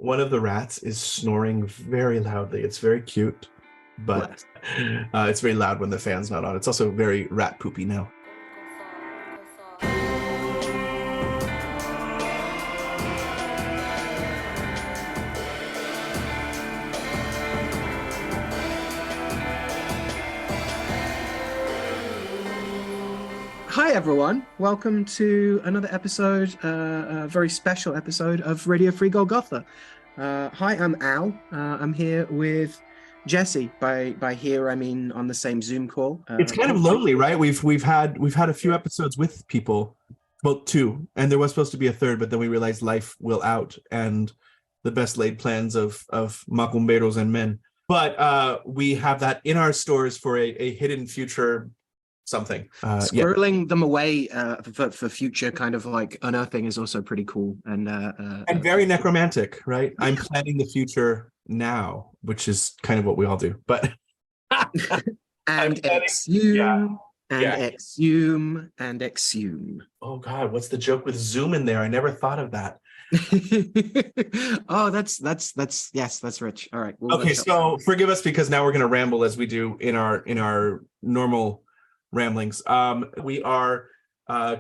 One of the rats is snoring very loudly. It's very cute, but it's very loud when the fan's not on. It's also very rat poopy now. Hi everyone, welcome to another episode, a very special episode of Radio Free Golgotha. Hi, I'm Al. I'm here with Jesse. By here I mean on the same Zoom call. It's kind of lonely, right? We've had a few episodes with people, well, two, and there was supposed to be a third, but then we realized life will out and the best laid plans of macumberos and men. But we have that in our stores for a hidden future something. Squirreling them away for future kind of like unearthing is also pretty cool and very necromantic, right? I'm planning the future now, which is kind of what we all do. But and exhume exhume and exhume. Oh God, what's the joke with Zoom in there? I never thought of that. Oh, that's yes, that's rich. All right. Okay, so forgive us because now we're going to ramble as we do in our normal ramblings. We are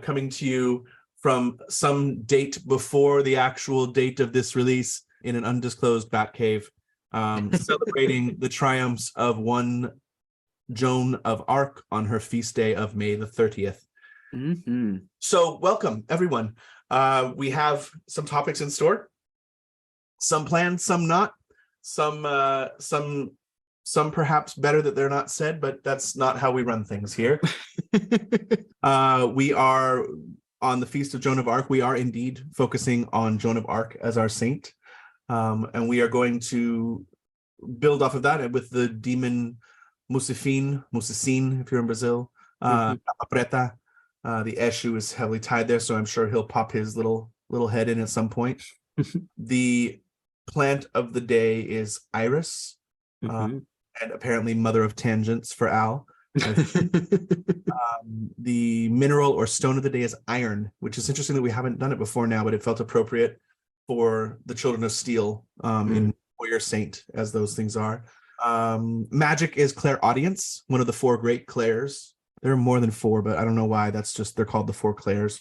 coming to you from some date before the actual date of this release in an undisclosed bat cave, celebrating the triumphs of one Joan of Arc on her feast day of May the 30th. Mm-hmm. So welcome, everyone. We have some topics in store, some planned, some not, some perhaps better that they're not said, but that's not how we run things here. We are on the Feast of Joan of Arc. We are indeed focusing on Joan of Arc as our saint. And we are going to build off of that with the Demon Musifin, if you're in Brazil, Capa Preta. The Exu is heavily tied there, so I'm sure he'll pop his little head in at some point. The plant of the day is iris. And apparently mother of tangents for Al. The mineral or stone of the day is iron, which is interesting that we haven't done it before now, but it felt appropriate for the Children of Steel in Warrior Saint, as those things are. Magic is clairaudience, one of the four great clairs. There are more than four, but I don't know why. That's just, they're called the four clairs.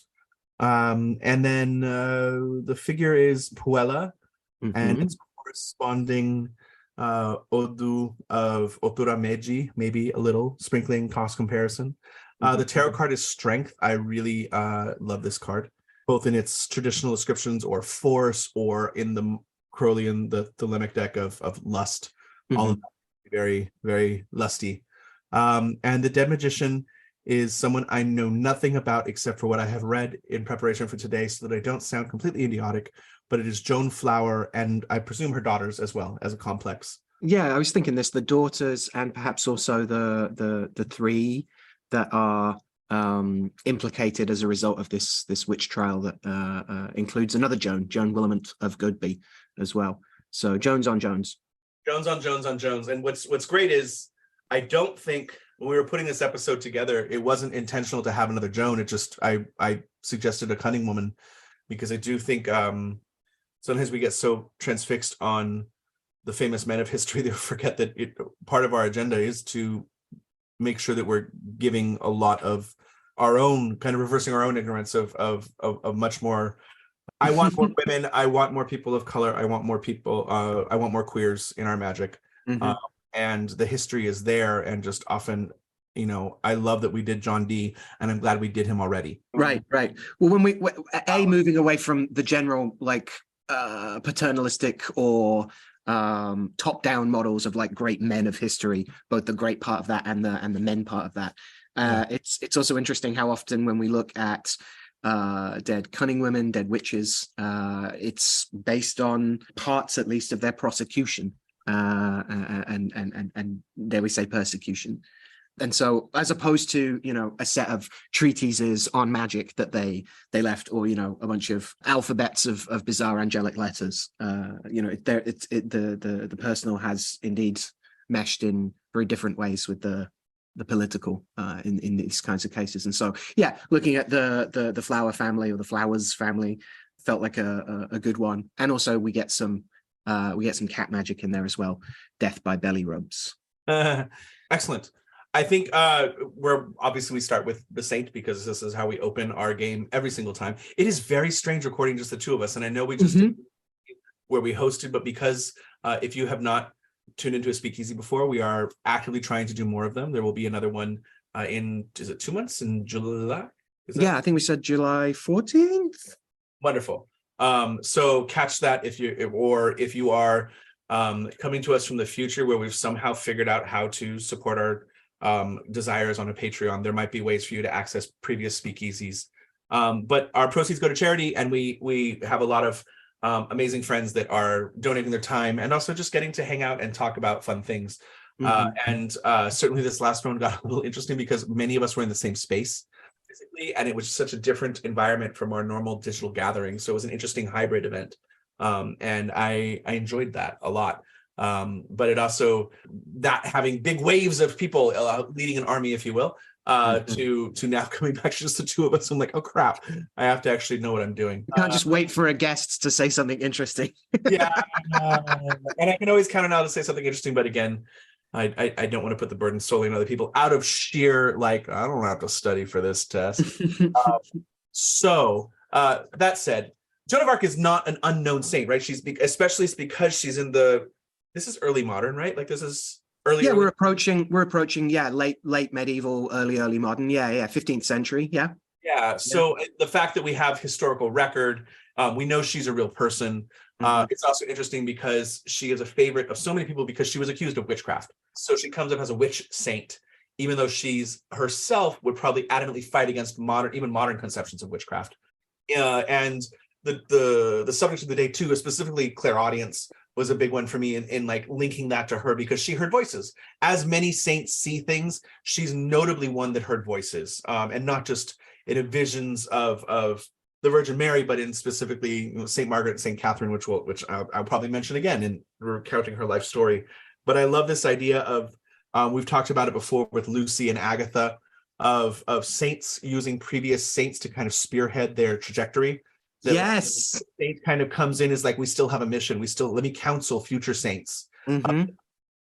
And then the figure is Puella, and its corresponding Odu of Otura Meiji, maybe a little sprinkling cost comparison. The tarot card is Strength. I really love this card, both in its traditional descriptions or force, or in the Crowleyan, the Thelemic deck of Lust. All of that very, very lusty. And the Dead Magician is someone I know nothing about except for what I have read in preparation for today, so that I don't sound completely idiotic. But it is Joan Flower, and I presume her daughters as well, as a complex. Yeah, I was thinking this, the daughters, and perhaps also the three that are implicated as a result of this witch trial that includes another Joan Willamette of Goodby as well. So Jones on Jones. Jones on Jones on Jones. And what's great is, I don't think when we were putting this episode together, it wasn't intentional to have another Joan. It just, I suggested a cunning woman, because I do think sometimes we get so transfixed on the famous men of history that we forget that part of our agenda is to make sure that we're giving a lot of our own, kind of reversing our own ignorance of much more. I want more women. I want more people of color. I want more people. I want more queers in our magic. And the history is there, and just often, I love that we did John Dee, and I'm glad we did him already. Right. Well, when we moving away from the general paternalistic or top-down models of like great men of history, both the great part of that and the men part of that. It's also interesting how often when we look at dead cunning women, dead witches, it's based on parts, at least, of their prosecution, and dare we say persecution. And so, as opposed to, a set of treatises on magic that they left, or, a bunch of alphabets of bizarre angelic letters, the personal has indeed meshed in very different ways with the political in these kinds of cases. And so, yeah, looking at the Flower family, or the Flowers family, felt like a good one. And also we get some We get some cat magic in there as well. Death by belly rubs. Excellent. I think we start with the saint because this is how we open our game every single time. It is very strange recording just the two of us, and I know we just did where we hosted, but because if you have not tuned into a speakeasy before, we are actively trying to do more of them. There will be another one is it 2 months in July? Yeah, I think we said July 14th. Wonderful. So catch that if you are coming to us from the future where we've somehow figured out how to support our desires on a Patreon. There might be ways for you to access previous speakeasies. But our proceeds go to charity, and we have a lot of amazing friends that are donating their time and also just getting to hang out and talk about fun things. And certainly this last one got a little interesting because many of us were in the same space physically, and it was such a different environment from our normal digital gathering. So it was an interesting hybrid event. And I enjoyed that a lot. But it also, that having big waves of people leading an army, if you will, to now coming back to just the two of us, I'm like, oh crap, I have to actually know what I'm doing. You can't just wait for a guest to say something interesting. Yeah, and I can always count on Al to say something interesting, but again, I don't want to put the burden solely on other people out of sheer, like, I don't have to study for this test. So that said, Joan of Arc is not an unknown saint, right? Especially because she's in this is early modern, right? Like this is early. Yeah, we're approaching late medieval, early modern. Yeah, 15th century. Yeah. Yeah. So the fact that we have historical record, we know she's a real person. It's also interesting because she is a favorite of so many people because she was accused of witchcraft. So she comes up as a witch saint, even though she's herself would probably adamantly fight against modern conceptions of witchcraft. And the subject of the day too, specifically clairaudience, was a big one for me in like linking that to her because she heard voices. As many saints see things, she's notably one that heard voices, and not just in visions of the Virgin Mary, but in specifically Saint Margaret and Saint Catherine, which I'll probably mention again in recounting her life story. But I love this idea of we've talked about it before with Lucy and Agatha of saints using previous saints to kind of spearhead their trajectory. Yes, saint kind of comes in as like, we still have a mission. Let me counsel future saints,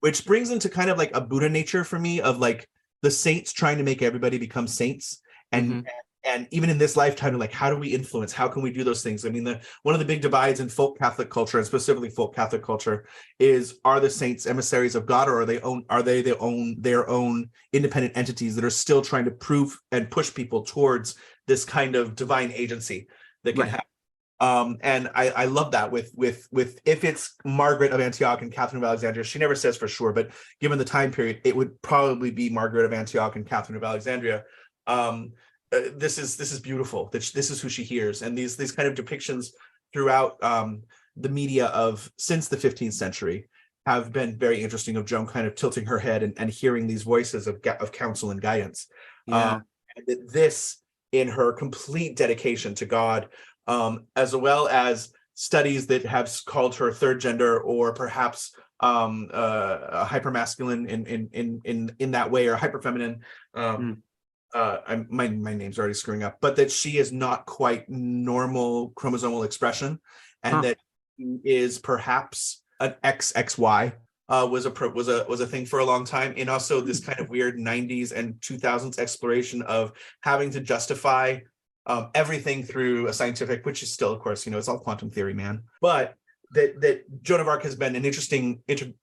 which brings into kind of like a Buddha nature for me of like the saints trying to make everybody become saints, and even in this lifetime, like how do we influence? How can we do those things? I mean, one of the big divides in folk Catholic culture, and specifically folk Catholic culture, is are the saints emissaries of God, or are they their own independent entities that are still trying to prove and push people towards this kind of divine agency that can happen? And I love that with if it's Margaret of Antioch and Catherine of Alexandria, she never says for sure, but given the time period, it would probably be Margaret of Antioch and Catherine of Alexandria. This is beautiful. This is who she hears, and these kind of depictions throughout the media since the 15th century have been very interesting. Of Joan kind of tilting her head and hearing these voices of counsel and guidance. And this, in her complete dedication to God. As well as studies that have called her third gender, or perhaps hypermasculine in that way, or hyperfeminine. My name's already screwing up, but that she is not quite normal chromosomal expression, and that she is perhaps an XXY. Was a thing for a long time, and also this kind of weird 90s and 2000s exploration of having to justify everything through a scientific, which is still, of course, it's all quantum theory, man. But that Joan of Arc has been an interesting kind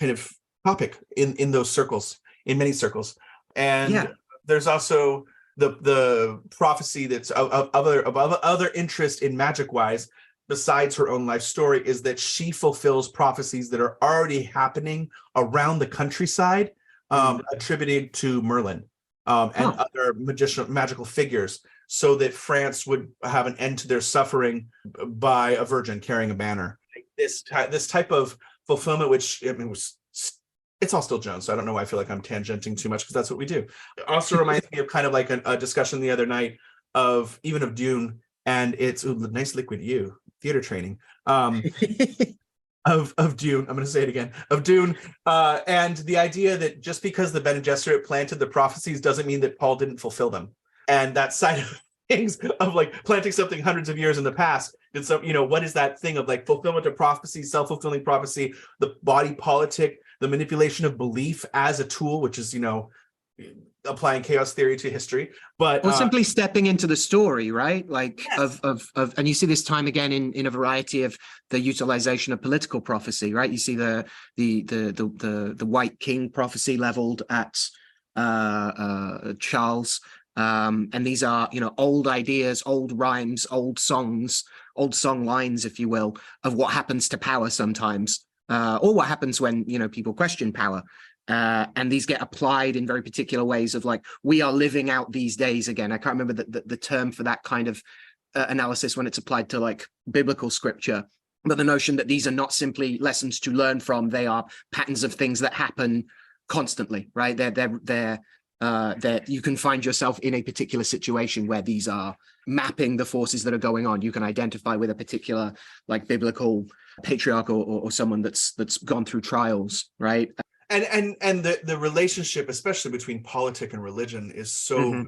of topic in those circles, in many circles. And there's also the prophecy that's of other interest in magic wise, besides her own life story, is that she fulfills prophecies that are already happening around the countryside, attributed to Merlin and other magical figures, so that France would have an end to their suffering by a virgin carrying a banner. This type of fulfillment, which it's all still Joan, so I don't know why I feel like I'm tangenting too much, because that's what we do. It also reminds me of kind of like a discussion the other night of Dune, and it's nice liquid theater training. Of Dune, I'm going to say it again, of Dune, and the idea that just because the Bene Gesserit planted the prophecies doesn't mean that Paul didn't fulfill them. And that side of things of like planting something hundreds of years in the past Did some, what is that thing of like fulfillment of prophecy, self-fulfilling prophecy, the body politic, the manipulation of belief as a tool, which is, applying chaos theory to history, but or simply stepping into the story, right? Like yes. of and you see this time again in a variety of the utilization of political prophecy, right? You see the White King prophecy leveled at Charles, and these are old ideas, old rhymes, old songs, old song lines, if you will, of what happens to power sometimes, or what happens when people question power. And these get applied in very particular ways of like, we are living out these days again. I can't remember the term for that kind of analysis when it's applied to like biblical scripture, but the notion that these are not simply lessons to learn from, they are patterns of things that happen constantly, right? They're you can find yourself in a particular situation where these are mapping the forces that are going on. You can identify with a particular like biblical patriarch or someone that's gone through trials, right? And the relationship, especially between politic and religion, is so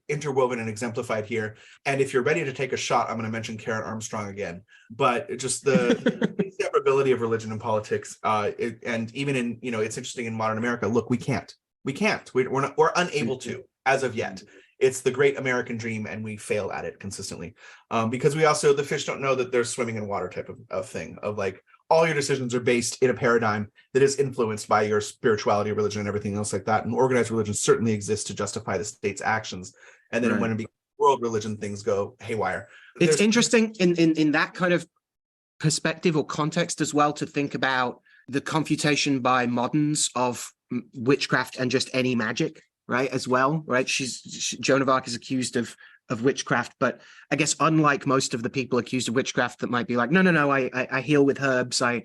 interwoven and exemplified here. And if you're ready to take a shot, I'm going to mention Karen Armstrong again. But just the inseparability of religion and politics, and even in it's interesting in modern America. Look, we're unable to as of yet. It's the great American dream, and we fail at it consistently because we also, the fish don't know that they're swimming in water type of thing of like, all your decisions are based in a paradigm that is influenced by your spirituality, religion, and everything else like that. And organized religion certainly exists to justify the state's actions. And then when it becomes world religion, things go haywire. It's interesting in that kind of perspective or context as well to think about the confutation by moderns of witchcraft and just any magic, right? As well, right? Joan of Arc is accused of witchcraft, but I guess unlike most of the people accused of witchcraft that might be like, no, I heal with herbs, I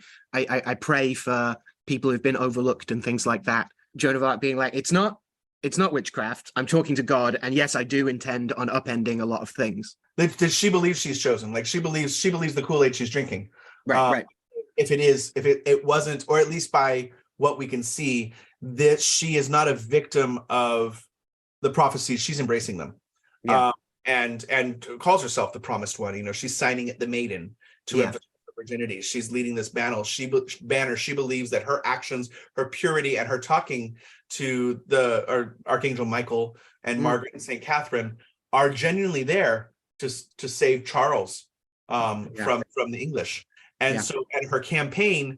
pray for people who've been overlooked and things like that. Joan of Arc being like, it's not witchcraft. I'm talking to God, and yes, I do intend on upending a lot of things. Does she believe she's chosen? Like she believes the Kool-Aid she's drinking. Right. If it wasn't, or at least by what we can see, that she is not a victim of the prophecies, she's embracing them. Yeah. And calls herself the promised one. She's signing the maiden to emphasize her virginity. She's leading this banner. She believes that her actions, her purity, and her talking to Archangel Michael and Margaret and Saint Catherine are genuinely there to save Charles from the English. And so, and her campaign,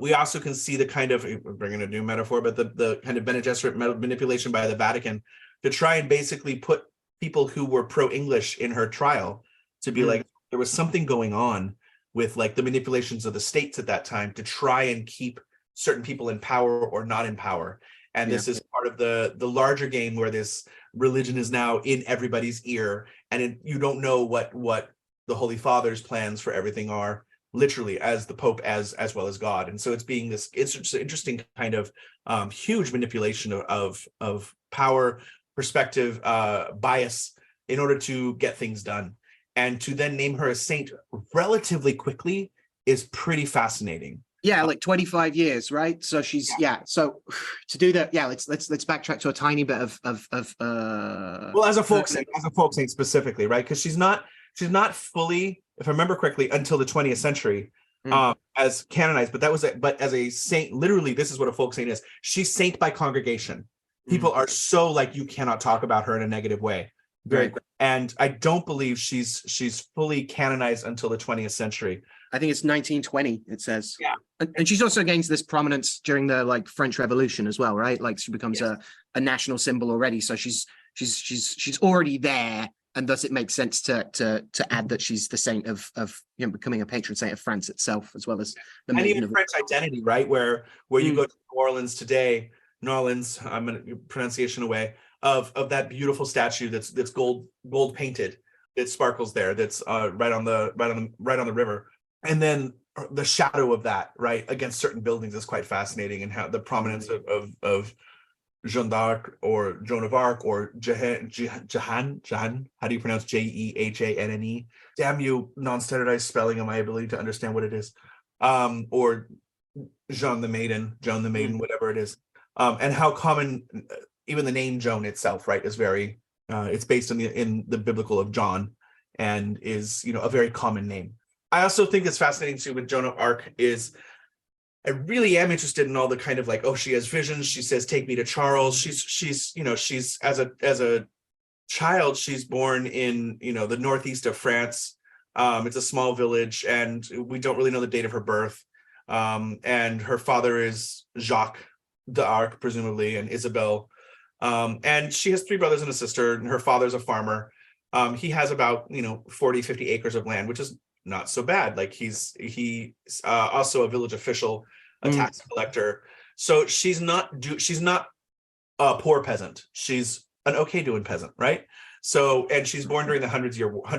we also can see the kind of, we're bringing a new metaphor, but the kind of Bene Gesserit manipulation by the Vatican to try and basically put people who were pro-English in her trial to be like, there was something going on with like the manipulations of the states at that time to try and keep certain people in power or not in power. And this is part of the larger game where this religion is now in everybody's ear, and you don't know what the Holy Father's plans for everything are, literally, as the Pope as well as God. And so it's being this interesting kind of huge manipulation of power, perspective, bias in order to get things done. And to then name her a saint relatively quickly is pretty fascinating. Yeah, like 25 years, right? So she's so to do that, let's backtrack to a tiny bit of well, as a folk saint specifically, right? Because she's not fully, if I remember correctly, until the 20th century as canonized, but as a saint, literally, this is what a folk saint is. She's saint by congregation. People are so like, you cannot talk about her in a negative way. And I don't believe she's fully canonized until the 20th century. I think it's 1920, it says. Yeah. And she's also gains this prominence during the like French Revolution as well, right? Like she becomes a national symbol already. So she's already there, and thus it makes sense to add that she's the saint of becoming a patron saint of France itself, as well as the and even French identity, right? Where you go to New Orleans today, I'm going to pronunciation away of that beautiful statue that's gold painted, that sparkles there, that's right on the river, and then the shadow of that right against certain buildings is quite fascinating, and how the prominence of Jeanne d'Arc or Joan of Arc or Jehan, how do you pronounce Jehanne? Damn you, non-standardized spelling and my ability to understand what it is. Or Joan the Maiden, whatever it is. And how common even the name Joan itself, right, is very it's based in the biblical of John, and is, a very common name. I also think it's fascinating too with Joan of Arc is I really am interested in all the kind of like, she has visions. She says, "Take me to Charles." She's as a child, she's born in, the northeast of France. It's a small village, and we don't really know the date of her birth. And her father is Jacques d'Arc, presumably, and Isabel. And she has 3 brothers and a sister, and her father's a farmer. He has about, 40, 50 acres of land, which is not so bad. Like he's also a village official, a tax collector. So she's not a poor peasant. She's an okay doing peasant, right? So, and she's born during the 100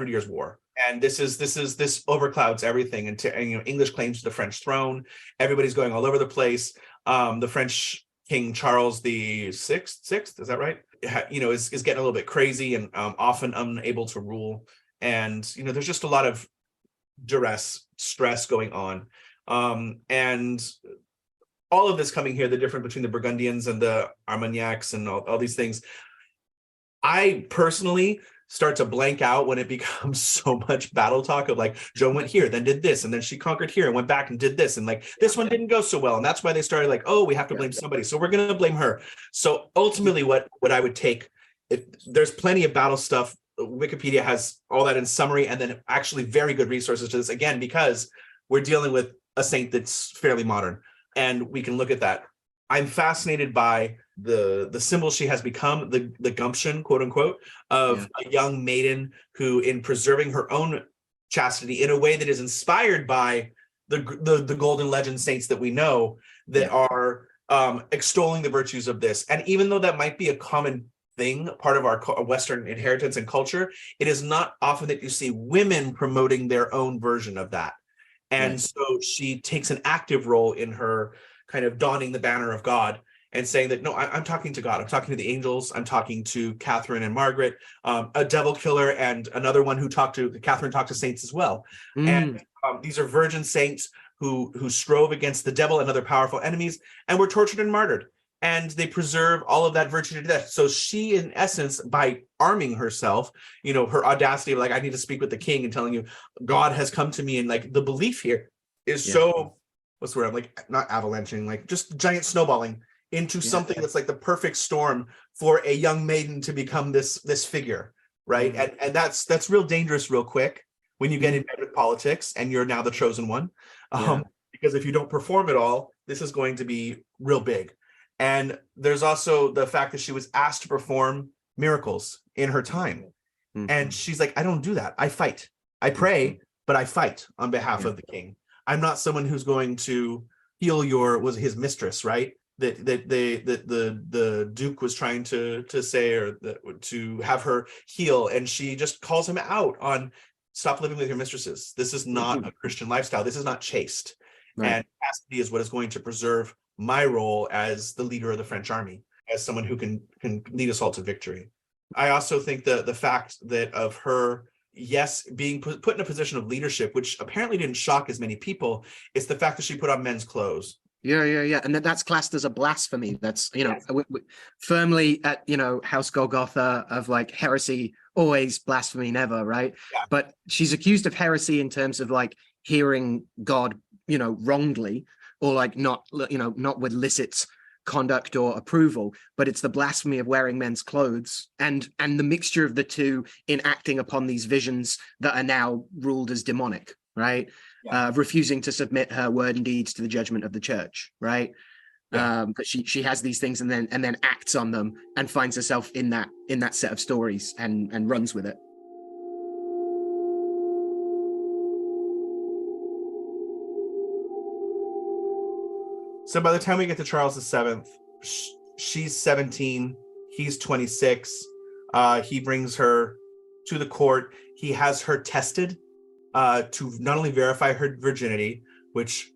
Years' War. And this overclouds everything. And English claims to the French throne. Everybody's going all over the place. The French King Charles the Sixth, is that right? Is getting a little bit crazy and often unable to rule. And there's just a lot of duress, stress going on. And all of this coming here, the difference between the Burgundians and the Armagnacs and all these things, I personally start to blank out when it becomes so much battle talk of like, Joan went here, then did this, and then she conquered here and went back and did this, and like this one didn't go so well, and that's why they started like, we have to blame somebody, so we're going to blame her. So ultimately, what I would take, if there's plenty of battle stuff, Wikipedia has all that in summary, and then actually very good resources to this, again, because we're dealing with a saint that's fairly modern, and we can look at that. I'm fascinated by the symbol she has become, the gumption, quote unquote, of a young maiden who, in preserving her own chastity in a way that is inspired by the golden legend saints that we know that are extolling the virtues of this. And even though that might be a common thing, part of our Western inheritance and culture, it is not often that you see women promoting their own version of that. And so she takes an active role in her kind of donning the banner of God and saying that, no, I'm talking to God. I'm talking to the angels. I'm talking to Catherine and Margaret, a devil killer, and another one who Catherine talked to saints as well. And these are virgin saints who strove against the devil and other powerful enemies and were tortured and martyred. And they preserve all of that virtue to death. So she, in essence, by arming herself, her audacity of like, I need to speak with the king and telling you God has come to me. And like the belief here is so, what's the word? I'm like, not avalanching, like just giant snowballing into something that's like the perfect storm for a young maiden to become this figure, right? And that's real dangerous real quick when you get in with politics and you're now the chosen one. Because if you don't perform at all, this is going to be real big. And there's also the fact that she was asked to perform miracles in her time. And she's like, I don't do that. I fight. I pray, but I fight on behalf of the king. I'm not someone who's going to heal his mistress, right? That the Duke was trying to say, or to have her heal. And she just calls him out on, stop living with your mistresses. This is not a Christian lifestyle. This is not chaste. And chastity is what is going to preserve my role as the leader of the French army, as someone who can lead us all to victory. I also think the fact that of her, being put in a position of leadership, which apparently didn't shock as many people, is the fact that she put on men's clothes. And that's classed as a blasphemy. That's firmly at House Golgotha of like heresy, always blasphemy, never, right? But she's accused of heresy in terms of like hearing God wrongly, or like not with licit conduct or approval, but it's the blasphemy of wearing men's clothes and the mixture of the two in acting upon these visions that are now ruled as demonic, right? Refusing to submit her word and deeds to the judgment of the church, right? But she has these things and then acts on them and finds herself in that set of stories and runs with it. So by the time we get to Charles VII, she's 17, he's 26. He brings her to the court. He has her tested to not only verify her virginity, which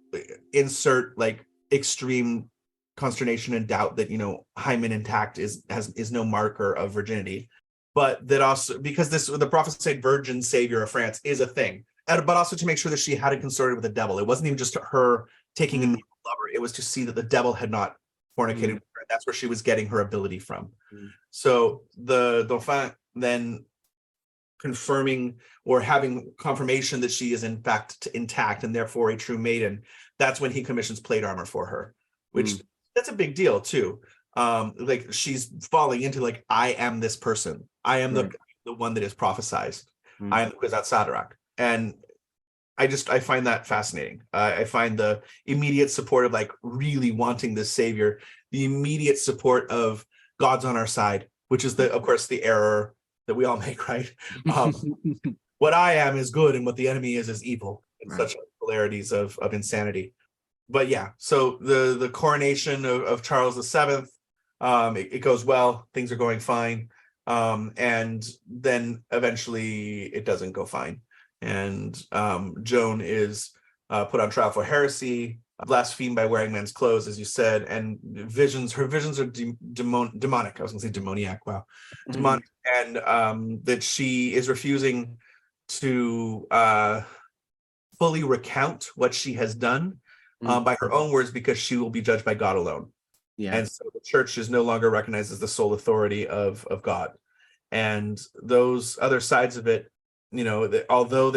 insert like extreme consternation and doubt that hymen intact is no marker of virginity, but that also because the prophesied virgin savior of France is a thing, but also to make sure that she hadn't consorted with the devil. It wasn't even just her taking a lover; it was to see that the devil had not fornicated with her. That's where she was getting her ability from. So the Dauphin then confirming or having confirmation that she is in fact intact and therefore a true maiden, that's when he commissions plate armor for her, which that's a big deal too. Like she's falling into like, I am this person. I am the one that is prophesized. I am Kwisatz Haderach. And I find that fascinating. I find the immediate support of like really wanting this savior, the immediate support of God's on our side, which is of course the error that we all make, right? What I am is good and what the enemy is evil. And such polarities of insanity. But yeah, so the coronation of Charles VII, it goes well, things are going fine. And then eventually it doesn't go fine. And Joan is put on trial for heresy, blasphemed by wearing men's clothes, as you said, and her visions are demonic. I was gonna say demoniac, wow. Demonic, and that she is refusing to fully recount what she has done by her own words, because she will be judged by God alone. Yeah. And so the church is no longer recognized as the sole authority of God. And those other sides of it, you know, that although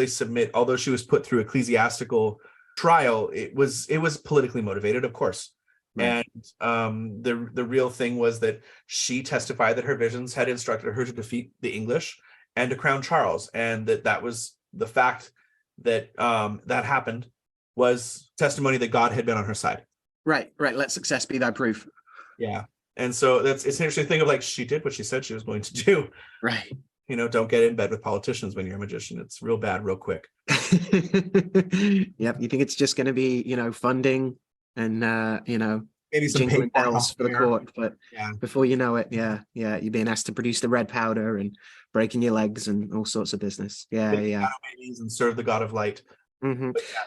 she was put through ecclesiastical trial, it was politically motivated, of course. Right. And the real thing was that she testified that her visions had instructed her to defeat the English and to crown Charles, and that was the fact that that happened was testimony that God had been on her side. Right. Let success be thy proof. Yeah. And so it's an interesting thing of like, she did what she said she was going to do. Right. You know, don't get in bed with politicians when you're a magician. It's real bad, real quick. Yep. You think it's just going to be, you know, funding and, you know, maybe some jingling bells for the court, but before you know it, you're being asked to produce the red powder and breaking your legs and all sorts of business. And serve the God of light.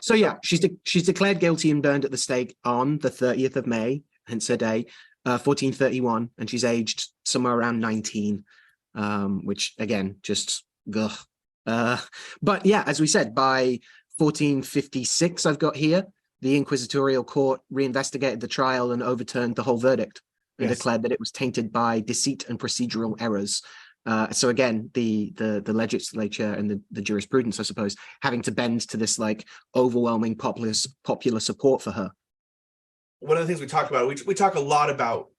So she's declared guilty and burned at the stake on the 30th of May, hence her day, 1431, and she's aged somewhere around 19, which again, just but yeah, as we said, by 1456, I've got here, the inquisitorial court reinvestigated the trial and overturned the whole verdict and declared that it was tainted by deceit and procedural errors. So again, the legislature and the jurisprudence, I suppose, having to bend to this like overwhelming popular support for her. One of the things we talked about, we talk a lot about,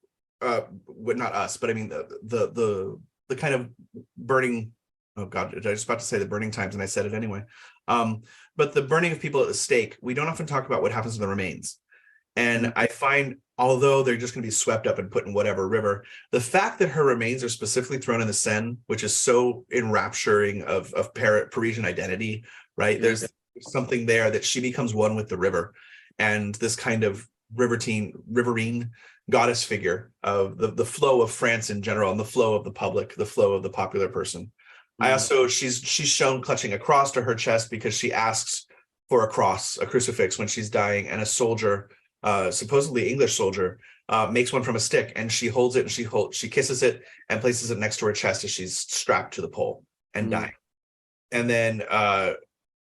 not us, but I mean the kind of burning. Oh God, I was about to say the burning times, and I said it anyway. But the burning of people at the stake, we don't often talk about what happens to the remains. And I find, although they're just going to be swept up and put in whatever river, the fact that her remains are specifically thrown in the Seine, which is so enrapturing of Parisian identity, right? There's something there that she becomes one with the river, and this kind of riverine goddess figure of the flow of France in general, and the flow of the public, the flow of the popular person. I also, she's shown clutching a cross to her chest because she asks for a cross, a crucifix, when she's dying, and a soldier, supposedly English soldier, makes one from a stick, and she holds it and she kisses it and places it next to her chest as she's strapped to the pole and dying. And then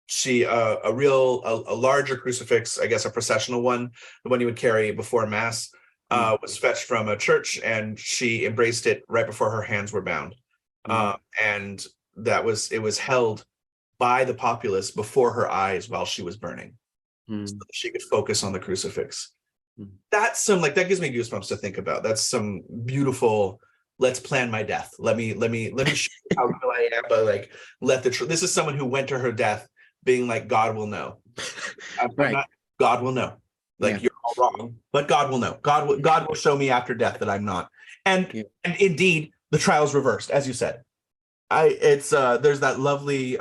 she a larger crucifix, I guess a processional one, the one you would carry before mass, was fetched from a church, and she embraced it right before her hands were bound. And it was held by the populace before her eyes while she was burning, so that she could focus on the crucifix. That's some, like, that gives me goosebumps to think about. That's some beautiful, let's plan my death. Let me show you how real I am, but like, this is someone who went to her death being like, God will know. God will know. Like, you're all wrong, but God will know. God will show me after death that I'm not. And indeed, the trial's reversed, as you said. There's that lovely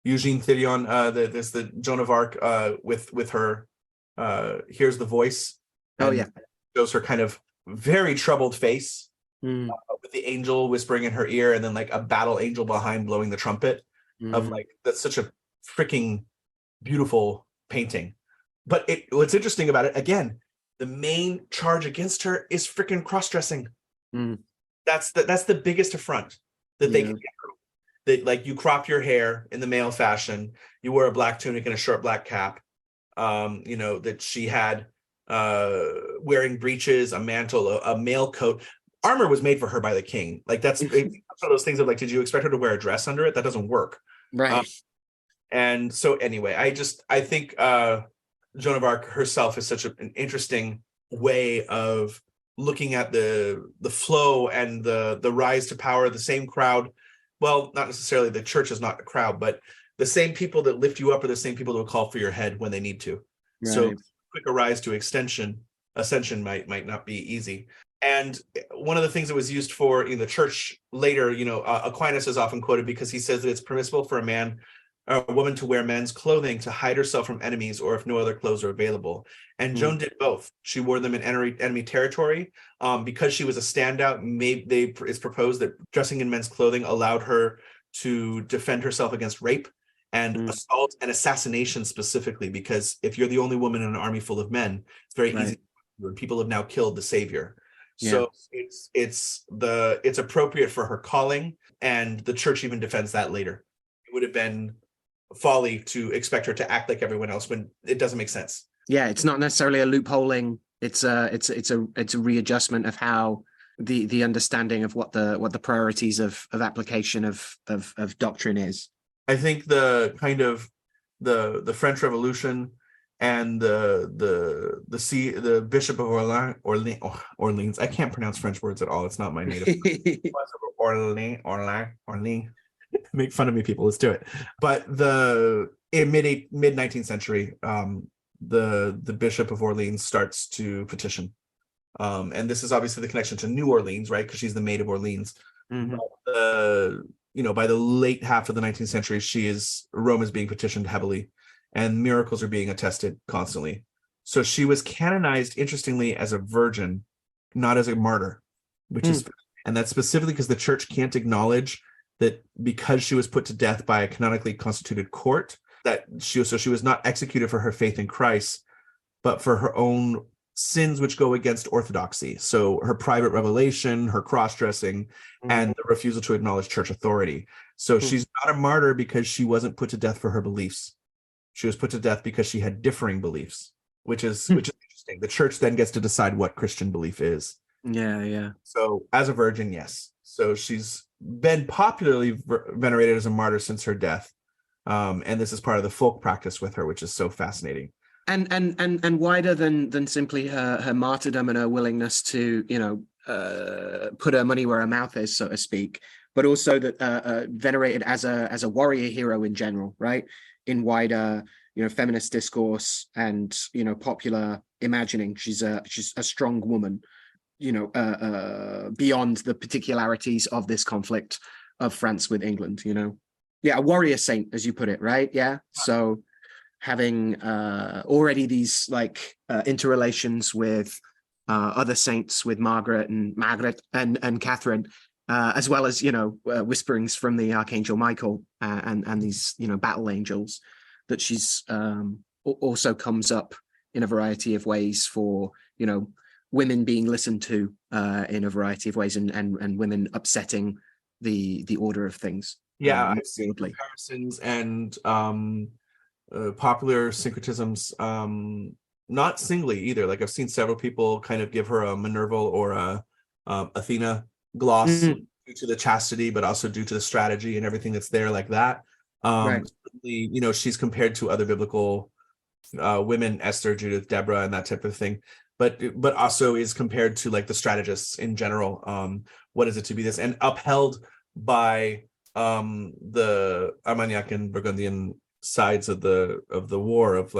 Eugene Thirion, there's the Joan of Arc with her hears the voice. Shows her kind of very troubled face with the angel whispering in her ear, and then like a battle angel behind blowing the trumpet. Of like, that's such a freaking beautiful painting. But what's interesting about it, again, the main charge against her is freaking cross-dressing. That's the biggest affront that they can get her. That, like, you crop your hair in the male fashion, you wear a black tunic and a short black cap. You know, that she had wearing breeches, a mantle, a male coat. armor was made for her by the king. Like that's it's one of those things of like, did you expect her to wear a dress under it? That doesn't work. Right. And so anyway, I think Joan of Arc herself is such an interesting way of looking at the flow and the rise to power. The same crowd, well, not necessarily, the church is not a crowd, but the same people that lift you up are the same people that will call for your head when they need to. Right. So quick a rise to ascension might not be easy. And one of the things that was used for in the church later, Aquinas is often quoted because he says that it's permissible for a woman to wear men's clothing to hide herself from enemies, or if no other clothes are available. And Joan did both. She wore them in enemy territory because she was a standout. It's proposed that dressing in men's clothing allowed her to defend herself against rape and assault and assassination specifically, because if you're the only woman in an army full of men, it's very easy. People have now killed the savior. So it's appropriate for her calling, and the church even defends that later. It would have been folly to expect her to act like everyone else when it doesn't make sense. Yeah, it's not necessarily a loopholing. It's a readjustment of how the understanding of what the priorities of application of doctrine is. I think the kind of the French Revolution and the Bishop of Orleans. I can't pronounce French words at all. It's not my native. Orleans. Make fun of me, people. Let's do it. But in mid 19th century, the Bishop of Orleans starts to petition, and this is obviously the connection to New Orleans, right? Because she's the Maid of Orleans. By the late half of the 19th century, Rome is being petitioned heavily, and miracles are being attested constantly. So she was canonized, interestingly, as a virgin, not as a martyr, and that's specifically because the church can't acknowledge that because she was put to death by a canonically constituted court, that she was not executed for her faith in Christ, but for her own sins which go against orthodoxy. So her private revelation, her cross-dressing, and the refusal to acknowledge church authority. So she's not a martyr because she wasn't put to death for her beliefs. She was put to death because she had differing beliefs, which is interesting. The church then gets to decide what Christian belief is. Yeah. So as a virgin, yes. So she's been popularly venerated as a martyr since her death. And this is part of the folk practice with her, which is so fascinating. And wider than simply her martyrdom and her willingness to, put her money where her mouth is, so to speak, but also that venerated as a warrior hero in general, right? In wider, feminist discourse and, popular imagining. She's a strong woman, beyond the particularities of this conflict of France with England, Yeah, a warrior saint, as you put it, right? Yeah. So having already these interrelations with other saints, with Margaret and Catherine, as well as whisperings from the Archangel Michael and these battle angels, that she's also comes up in a variety of ways for women being listened to in a variety of ways, and women upsetting the order of things. Yeah, I've seen comparisons and popular syncretisms, not singly either. Like I've seen several people kind of give her a Minerval or a Athena gloss due to the chastity, but also due to the strategy and everything that's there, like that. Right. She's compared to other biblical women, Esther, Judith, Deborah, and that type of thing. But also is compared to like the strategists in general. What is it to be this, and upheld by the Armagnac and Burgundian sides of the war of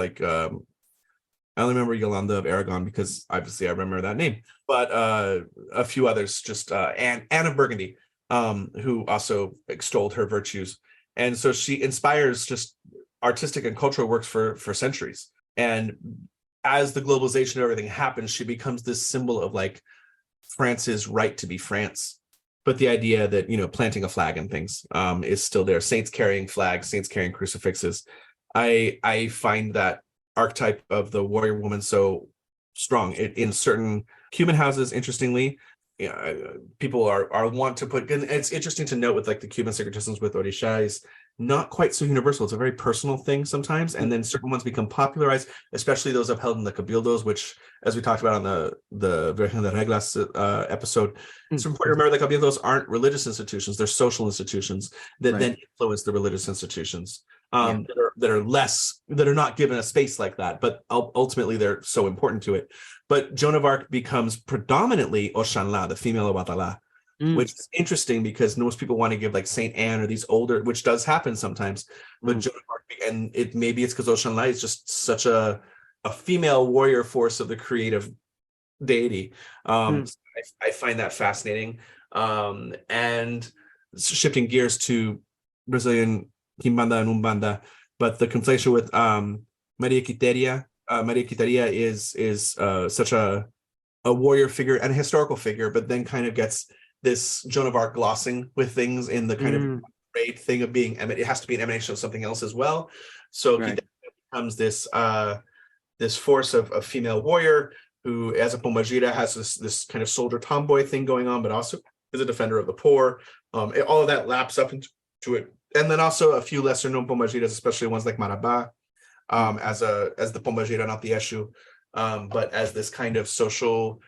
I only remember Yolanda of Aragon because obviously I remember that name, but a few others, just Anne of Burgundy, who also extolled her virtues. And so she inspires just artistic and cultural works for centuries. And as the globalization of everything happens, she becomes this symbol of France's right to be France. But the idea that, planting a flag and things is still there. Saints carrying flags, saints carrying crucifixes. I find that archetype of the warrior woman so strong. In certain Cuban houses, interestingly, people are want to put, and it's interesting to note with the Cuban syncretisms with orishas, not quite so universal. It's a very personal thing sometimes, and then certain ones become popularized, especially those upheld in the cabildos, which, as we talked about on the Reschin de Reglas episode, it's important to remember that cabildos aren't religious institutions; they're social institutions that then influence the religious institutions that are not given a space like that, but ultimately they're so important to it. But Joan of Arc becomes predominantly Oxanla, the female Obatala, which is interesting because most people want to give like Saint Anne or these older, which does happen sometimes. But Joan of Arc, and maybe it's because Oxanla is just such a female warrior force of the creative deity. So I find that fascinating. And shifting gears to Brazilian Quimbanda and Umbanda, but the conflation with Maria Quiteria. Maria Quiteria is such a warrior figure and a historical figure, but then kind of gets this Joan of Arc glossing with things in the kind of raid thing of being, it has to be an emanation of something else as well. So Quiteria becomes this force of female warrior who, as a Pombagira, has this kind of soldier tomboy thing going on, but also is a defender of the poor. All of that laps up into it. And then also a few lesser known Pombagiras, especially ones like Marabá, as the Pombagira, not the Exu, but as this kind of social,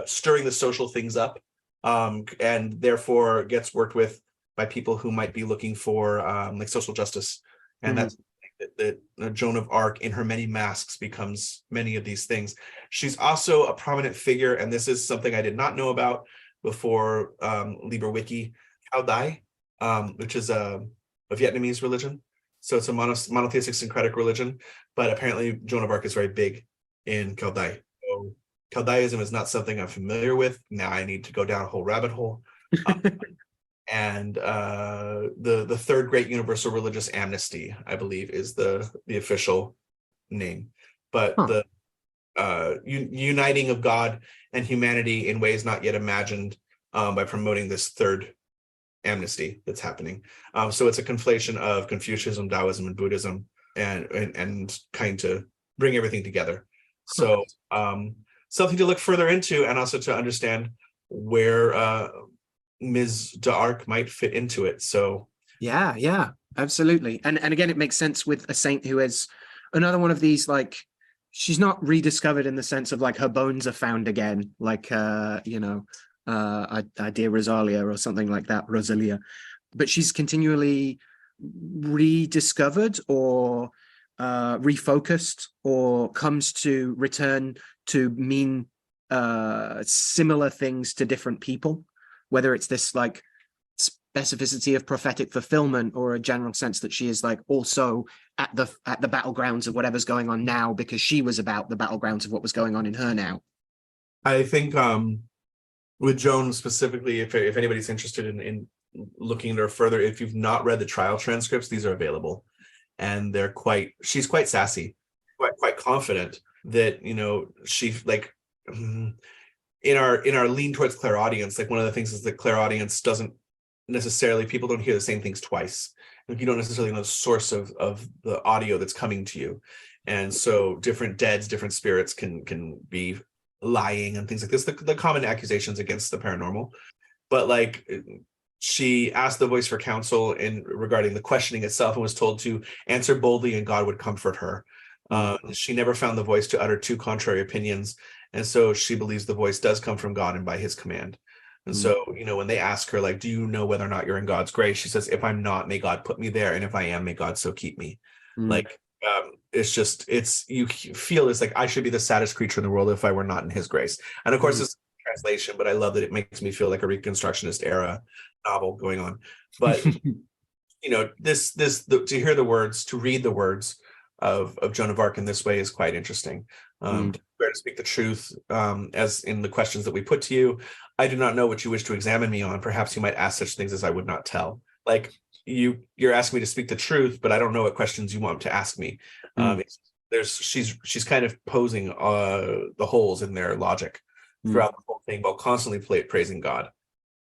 stirring the social things up, and therefore gets worked with by people who might be looking for like social justice. And that's that Joan of Arc in her many masks becomes many of these things. She's also a prominent figure, and this is something I did not know about before LibreWiki, Cao Dai, which is a Vietnamese religion. So it's a monotheistic syncretic religion, but apparently Joan of Arc is very big in Cao Dai. So Cao Daism is not something I'm familiar with. Now I need to go down a whole rabbit hole. And the third great universal religious amnesty, I believe, is the official name. But the uniting of God and humanity in ways not yet imagined by promoting this third amnesty that's happening. So it's a conflation of Confucianism, Taoism, and Buddhism, and kind to bring everything together. So something to look further into, and also to understand where Ms. d'Arc might fit into it. So yeah, absolutely. And again, it makes sense with a saint who is another one of these, like, she's not rediscovered in the sense of like her bones are found again, like dear Rosalia or something like that, Rosalia, but she's continually rediscovered or refocused, or comes to return to mean similar things to different people, whether it's this like specificity of prophetic fulfillment or a general sense that she is like also at the battlegrounds of whatever's going on now, because she was about the battlegrounds of what was going on in her now. I think with Joan specifically, if anybody's interested in looking at her further, if you've not read the trial transcripts, these are available, and she's quite sassy, quite confident that, you know, she like in our lean towards clairaudience, like one of the things is that clairaudience doesn't necessarily, people don't hear the same things twice. Like you don't necessarily know the source of the audio that's coming to you, and so different deads, different spirits can be lying and things like this, the common accusations against the paranormal. But like, she asked the voice for counsel in regarding the questioning itself, and was told to answer boldly and God would comfort her. She never found the voice to utter two contrary opinions, and so she believes the voice does come from God and by his command. And so, you know, when they ask her, like, do you know whether or not you're in God's grace, she says, if I'm not, may God put me there, and if I am, may God so keep me. Like, you feel it's like, I should be the saddest creature in the world if I were not in his grace. And of course, it's translation, but I love that it makes me feel like a Reconstructionist era novel going on. But you know, to hear the words, to read the words of Joan of Arc in this way is quite interesting. To speak the truth, as in the questions that we put to you, I do not know what you wish to examine me on. Perhaps you might ask such things as I would not tell. Like, you're asking me to speak the truth, but I don't know what questions you want to ask me. She's kind of posing the holes in their logic throughout the whole thing, while constantly praising God.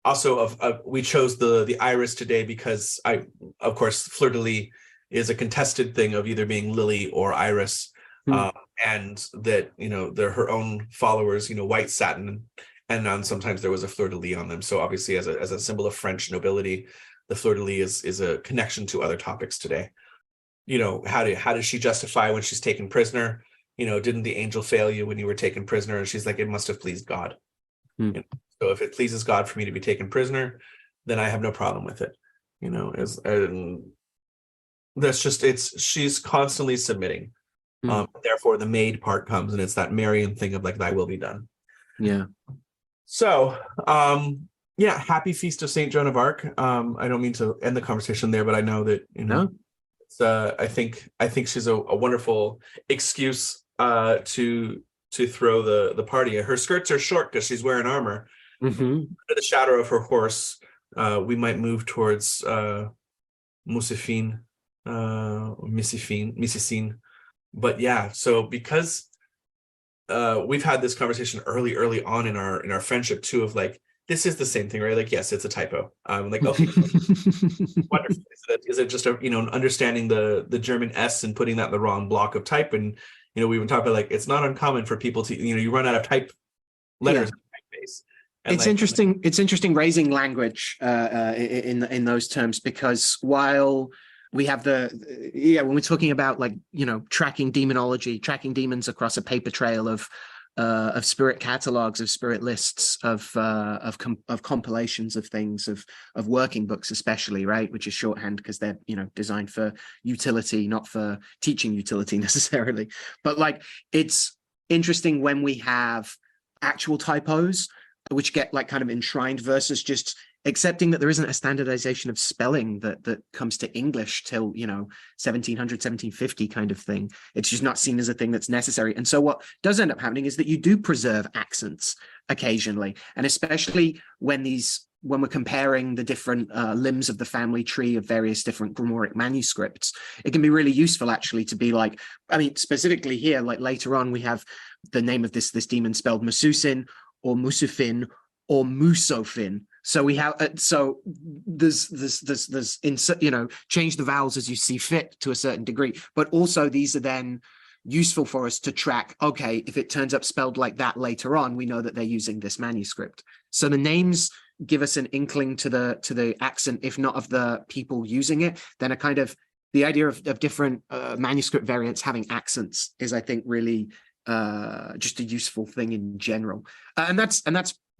Also, we chose the iris today because of course, fleur de lis is a contested thing of either being lily or iris, and that, you know, they're her own followers, you know, white satin, and sometimes there was a fleur de lis on them. So obviously, as a symbol of French nobility, the fleur-de-lis is a connection to other topics today. You know, how does she justify when she's taken prisoner? You know, didn't the angel fail you when you were taken prisoner? And she's like, it must have pleased God. You know, so if it pleases God for me to be taken prisoner, then I have no problem with it. You know, that's just, she's constantly submitting. Therefore the maid part comes, and it's that Marian thing of like, thy will be done. Yeah. So yeah, happy feast of Saint Joan of Arc. I don't mean to end the conversation there, but I know that, you know, I think she's a wonderful excuse to throw the party. Her skirts are short because she's wearing armor. Under the shadow of her horse, we might move towards Musifin, Musifin. But yeah, so because we've had this conversation early on in our friendship too, of like, this is the same thing, right? Like, yes, it's a typo. Like, okay, wonderful. Is it just understanding the German S and putting that in the wrong block of type? And we even talked about like, it's not uncommon for people to you run out of type letters in typeface. It's interesting. It's interesting raising language in those terms, because while we have when we're talking about like tracking demonology, tracking demons across a paper trail of spirit catalogs, of spirit lists, of compilations of things, of working books, especially, right, which is shorthand because they're designed for utility, not for teaching utility necessarily. But like, it's interesting when we have actual typos which get like kind of enshrined versus just accepting that there isn't a standardization of spelling that comes to English till 1700 1750 kind of thing. It's just not seen as a thing that's necessary. And so what does end up happening is that you do preserve accents occasionally, and especially when we're comparing the different limbs of the family tree of various different Grimoire manuscripts, it can be really useful actually to be like, I mean, specifically here, like later on we have the name of this demon spelled Masusin or Musifin or Musofin. So we have there's change the vowels as you see fit to a certain degree, but also these are then useful for us to track. Okay, if it turns up spelled like that later on, we know that they're using this manuscript. So the names give us an inkling to the accent, if not of the people using it. Then a kind of the idea of different manuscript variants having accents is, I think, really just a useful thing in general, and that's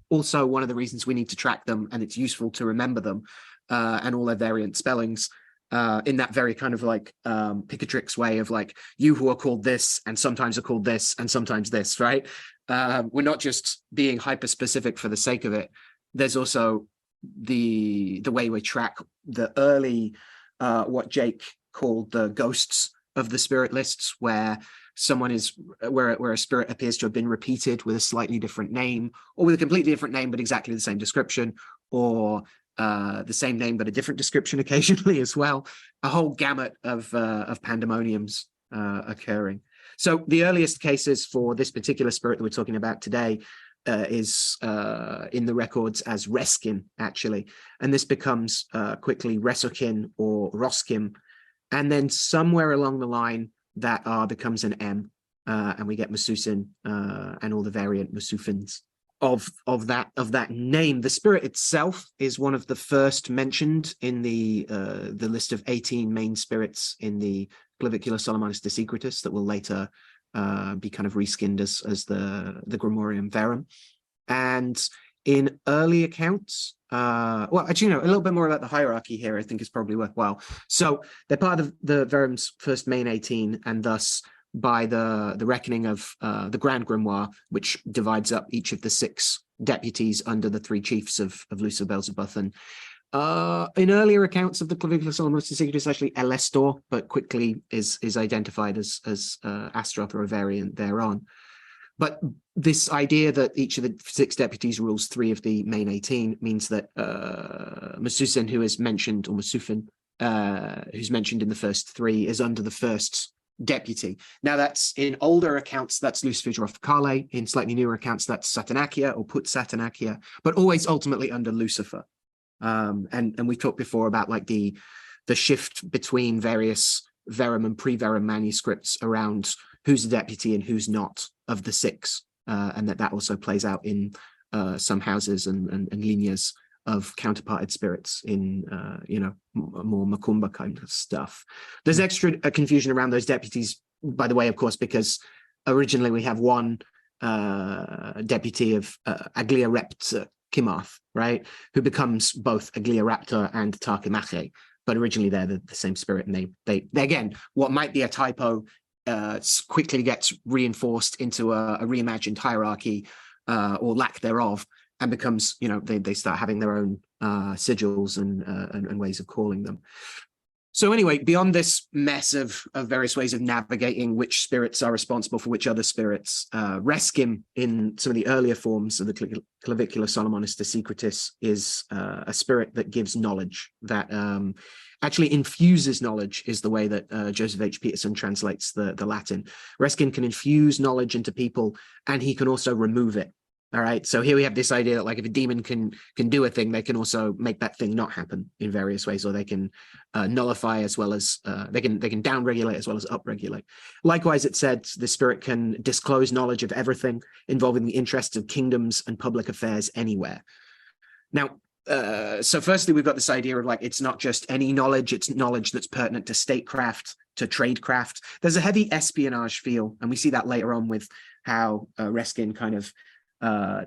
also one of the reasons we need to track them, and it's useful to remember them and all their variant spellings in that very kind of like Picatrix way of like, you who are called this and sometimes are called this and sometimes this, right? We're not just being hyper specific for the sake of it. There's also the way we track the early what Jake called the ghosts of the spirit lists, where where a spirit appears to have been repeated with a slightly different name, or with a completely different name but exactly the same description, or the same name but a different description occasionally as well. A whole gamut of pandemoniums occurring. So the earliest cases for this particular spirit that we're talking about today is in the records as Reschin, actually, and this becomes quickly Reschin or Roskim, and then somewhere along the line that R becomes an M, and we get Masusin and all the variant Musufins of that name. The spirit itself is one of the first mentioned in the list of 18 main spirits in the Clavicula Solomonis de Secretis that will later be kind of reskinned as the Grimorium Verum. And in early accounts, well, actually, a little bit more about the hierarchy here, I think, is probably worthwhile. So they're part of the Verum's first main 18, and thus by the reckoning of the Grand Grimoire, which divides up each of the 6 deputies under the 3 chiefs of Lucifer Beelzebuthan. In earlier accounts of the Clavicula Solomonis de Secretis, actually Elestor, but quickly is identified as Astaroth or a variant thereon. But this idea that each of the 6 deputies rules 3 of the main 18 means that Masusin, who is mentioned, or Musufin, who's mentioned in the first 3, is under the first deputy. Now, that's in older accounts, that's Lucifer Kale. In slightly newer accounts, that's Satanakia or Put Satanakia, but always ultimately under Lucifer. And we talked before about like the shift between various Verum and pre-Verum manuscripts around who's a deputy and who's not of the 6, and that also plays out in some houses and lineas of counterparted spirits in more Macumba kind of stuff. There's extra confusion around those deputies, by the way, of course, because originally we have one deputy of Agliarepta Kimarth, right, who becomes both Agliaraptor and Tarkimache, but originally they're the same spirit, and they again, what might be a typo quickly gets reinforced into a reimagined hierarchy or lack thereof, and becomes, they start having their own sigils and ways of calling them. So anyway, beyond this mess of various ways of navigating which spirits are responsible for which other spirits, Reschin, in some of the earlier forms of the Clavicula Solomonis de Secretis, is a spirit that gives knowledge, that actually infuses knowledge, is the way that Joseph H. Peterson translates the Latin. Reschin can infuse knowledge into people, and he can also remove it. All right, so here we have this idea that, like, if a demon can do a thing, they can also make that thing not happen in various ways, or they can nullify as well as they can downregulate as well as upregulate. Likewise, it said the spirit can disclose knowledge of everything involving the interests of kingdoms and public affairs anywhere. Now, so firstly, we've got this idea of, like, it's not just any knowledge, it's knowledge that's pertinent to statecraft, to tradecraft. There's a heavy espionage feel, and we see that later on with how Reschin kind of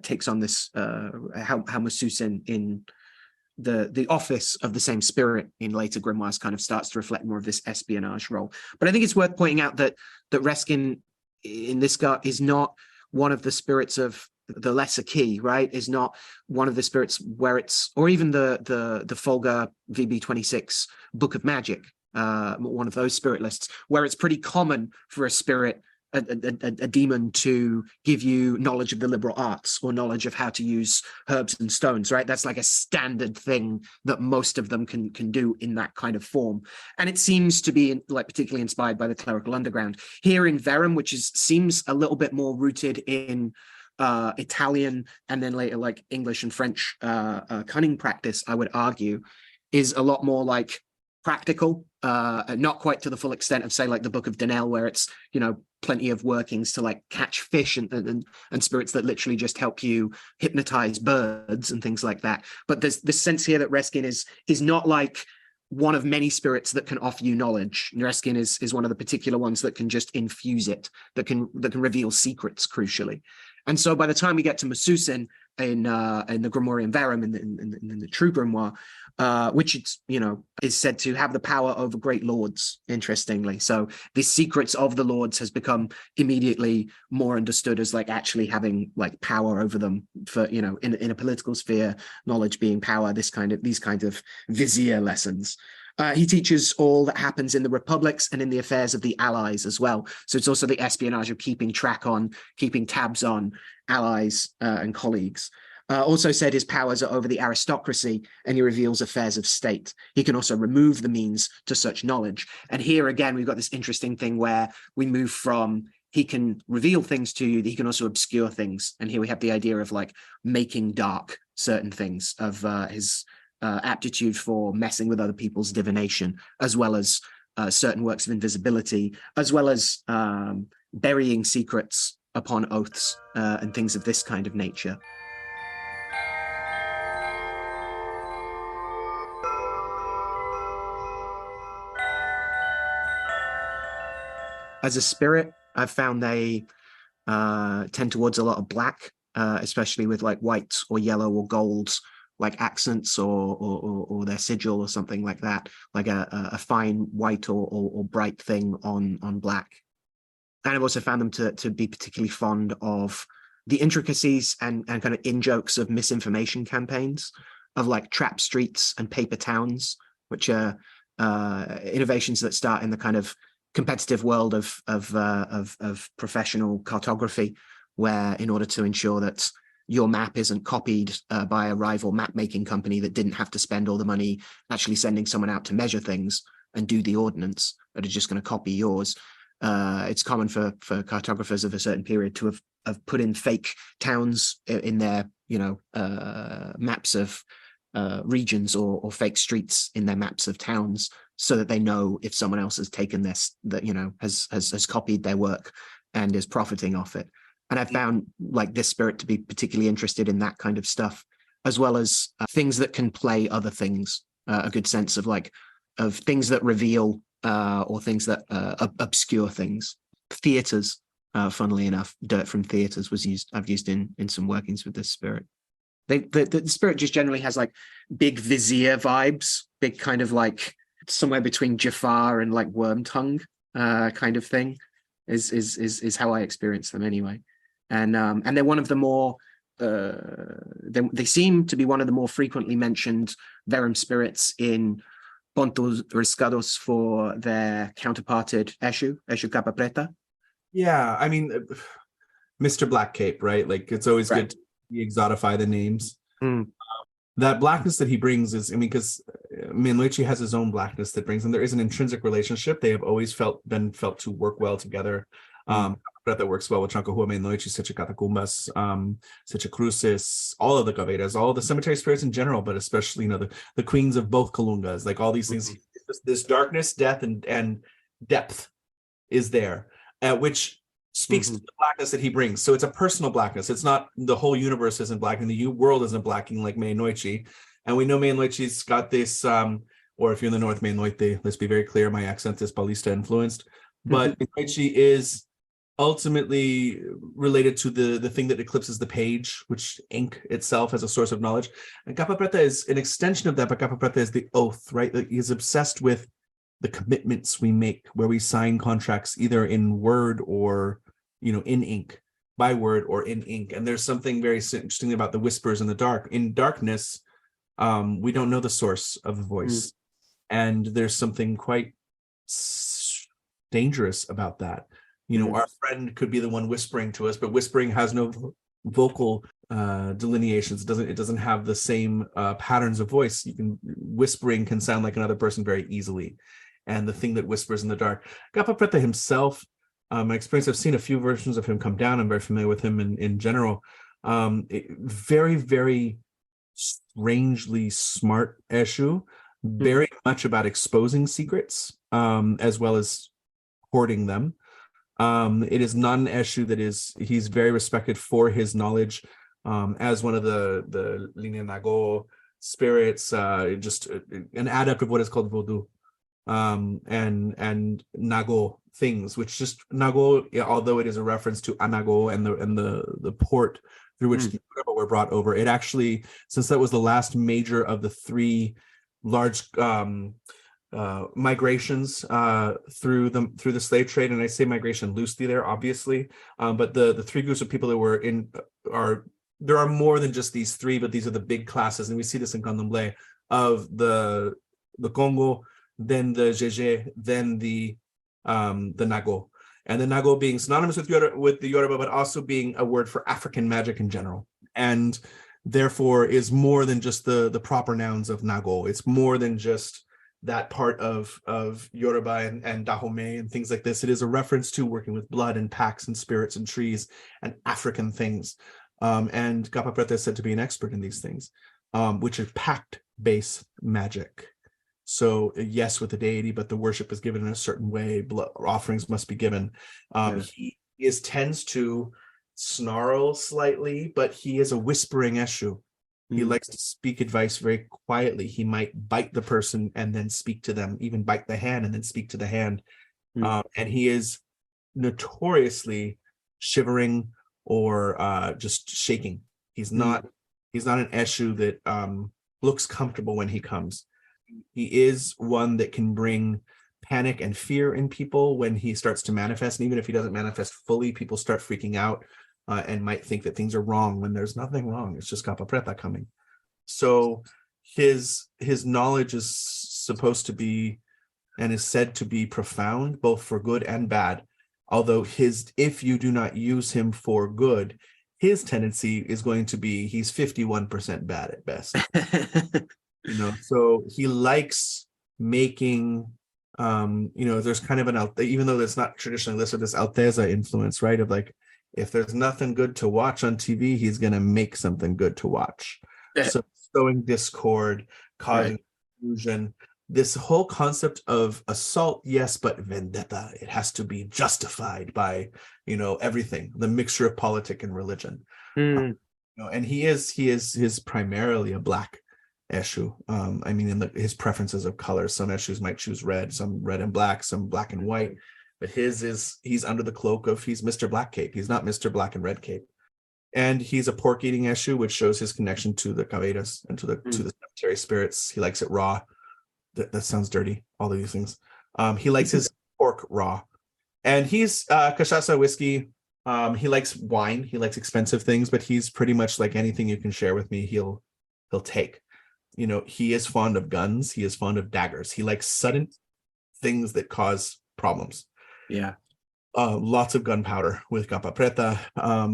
takes on this, how Musifin in the office of the same spirit in later grimoires kind of starts to reflect more of this espionage role. But I think it's worth pointing out that Reschin in this guy is not one of the spirits of the lesser key, right? Is not one of the spirits where it's, or even the Folga VB26 Book of Magic, one of those spirit lists, where it's pretty common for a spirit, a demon, to give you knowledge of the liberal arts or knowledge of how to use herbs and stones, right? That's like a standard thing that most of them can do in that kind of form. And it seems to be, like, particularly inspired by the clerical underground. Here in Verum, which seems a little bit more rooted in Italian and then later like English and French cunning practice, I would argue, is a lot more like practical, not quite to the full extent of, say, like the Book of Donnell, where it's, plenty of workings to, like, catch fish and spirits that literally just help you hypnotize birds and things like that. But there's this sense here that Reschin is not like one of many spirits that can offer you knowledge. Reschin is one of the particular ones that can just infuse it, that can reveal secrets, crucially. And so by the time we get to Musifin in the Grimoire Verum, in the true grimoire, which is said to have the power over great lords, interestingly. So the secrets of the lords has become immediately more understood as, like, actually having, like, power over them for, in a political sphere, knowledge being power, these kind of vizier lessons. He teaches all that happens in the republics and in the affairs of the allies as well. So it's also the espionage of keeping tabs on allies and colleagues. Also said his powers are over the aristocracy, and he reveals affairs of state. He can also remove the means to such knowledge. And here again, we've got this interesting thing where we move from, he can reveal things to you, he can also obscure things. And here we have the idea of, like, making dark certain things, of his aptitude for messing with other people's divination, as well as certain works of invisibility, as well as burying secrets upon oaths and things of this kind of nature. As a spirit, I've found they tend towards a lot of black, especially with, like, white or yellow or gold, like, accents or their sigil or something like that, like a fine white or bright thing on black. And I've also found them to be particularly fond of the intricacies and kind of in-jokes of misinformation campaigns, of, like, trap streets and paper towns, which are innovations that start in the kind of competitive world of professional cartography, where, in order to ensure that your map isn't copied by a rival map making company that didn't have to spend all the money actually sending someone out to measure things and do the ordnance, but are just going to copy yours. It's common for cartographers of a certain period to have put in fake towns in their maps of regions, or fake streets in their maps of towns, so that they know if someone else has taken this, that has copied their work and is profiting off it. And I've found, like, this spirit to be particularly interested in that kind of stuff, as well as things that can play other things. A good sense of of things that reveal or things that obscure things. Theaters, funnily enough, dirt from theaters I've used in some workings with this spirit. The spirit just generally has big vizier vibes, big kind of somewhere between Jafar and worm tongue kind of thing is how I experience them anyway. And they're one of the more they seem to be one of the more frequently mentioned Verum spirits in Pontos Riscados for their counterparted Exu Capa Preta. Yeah, I mean, Mr. Black Cape, right? It's always Right. good to exotify the names. That blackness that he brings is, because Mainloichi has his own blackness that brings, and there is an intrinsic relationship. They have always been felt to work well together. That works well with Chancahua, Mainloichi, Secha Catacumbas, Secha Cruces, all of the Caveras, all the cemetery spirits in general, but especially, the queens of both Kalungas, all these things. This darkness, death, and depth is there, which speaks to the blackness that he brings. So it's a personal blackness. It's not the whole universe isn't blacking, the world isn't blacking like Mainloichi. And we know Mainloichi's got this, or if you're in the North, Mainloite, let's be very clear, my accent is Paulista influenced, but Mainloichi is ultimately related to the thing that eclipses the page, which ink itself as a source of knowledge. And Capa Preta is an extension of that, but Capa Preta is the oath, right? He's obsessed with the commitments we make, where we sign contracts either in word or, in ink, by word or in ink. And there's something very interesting about the whispers in the dark. In darkness, we don't know the source of the voice. And there's something quite dangerous about that. Our friend could be the one whispering to us, but whispering has no vocal delineations. It doesn't have the same patterns of voice. Whispering can sound like another person very easily. And the thing that whispers in the dark. Capa Preta himself, my experience, I've seen a few versions of him come down. I'm very familiar with him in general. Very, very strangely smart Eshu, very much about exposing secrets, as well as hoarding them. It is not an Eshu he's very respected for his knowledge, as one of the Linea Nago spirits, just an adept of what is called Vodou, and Nago things, which just Nago, although it is a reference to Anago and the port through which the were brought over, it actually, since that was the last major of the three large migrations through the slave trade, and I say migration loosely there, obviously, but the three groups of people that were there are more than just these three, but these are the big classes, and we see this in Candomblé, of the Congo, then the Jeje, then the Nago, and the Nago being synonymous with the Yoruba, but also being a word for African magic in general, and therefore is more than just the proper nouns of Nago. It's more than just that part of Yoruba and Dahomey and things like this. It is a reference to working with blood and pacts and spirits and trees and African things. And Capa Preta is said to be an expert in these things, which is pact-based magic. So yes, with the deity, but the worship is given in a certain way. Blood offerings must be given. He tends to snarl slightly, but he is a whispering Eshu. He likes to speak advice very quietly. He might bite the person and then speak to them, even bite the hand and then speak to the hand. And he is notoriously shivering or just shaking. He's not an Eshu that looks comfortable when he comes. He is one that can bring panic and fear in people when he starts to manifest. And even if he doesn't manifest fully, people start freaking out. And might think that things are wrong when there's nothing wrong. It's just Capa Preta coming. So his knowledge is supposed to be and is said to be profound, both for good and bad. Although if you do not use him for good, his tendency is going to be he's 51% bad at best. So he likes making there's kind of even though there's not traditionally listed, this Alteza influence, right? Of if there's nothing good to watch on TV, he's going to make something good to watch. So sowing discord, causing confusion, this whole concept of assault, yes, but vendetta, it has to be justified by, everything, the mixture of politic and religion. And he is primarily a black Eshu. I mean, in his preferences of color, some Eshus might choose red, some red and black, some black and white, but he's under the cloak of he's Mr. Black Cape. He's not Mr. Black and Red Cape. And he's a pork-eating Eshu, which shows his connection to the Caveras and to the cemetery spirits. He likes it raw. That sounds dirty, all of these things. He likes his pork raw. And he's cachaça, whiskey. He likes wine. He likes expensive things, but he's pretty much like anything you can share with me, he'll take. He is fond of guns. He is fond of daggers. He likes sudden things that cause problems. Yeah. Lots of gunpowder with Capa Preta.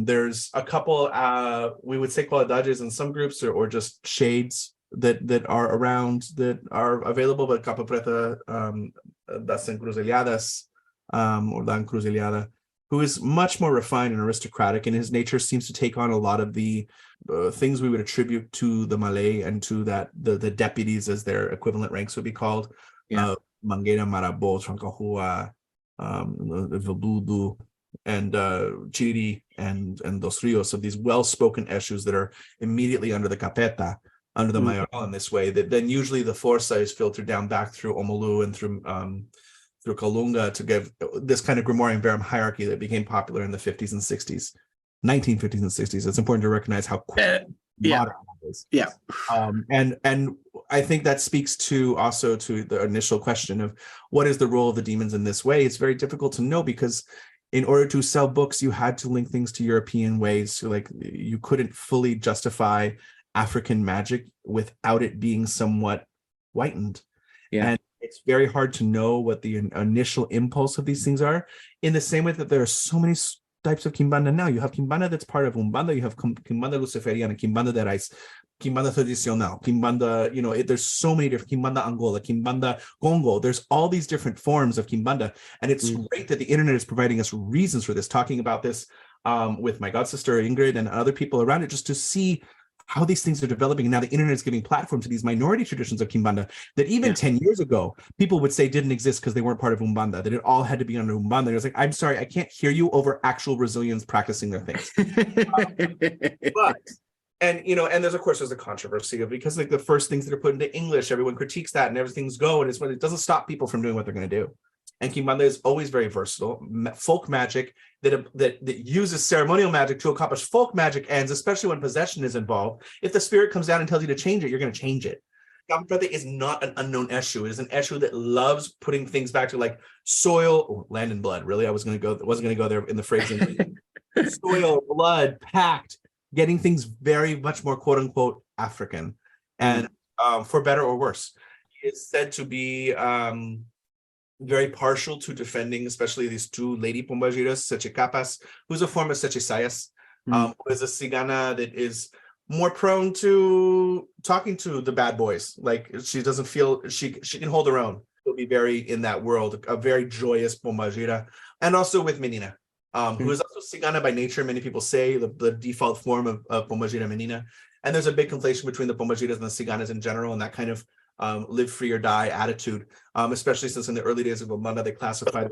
There's a couple, we would say qualidades in some groups or just shades that are around that are available, but Capa Preta, das encruzilhadas, or la encruzilhada, who is much more refined and aristocratic, and his nature seems to take on a lot of the things we would attribute to the Malay and to the deputies, as their equivalent ranks would be called. Mangueira, Marabô, Trancahua, Vilbudu, and Chiri, and Dos Rios, of these well-spoken Eshus that are immediately under the Capeta, under the Mayoral in this way, that then usually the Força is filtered down back through Omolu and through Kalunga to give this kind of Grimorian Verum hierarchy that became popular in the 50s and 60s, 1950s and 60s. It's important to recognize how quick modern it is. Yeah. And I think that speaks to also to the initial question of what is the role of the demons in this way. It's very difficult to know, because in order to sell books, you had to link things to European ways. So like you couldn't fully justify African magic without it being somewhat whitened. Yeah. And it's very hard to know what the initial impulse of these things are, in the same way that there are so many types of Kimbanda now. You have Kimbanda that's part of Umbanda, you have Kimbanda Luciferiana, Kimbanda de Raiz, Kimbanda Tradicional, Kimbanda, there's so many different, Kimbanda Angola, Kimbanda Congo, there's all these different forms of Kimbanda. And it's great that the internet is providing us reasons for this, talking about this with my god sister Ingrid and other people around it, just to see how these things are developing. And now the internet is giving platform to these minority traditions of Kimbanda that even 10 years ago, people would say didn't exist because they weren't part of Umbanda, that it all had to be under Umbanda. It was like, I'm sorry, I can't hear you over actual Brazilians practicing their things. And there's, of course, there's a controversy of, because like the first things that are put into English, everyone critiques that and everything's go. And it doesn't stop people from doing what they're going to do. And Kimbanda is always very versatile, folk magic that uses ceremonial magic to accomplish folk magic ends, especially when possession is involved. If the spirit comes down and tells you to change it, you're going to change it. Capa Preta is not an unknown Eshu. It is an Eshu that loves putting things back to like soil, land and blood. Really, wasn't going to go there in the phrasing. Soil, blood, pact, getting things very much more quote unquote African, and for better or worse. He is said to be very partial to defending, especially these two lady pombagiras, Sechicapas, who's a form of Sechisayas, who is a Cigana that is more prone to talking to the bad boys. Like she doesn't feel she can hold her own. She'll be very in that world, a very joyous pombagira, and also with Menina, who is also Cigana by nature. Many people say the default form of pombagira Menina, and there's a big conflation between the pombagiras and the Ciganas in general, and that kind of live free or die attitude, especially since in the early days of Umbanda they classified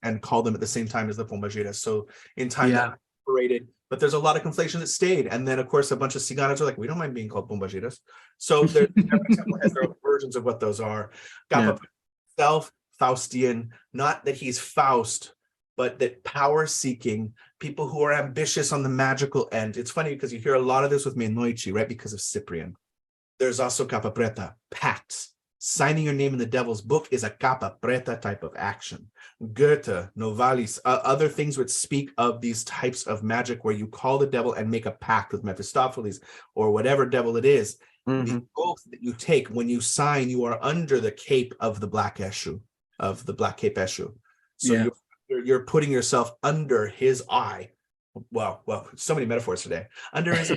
and called them at the same time as the pombagiras. So in time that separated, but there's a lot of conflation that stayed. And then of course a bunch of Ciganas are like, we don't mind being called pombagiras. So every temple has their own versions of what those are. Capa self Faustian, not that he's Faust, but that power seeking, people who are ambitious on the magical end. It's funny because you hear a lot of this with Menoichi, right? Because of Cyprian. There's also Capa Preta, pacts. Signing your name in the devil's book is a Capa Preta type of action. Goethe, Novalis, other things which speak of these types of magic where you call the devil and make a pact with Mephistopheles or whatever devil it is. The oath that you take when you sign, you are under the cape of the Black Eshu, of the Black Cape Eshu. So you're putting yourself under his eye. Well, so many metaphors today. Under his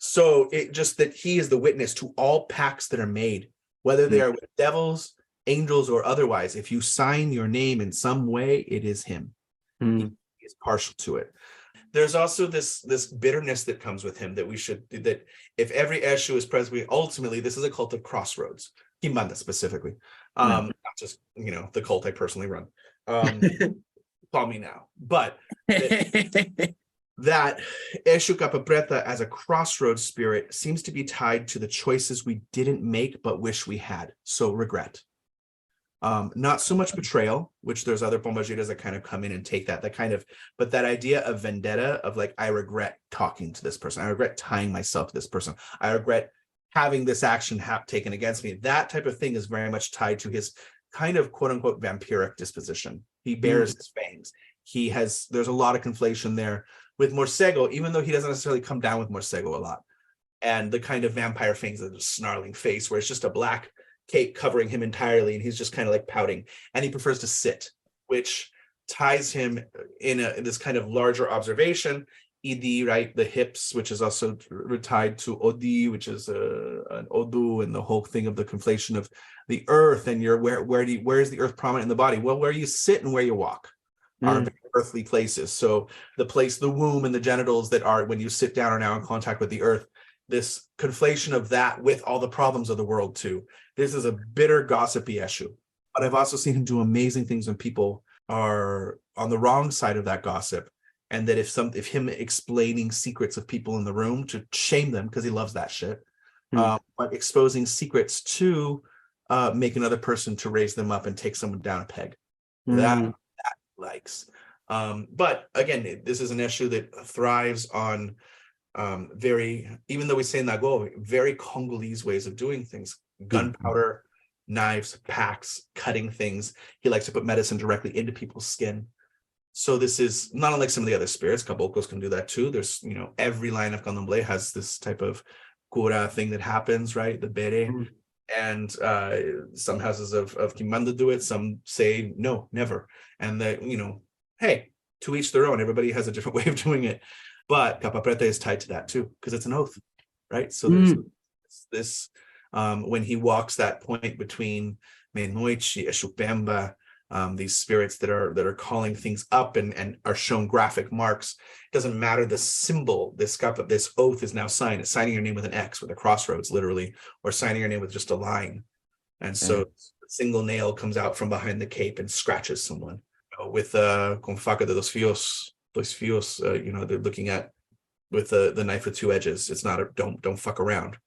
So it just that he is the witness to all pacts that are made, whether they are with devils, angels, or otherwise. If you sign your name in some way, it is him. He is partial to it. There's also this bitterness that comes with him that if every Eshu is present, ultimately this is a cult of crossroads. Kimbanda specifically, not just the cult I personally run. Call me now, but. that Exu Capa Preta as a crossroads spirit seems to be tied to the choices we didn't make but wish we had. So regret. Not so much betrayal, which there's other pombagiras that kind of come in and take that kind of, but that idea of vendetta of like, I regret talking to this person. I regret tying myself to this person. I regret having this action taken against me. That type of thing is very much tied to his kind of quote unquote vampiric disposition. He bears his fangs. There's a lot of conflation there with Morcego, even though he doesn't necessarily come down with Morcego a lot. And the kind of vampire fangs, the snarling face, where it's just a black cape covering him entirely, and he's just kind of like pouting. And he prefers to sit, which ties him in this kind of larger observation. Idi, right, the hips, which is also tied to Odi, which is an Odu, and the whole thing of the conflation of the earth, and where is the earth prominent in the body? Well, where you sit and where you walk are very earthly places. So the womb and the genitals that are, when you sit down, are now in contact with the earth. This conflation of that with all the problems of the world too. This is a bitter, gossipy Eshu. But I've also seen him do amazing things when people are on the wrong side of that gossip. And that if him explaining secrets of people in the room to shame them, because he loves that shit, but exposing secrets to make another person to raise them up and take someone down a peg. That likes. But again, this is an issue that thrives on even though we say Nago, very Congolese ways of doing things. Gunpowder, knives, packs, cutting things. He likes to put medicine directly into people's skin. So this is not unlike some of the other spirits. Caboclos can do that too. There's, every line of Candomblé has this type of cura thing that happens, right? The bere. And some houses of Quimbanda do it. Some say, no, never. And that, hey, to each their own. Everybody has a different way of doing it. But Capa Preta is tied to that too, because it's an oath, right? So there's this, when he walks that point between Menoichi, Eshupemba, these spirits that are calling things up and are shown graphic marks. It doesn't matter the symbol. This oath is now signed. It's signing your name with an X, with a crossroads, literally, or signing your name with just a line. And so a single nail comes out from behind the cape and scratches someone. With con faca de dos fios, they're looking at with the knife with two edges. It's not don't fuck around.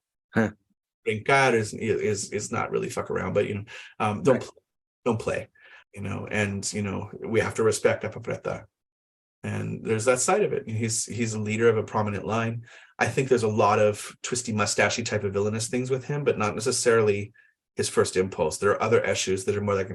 Brincar is not really fuck around, but don't play. And we have to respect Capa Preta. And there's that side of it. He's a leader of a prominent line. I think there's a lot of twisty mustachy type of villainous things with him, but not necessarily his first impulse. There are other issues that are more like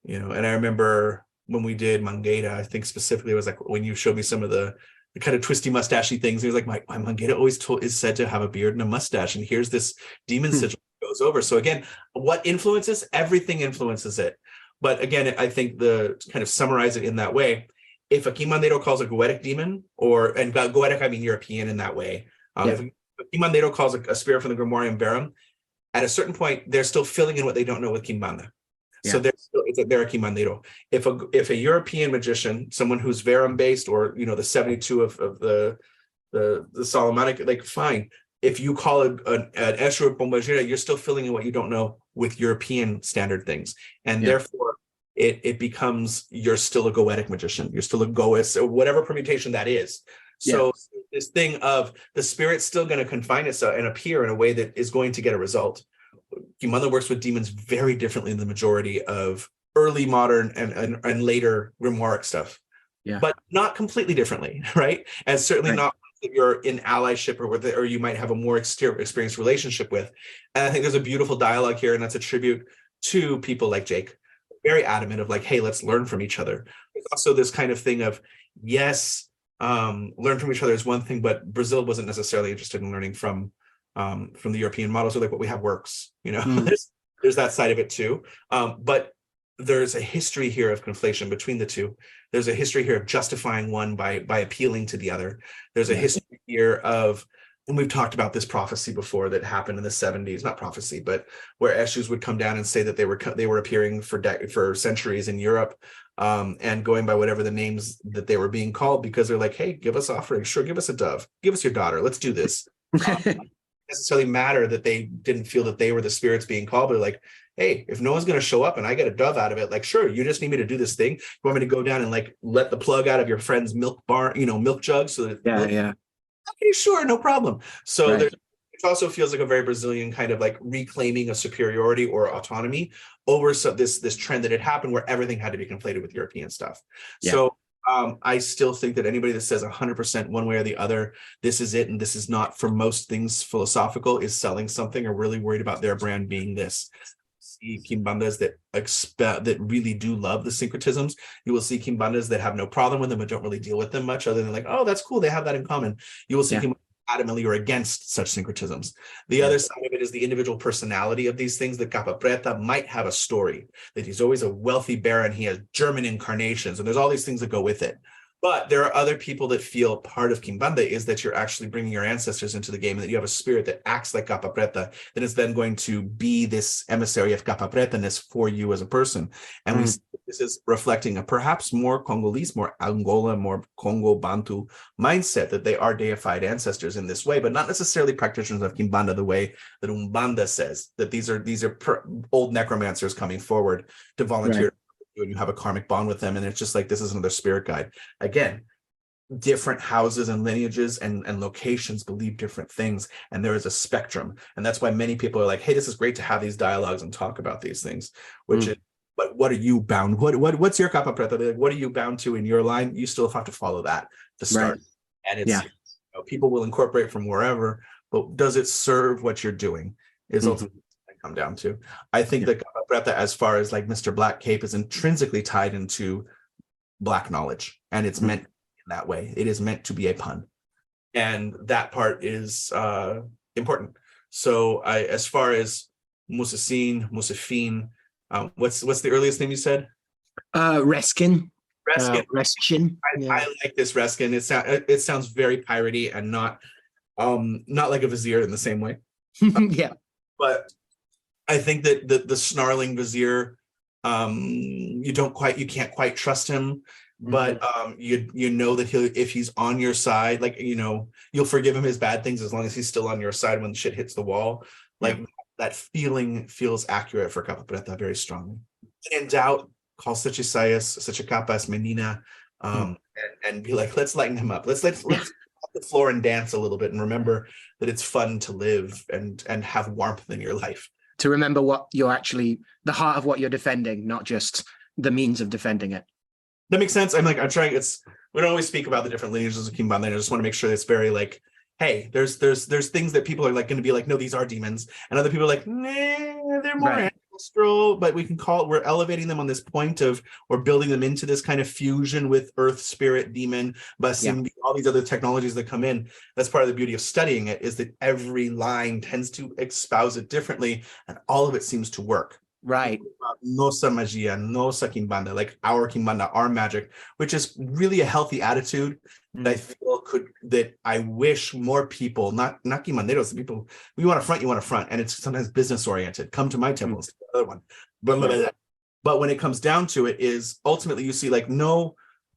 and I remember when we did Mangueira, I think specifically it was like when you showed me some of the kind of twisty mustachy things. He was like, my Mangueira always is said to have a beard and a mustache, and here's this demon sigil goes over. So again, what influences? Everything influences it. But again, I think the kind of summarize it in that way. If a Kimandero calls a Goetic demon, and Goetic I mean European in that way, if a Kimandero calls a spirit from the Grimorium Verum, at a certain point they're still filling in what they don't know with Kimbanda. So they're a Kimandero. If a European magician, someone who's Verum based, or the 72 of the Solomonic, like fine. If you call it an Eshu Pombagira, you're still filling in what you don't know with European standard things. And therefore it becomes, you're still a Goetic magician. You're still a Goist, or whatever permutation that is. So this thing of the spirit's still going to confine itself and appear in a way that is going to get a result. Kimanda works with demons very differently than the majority of early modern and later grimoire stuff. But not completely differently, right? And certainly not that you're in allyship or you might have a more experienced relationship with. And I think there's a beautiful dialogue here, and that's a tribute to people like Jake. Very adamant of like, hey, let's learn from each other. There's also this kind of thing of, learn from each other is one thing, but Brazil wasn't necessarily interested in learning from the European models, or like what we have works. There's that side of it too. But there's a history here of conflation between the two. There's a history here of justifying one by appealing to the other. There's a history here of, and we've talked about this prophecy before that happened in the 70s, not prophecy, but where Eshus would come down and say that they were appearing for centuries in Europe, and going by whatever the names that they were being called, because they're like, hey, give us offerings, sure, give us a dove, give us your daughter, let's do this. Necessarily matter that they didn't feel that they were the spirits being called, but like, hey, if no one's going to show up and I get a dove out of it, like, sure, you just need me to do this thing. You want me to go down and like let the plug out of your friend's milk bar, milk jug, so that okay, sure, no problem. So it also feels like a very Brazilian kind of like reclaiming of superiority or autonomy over this trend that had happened where everything had to be conflated with European stuff. So I still think that anybody that says 100% one way or the other, this is it and this is not, for most things philosophical, is selling something or really worried about their brand being this. See Kimbandas that really do love the syncretisms. You will see Kimbandas that have no problem with them but don't really deal with them much, other than like, oh, that's cool, they have that in common. You will see Kimbandas adamantly or against such syncretisms. The other side of it is the individual personality of these things. The Capa Preta might have a story, that he's always a wealthy baron, he has German incarnations, and there's all these things that go with it. But there are other people that feel part of Kimbanda is that you're actually bringing your ancestors into the game, and that you have a spirit that acts like Capa Preta, that is then going to be this emissary of Capa Preta-ness for you as a person. And we see this is reflecting a perhaps more Congolese, more Angola, more Congo Bantu mindset, that they are deified ancestors in this way, but not necessarily practitioners of Kimbanda the way that Umbanda says, that these are old necromancers coming forward to volunteer. And you have a karmic bond with them, and it's just like, this is another spirit guide. Again, different houses and lineages and locations believe different things, and there is a spectrum, and that's why many people are like, hey, this is great to have these dialogues and talk about these things, which is, but what are you bound, what's your Capa Preta? Like, what are you bound to in your line? You still have to follow that to start. And it's people will incorporate from wherever, but does it serve what you're doing is ultimately come down to. I think that Capa Preta, as far as like Mr. Black Cape, is intrinsically tied into Black knowledge, and it's meant in that way. It is meant to be a pun, and that part is important. So as far as Musifin, what's the earliest name you said? Reschin. Reschin. I like this Reschin. It sounds very piratey and not like a vizier in the same way. But I think that the snarling vizier, you can't quite trust him, but you know that if he's on your side, like, you'll forgive him his bad things as long as he's still on your side when shit hits the wall. Like that feeling feels accurate for Capa Preta very strongly. In doubt, call such a capa as menina, and be like, let's lighten him up. Let's off the floor and dance a little bit, and remember that it's fun to live and have warmth in your life. To remember what you're actually, the heart of what you're defending, not just the means of defending it. That makes sense. I'm trying, we don't always speak about the different lineages of Kimbanda. I just want to make sure that it's very like, hey, there's things that people are like going to be like, no, these are demons. And other people are like, nah, they're more ancestral, but we're elevating them on this point of, we're building them into this kind of fusion with earth, spirit, demon, basim, all these other technologies that come in. That's part of the beauty of studying it, is that every line tends to espouse it differently, and all of it seems to work. Nosa magia, nosa Kimbanda, like our Kimbanda, our magic, which is really a healthy attitude that I feel that I wish more people, not Kimbanderos, people, you want to front, and it's sometimes business oriented. Come to my temples, the other one. But when it comes down to it, is ultimately you see like no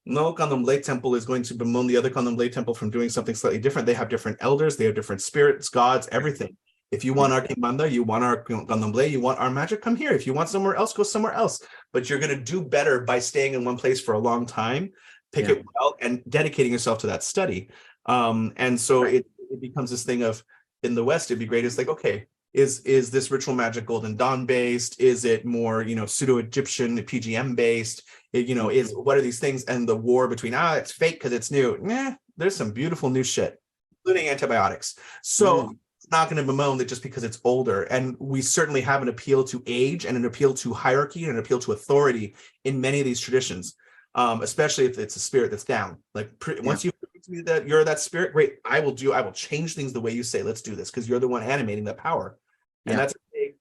Candomblé temple is going to bemoan the other Candomblé temple from doing something slightly different. They have different elders, they have different spirits, gods, everything. If you want our Kimbanda, you want our Candomblé, you want our magic, come here. If you want somewhere else, go somewhere else. But you're going to do better by staying in one place for a long time, pick it well, and dedicating yourself to that study. And so it becomes this thing of, in the West, it'd be great. It's like, okay, is this ritual magic Golden Dawn based? Is it more, pseudo-Egyptian PGM based? What are these things? And the war between, it's fake because it's new. There's some beautiful new shit, including antibiotics. So not going to bemoan that just because it's older. And we certainly have an appeal to age and an appeal to hierarchy and an appeal to authority in many of these traditions, especially if it's a spirit that's down. Like once you prove to me that you're that spirit, great, I will change things the way you say, let's do this, because you're the one animating that power. And that's a big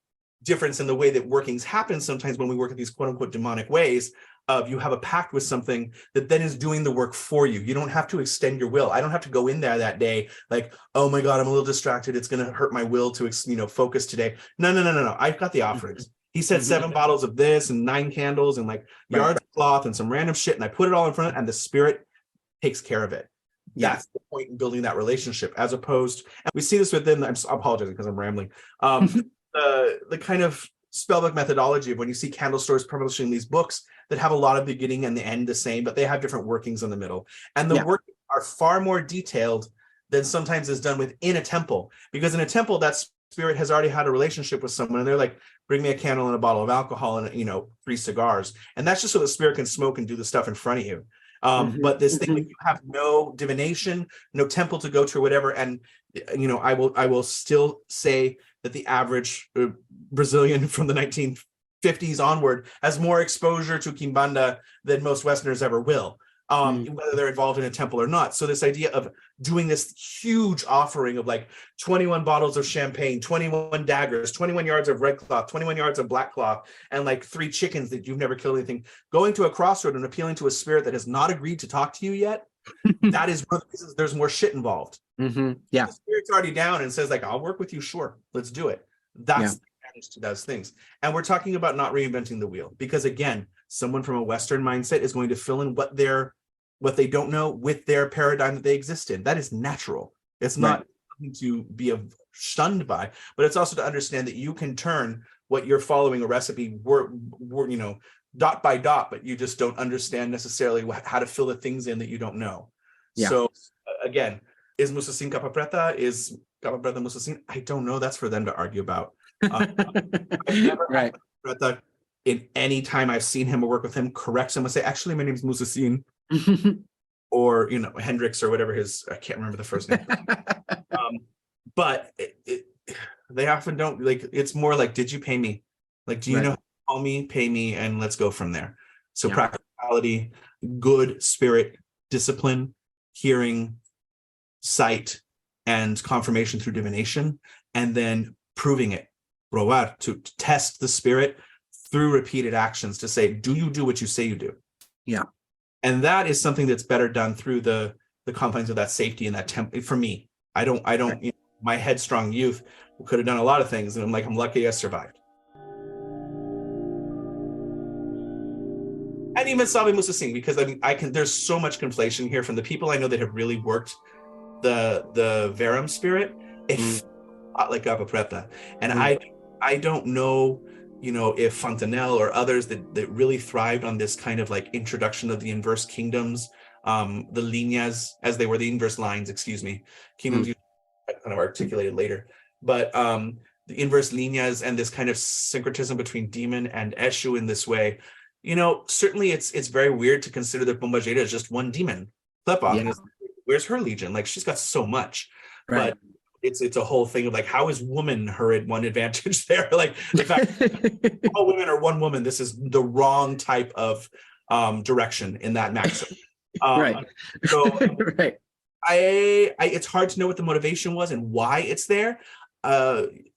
difference in the way that workings happen sometimes when we work in these quote unquote demonic ways. Of you have a pact with something that then is doing the work for you. You don't have to extend your will. I don't have to go in there that day like, oh my God, I'm a little distracted, it's going to hurt my will to focus today. No. I've got the offerings. He said 7 bottles of this and 9 candles and like yards of cloth and some random shit, and I put it all in front, and the spirit takes care of it. That's the point in building that relationship, as opposed, and we see this within, I'm apologizing because I'm rambling, the kind of spellbook methodology of when you see candle stores publishing these books that have a lot of beginning and the end the same, but they have different workings in the middle. And the work are far more detailed than sometimes is done within a temple. Because in a temple, that spirit has already had a relationship with someone, and they're like, bring me a candle and a bottle of alcohol and, you know, 3 cigars. And that's just so the spirit can smoke and do the stuff in front of you. But this thing, you have no divination, no temple to go to or whatever. And, you know, I will still say that the average Brazilian from the 1950s onward has more exposure to Kimbanda than most Westerners ever will, whether they're involved in a temple or not. So this idea of doing this huge offering of like 21 bottles of champagne, 21 daggers, 21 yards of red cloth, 21 yards of black cloth, and like 3 chickens that you've never killed anything, going to a crossroad and appealing to a spirit that has not agreed to talk to you yet, that is one of the reasons there's more shit involved. Yeah. The spirit's already down and says like, I'll work with you. Sure. Let's do it. That's the advantage to those things. And we're talking about not reinventing the wheel, because again, someone from a Western mindset is going to fill in what they don't know with their paradigm that they exist in. That is natural. It's not something to be shunned by, but it's also to understand that you can turn what you're following a recipe, you know, dot by dot, but you just don't understand necessarily how to fill the things in that you don't know. So again, is Musifin Capa Preta? Is Capa Preta Musifin? I don't know. That's for them to argue about. I've never had Preta in any time I've seen him or work with him correct him and say, actually, my name's Musifin. Or, you know, Hendrix or whatever I can't remember the first name. But they often don't, like, it's more like, did you pay me? Like, do you know how to call me, pay me, and let's go from there. So practicality, good spirit, discipline, hearing, sight, and confirmation through divination, and then proving it, probar, to test the spirit through repeated actions to say, do you do what you say you do? Yeah. And that is something that's better done through the confines of that safety and that for me. I don't, you know, my headstrong youth could have done a lot of things, and I'm lucky I survived. And even Sabi Musifin, because I mean, there's so much conflation here from the people I know that have really worked the Verum spirit. It's not like Capa Preta. And I don't know, you know, if Fontenelle or others that really thrived on this kind of like introduction of the inverse kingdoms, the líneas, as they were, the inverse lines, excuse me, kingdoms kind of articulated later, but the inverse líneas and this kind of syncretism between demon and Exu in this way, you know, certainly it's very weird to consider that Pombagira is just one demon. Where's her legion? Like, she's got so much, but it's a whole thing of like, how is woman her one advantage there? Like, the fact all women are one woman, this is the wrong type of direction in that maxim. So it's hard to know what the motivation was and why it's there.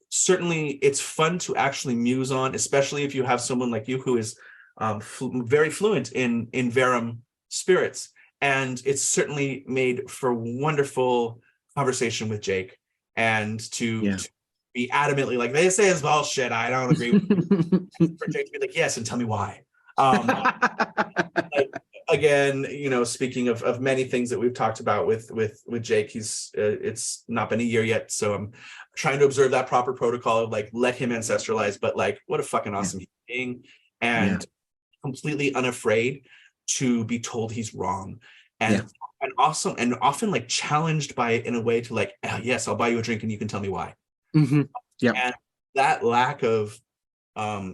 Certainly it's fun to actually muse on, especially if you have someone like you who is very fluent in Verum spirits, and it's certainly made for wonderful conversation with Jake, and to be adamantly like, they say is bullshit, I don't agree with you. For Jake to be like, yes, and tell me why. Again, you know, speaking of many things that we've talked about with Jake, he's it's not been a year yet, so I'm trying to observe that proper protocol of like, let him ancestralize, but like, what a fucking awesome human being, and completely unafraid to be told he's wrong, and awesome, and often like challenged by it in a way to like, oh, yes, I'll buy you a drink and you can tell me why. And that lack of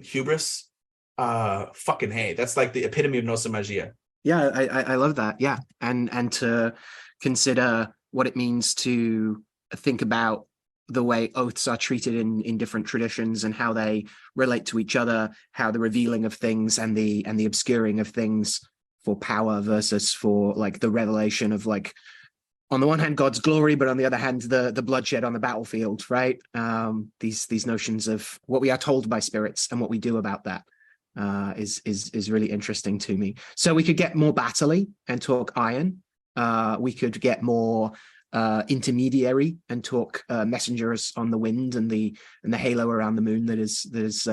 hubris, fucking hey, that's like the epitome of nossa magia. I love that. And to consider what it means to think about the way oaths are treated in different traditions and how they relate to each other, how the revealing of things and the obscuring of things for power versus for like the revelation of, like, on the one hand God's glory, but on the other hand the bloodshed on the battlefield, right? These notions of what we are told by spirits and what we do about that is really interesting to me. So we could get more battle-y and talk iron. We could get more intermediary and talk messengers on the wind and the halo around the moon that is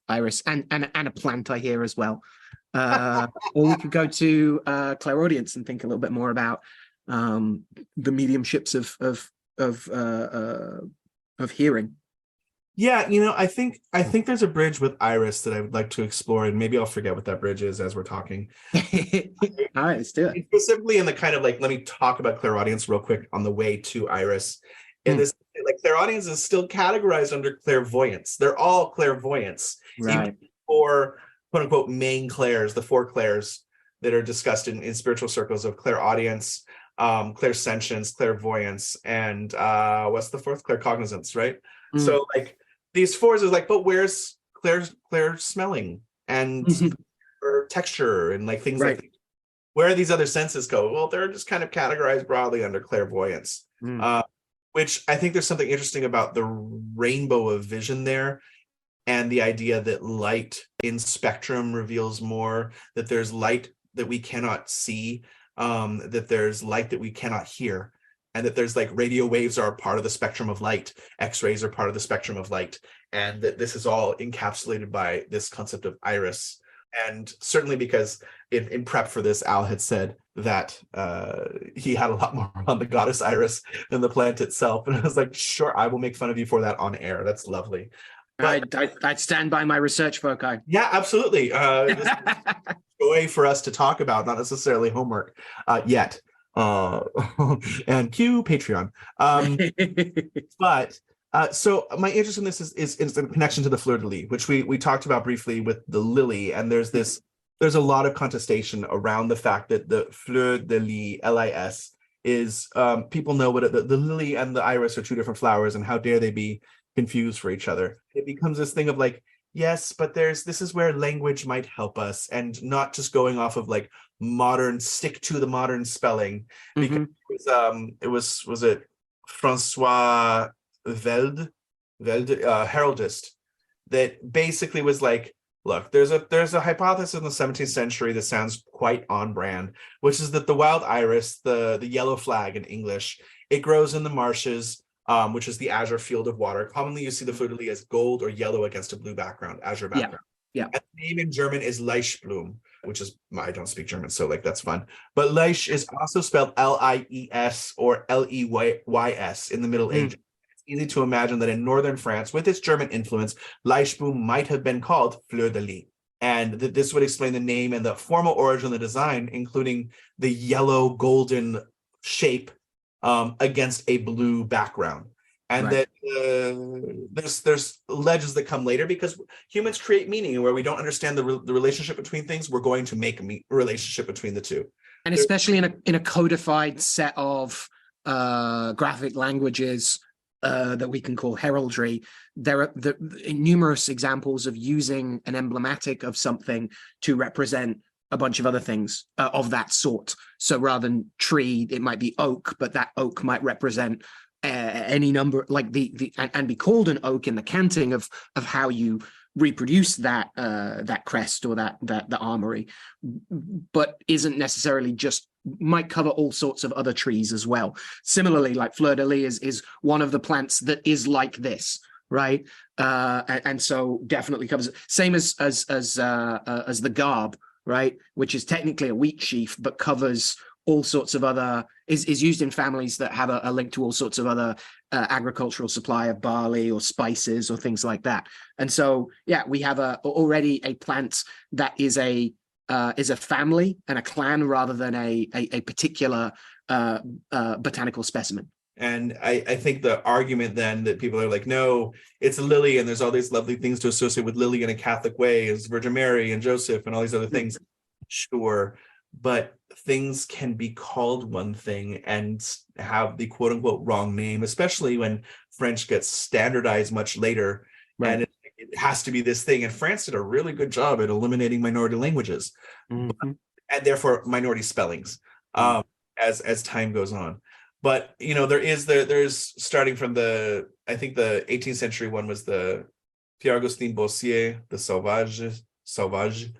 Iris and a plant, I hear, as well. Or we could go to clairaudience and think a little bit more about the mediumships of hearing. Yeah, I think there's a bridge with Iris that I would like to explore, and maybe I'll forget what that bridge is as we're talking. All right, let's do it. Specifically in the kind of like, let me talk about clairaudience real quick on the way to Iris. In this, like, clairaudience is still categorized under clairvoyance. They're all clairvoyance, Right. even for quote unquote main clairs, the four clairs that are discussed in spiritual circles of clairaudience, clairsentience, clairvoyance, and what's the fourth? Claircognizance, right? So like these fours is like, but where's clair smelling and or texture and like things like that? Where these other senses go? Well, they're just kind of categorized broadly under clairvoyance, which I think there's something interesting about the rainbow of vision there, and the idea that light in spectrum reveals more, that there's light that we cannot see, that there's light that we cannot hear, and that there's like radio waves are part of the spectrum of light, X-rays are part of the spectrum of light, and that this is all encapsulated by this concept of iris. And certainly because in prep for this, Al had said that he had a lot more on the goddess Iris than the plant itself. And I was like, sure, I will make fun of you for that on air. That's lovely. But I'd stand by my research, foci. Yeah, absolutely. This is joy for us to talk about, not necessarily homework yet. And cue Patreon. But so my interest in this is in connection to the fleur-de-lis, which we talked about briefly with the lily, and there's a lot of contestation around the fact that the fleur-de-lis, LIS, is people know what the lily and the iris are two different flowers, and how dare they be confused for each other. It becomes this thing of like, yes, but this is where language might help us, and not just going off of like stick to the modern spelling, because was it Francois Velde, heraldist, that basically was like, look, there's a hypothesis in the 17th century that sounds quite on brand, which is that the wild iris, the yellow flag in English, it grows in the marshes, which is the azure field of water. Commonly you see the fleur-de-lis as gold or yellow against a blue background, azure background. Yeah. And the name in German is Leichblume, which is, I don't speak German, so like that's fun. But Leich is also spelled Lies or Leys in the Middle Ages. Easy to imagine that in northern France, with its German influence, Leichblume might have been called fleur-de-lis, and that this would explain the name and the formal origin of the design, including the yellow golden shape against a blue background. And that there's legends that come later, because humans create meaning, and where we don't understand the relationship between things, we're going to make a relationship between the two. And especially in a codified set of graphic languages that we can call heraldry, there are numerous examples of using an emblematic of something to represent a bunch of other things of that sort. So rather than tree, it might be oak, but that oak might represent any number, like and be called an oak in the canting of how you reproduce that crest or the armory, but isn't necessarily just, might cover all sorts of other trees as well. Similarly, like fleur-de-lis is one of the plants that is like this, right? And so definitely covers, same as the garb, right, which is technically a wheat sheaf, but covers all sorts of other, is used in families that have a link to all sorts of other agricultural supply of barley or spices or things like that. And so, yeah, we have already a plant that is a family and a clan rather than a particular botanical specimen. And I think the argument then that people are like, no, it's a lily, and there's all these lovely things to associate with lily in a Catholic way, is Virgin Mary and Joseph and all these other things. Sure, but things can be called one thing and have the quote unquote wrong name, especially when French gets standardized much later. Right. And it has to be this thing. And France did a really good job at eliminating minority languages, and therefore minority spellings as time goes on. But there's starting from I think the 18th century one was the Pierre Augustin Bossier, the Sauvage,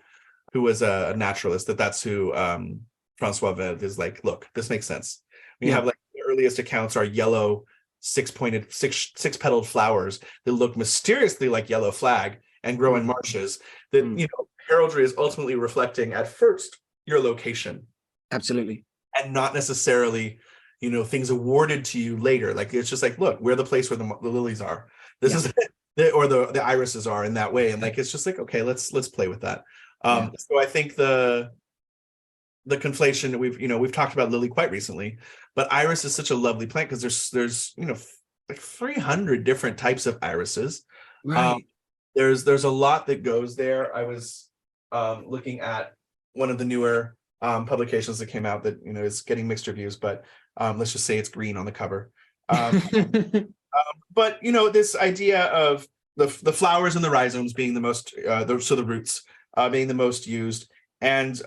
who was a naturalist. That's who Francois Velde is like, look, this makes sense. You have like the earliest accounts are yellow, six-petaled flowers that look mysteriously like yellow flag and grow in marshes. That heraldry is ultimately reflecting at first your location. Absolutely. And not necessarily things awarded to you later. Like, it's just like, look, we're the place where the lilies are. This the irises are in that way, and like it's just like, okay, let's play with that. So I think the conflation, we've talked about lily quite recently, but iris is such a lovely plant because there's like 300 different types of irises. Right. There's a lot that goes there. I was looking at one of the newer publications that came out that is getting mixed reviews, but let's just say it's green on the cover. But this idea of the flowers and the rhizomes being the most, the roots being the most used, and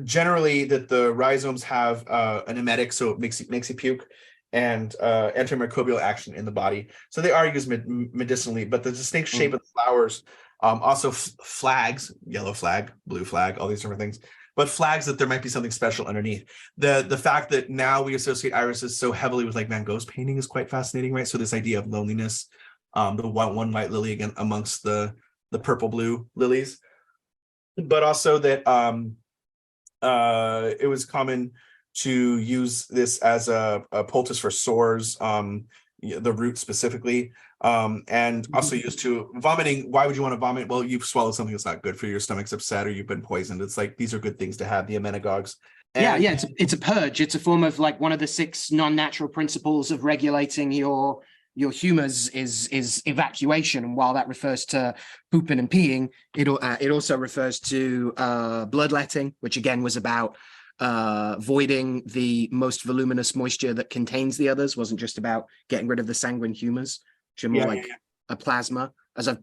generally that the rhizomes have an emetic, so it makes you puke, and antimicrobial action in the body. So they are used medicinally, but the distinct shape of the flowers, also flags, yellow flag, blue flag, all these different things, but flags that there might be something special underneath. The fact that now we associate irises so heavily with like Van Gogh's painting is quite fascinating, right? So this idea of loneliness, the one white lily again amongst the purple blue lilies, but also that it was common to use this as a poultice for sores, the root specifically, and also used to vomiting. Why would you want to vomit? Well, you've swallowed something that's not good for you, your stomach's upset, or you've been poisoned. It's like these are good things to have, the emmenagogues. And it's a purge. It's a form of like one of the 6 non-natural principles of regulating your humors is evacuation. And while that refers to pooping and peeing, it also refers to bloodletting, which again was about voiding the most voluminous moisture that contains the others. Wasn't just about getting rid of the sanguine humors, which are more a plasma, as I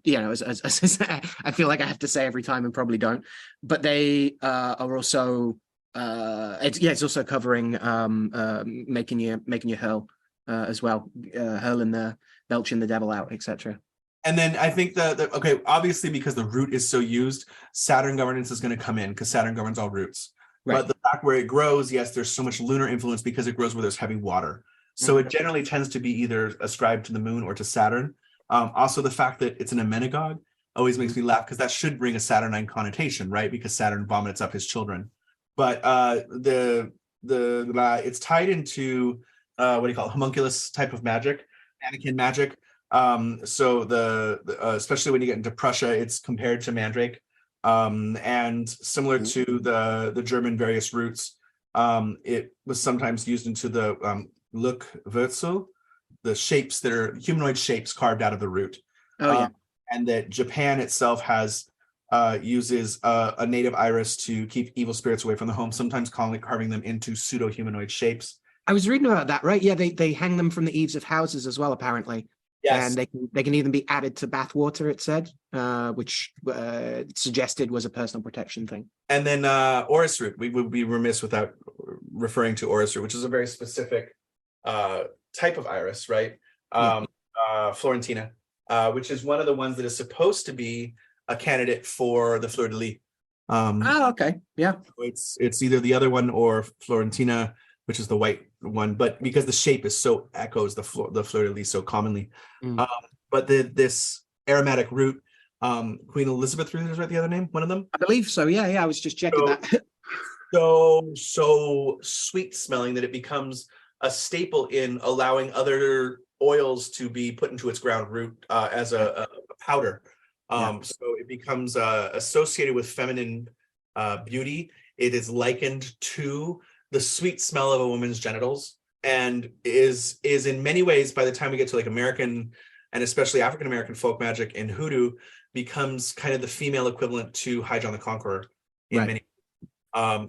feel like I have to say every time and probably don't. But they are also it's also covering making you hurl as well, hurling belching the devil out, etc. And then I think okay, obviously because the root is so used, Saturn governance is going to come in because Saturn governs all roots. Right. But the fact where it grows, yes, there's so much lunar influence because it grows where there's heavy water. So it generally tends to be either ascribed to the moon or to Saturn. Also, the fact that it's an emmenagogue always makes me laugh because that should bring a Saturnine connotation, right? Because Saturn vomits up his children. But it's tied into what do you call it? Homunculus type of magic, mannequin magic. So especially when you get into Prussia, it's compared to Mandrake. And similar to the German various roots, it was sometimes used into the Look-Wurzel, the shapes that are humanoid shapes carved out of the root. And that Japan itself uses a native iris to keep evil spirits away from the home, sometimes carving them into pseudo-humanoid shapes. I was reading about that, right? Yeah, they hang them from the eaves of houses as well, apparently. Yes. And they can even be added to bathwater, it said, which suggested was a personal protection thing. And then orris root, we would be remiss without referring to orris root, which is a very specific type of iris, right? Florentina, which is one of the ones that is supposed to be a candidate for the fleur de lis. Okay, yeah. It's either the other one or Florentina, which is the white one, but because the shape is so echoes the fleur de lis so commonly. But this aromatic root, Queen Elizabeth root is right, the other name, one of them? I believe so, yeah, I was just checking that. so sweet smelling that it becomes a staple in allowing other oils to be put into its ground root as a powder. So it becomes associated with feminine beauty. It is likened to the sweet smell of a woman's genitals, and is in many ways, by the time we get to like American and especially African American folk magic and hoodoo, becomes kind of the female equivalent to High John the Conqueror in many.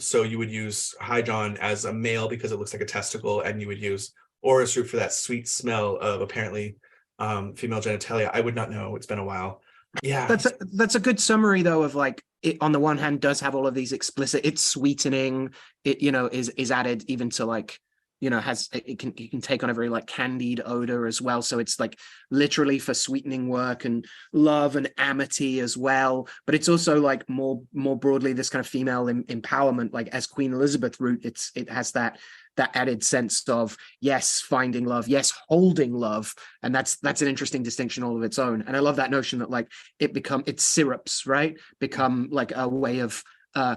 So you would use High John as a male because it looks like a testicle, and you would use orris root for that sweet smell of apparently female genitalia. I would not know. It's been a while. Yeah, that's a good summary though of like it. On the one hand, does have all of these explicit. It's sweetening. It is added even to like has it can take on a very like candied odor as well. So it's like literally for sweetening work and love and amity as well. But it's also like more broadly this kind of female empowerment. Like as Queen Elizabeth root, it has that added sense of yes, finding love, yes, holding love, and that's an interesting distinction all of its own. And I love that notion that like its syrups, right, become like a way of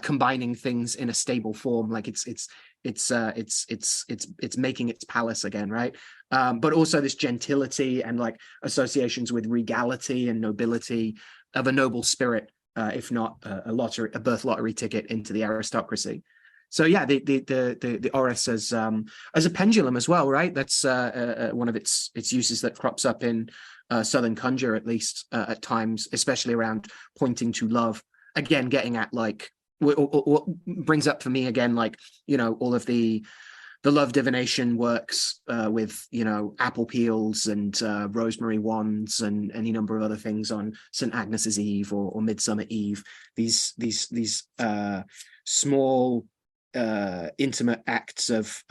combining things in a stable form. Like it's it's making its palace again, right? But also this gentility and like associations with regality and nobility of a noble spirit, if not a birth lottery ticket into the aristocracy. So yeah, the Oris as a pendulum as well, right? That's one of its uses that crops up in Southern conjure, at least at times, especially around pointing to love. Again, getting at like what brings up for me again, like, you know, all of the love divination works with, you know, apple peels and rosemary wands and any number of other things on St. Agnes's Eve or Midsummer Eve. These small intimate acts of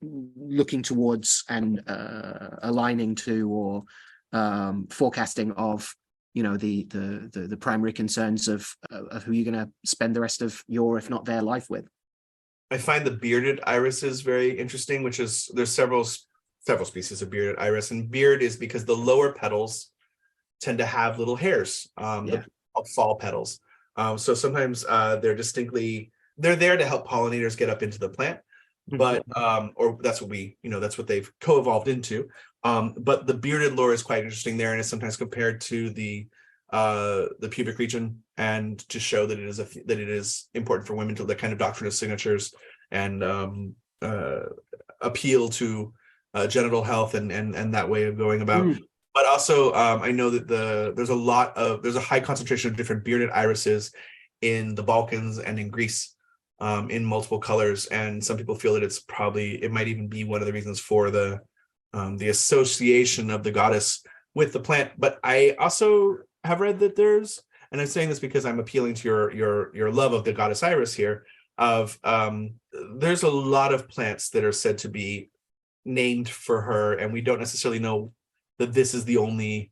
looking towards and aligning to or forecasting of, you know, the primary concerns of who you're going to spend the rest of your, if not their, life with. I find the bearded irises very interesting, which is there's several species of bearded iris, and beard is because the lower petals tend to have little hairs, called fall petals. So sometimes they're there to help pollinators get up into the plant, but or that's what they've co-evolved into. But the bearded lore is quite interesting there, and is sometimes compared to the pubic region, and to show that it is important for women to the kind of doctrine of signatures and appeal to genital health and that way of going about. But also, I know that there's a high concentration of different bearded irises in the Balkans and in Greece, in multiple colors, and some people feel that it might even be one of the reasons for the association of the goddess with the plant. But I also have read that and I'm saying this because I'm appealing to your love of the goddess Iris here, there's a lot of plants that are said to be named for her, and we don't necessarily know that this is the only,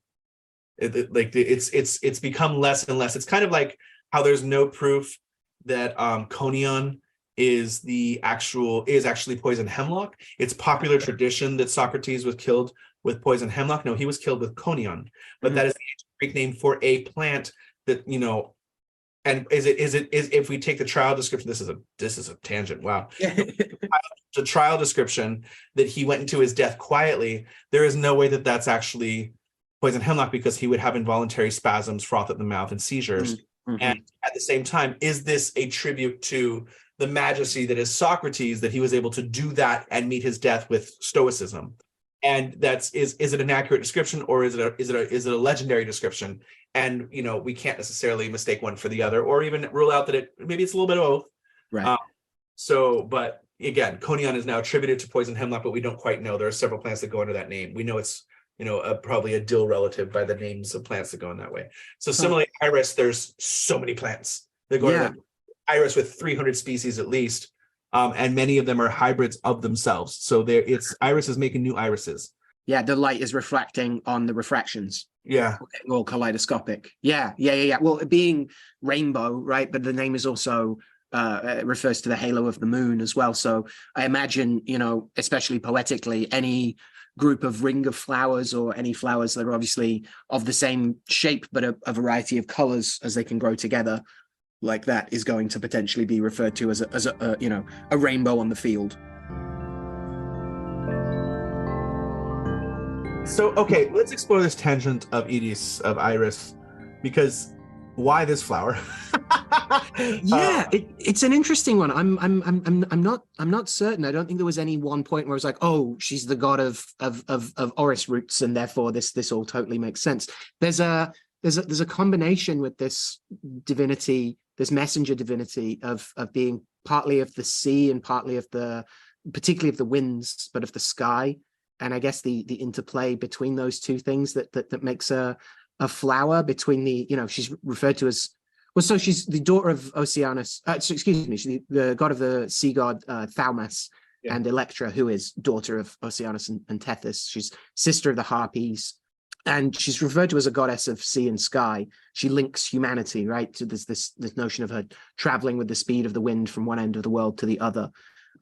it's become less and less. It's kind of like how there's no proof that conion is actually poison hemlock. It's popular tradition that Socrates was killed with poison hemlock. No, he was killed with conion, but that is the ancient Greek name for a plant that, you know. And is if we take the trial description, this is a tangent. Wow. The trial description that he went into his death quietly, there is no way that that's actually poison hemlock, because he would have involuntary spasms, froth at the mouth, and seizures. And at the same time, is this a tribute to the majesty that is Socrates, that he was able to do that and meet his death with stoicism? And is it an accurate description, or is it a legendary description? And, you know, we can't necessarily mistake one for the other, or even rule out that maybe it's a little bit of both. Right. But again, conion is now attributed to poison hemlock, but we don't quite know. There are several plants that go under that name. We know it's, you know, probably a dill relative by the names of plants that go in that way. So similarly, iris, there's so many plants that go under that. Iris with 300 species at least, and many of them are hybrids of themselves. So iris is making new irises. Yeah, the light is reflecting on the refractions. Yeah. All kaleidoscopic. Yeah. Well, being rainbow, right? But the name is also refers to the halo of the moon as well. So I imagine, you know, especially poetically, any group of ring of flowers, or any flowers that are obviously of the same shape but a variety of colors as they can grow together, like that, is going to potentially be referred to as a you know, a rainbow on the field. So, okay, let's explore this tangent of iris, because why this flower? It's an interesting one. I'm not certain. I don't think there was any one point where it was like, oh, she's the god of Oris roots, and therefore this all totally makes sense. There's a combination with this divinity, this messenger divinity of being partly of the sea and partly of particularly of the winds, but of the sky. And I guess the interplay between those two things that makes a flower between the, you know, she's referred to as, well, so she's the daughter of Oceanus, she's the god of the sea god Thaumas, and Electra, who is daughter of Oceanus and Tethys. She's sister of the Harpies, and she's referred to as a goddess of sea and sky. She links humanity, right? So there's this notion of her traveling with the speed of the wind from one end of the world to the other.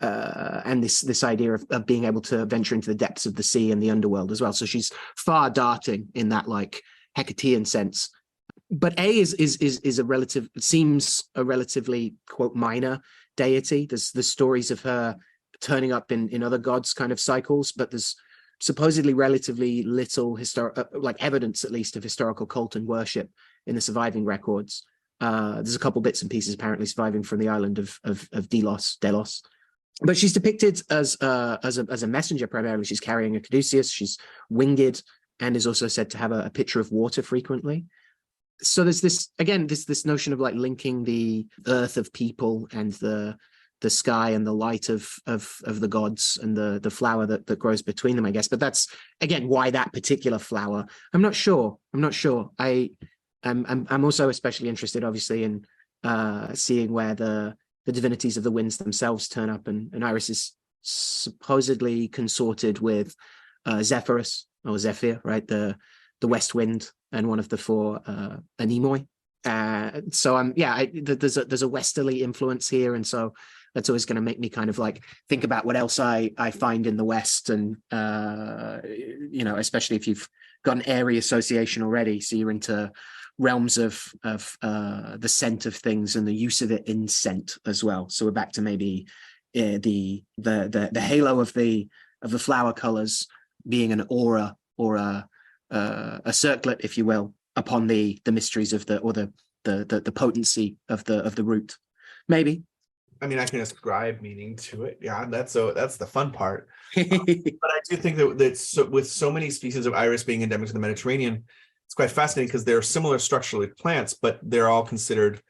And this idea of being able to venture into the depths of the sea and the underworld as well. So she's far darting in that like Hecatean sense. But A seems a relatively, quote, minor deity. There's stories of her turning up in other gods kind of cycles, but there's supposedly relatively little evidence, at least, of historical cult and worship in the surviving records. There's a couple bits and pieces apparently surviving from the island of Delos, but she's depicted as a messenger primarily. She's carrying a caduceus. She's winged, and is also said to have a pitcher of water frequently. So there's this notion of like linking the earth of people and the sky and the light of the gods and the flower that grows between them, I guess. But that's again why that particular flower. I'm not sure. I'm also especially interested, obviously, in seeing where the divinities of the winds themselves turn up, and Iris is supposedly consorted with Zephyrus or Zephyr, right? The west wind and one of the four anemoi. So there's a westerly influence here, and so that's always going to make me kind of like think about what else I find in the West, and especially if you've got an airy association already, so you're into realms of the scent of things and the use of it in scent as well. So we're back to maybe the halo of the flower colors being an aura or a circlet, if you will, upon the mysteries of the potency of the root. Maybe. I mean, I can ascribe meaning to it. Yeah, that's the fun part. But I do think that with so many species of iris being endemic to the Mediterranean, it's quite fascinating because they're similar structurally plants, but they're all considered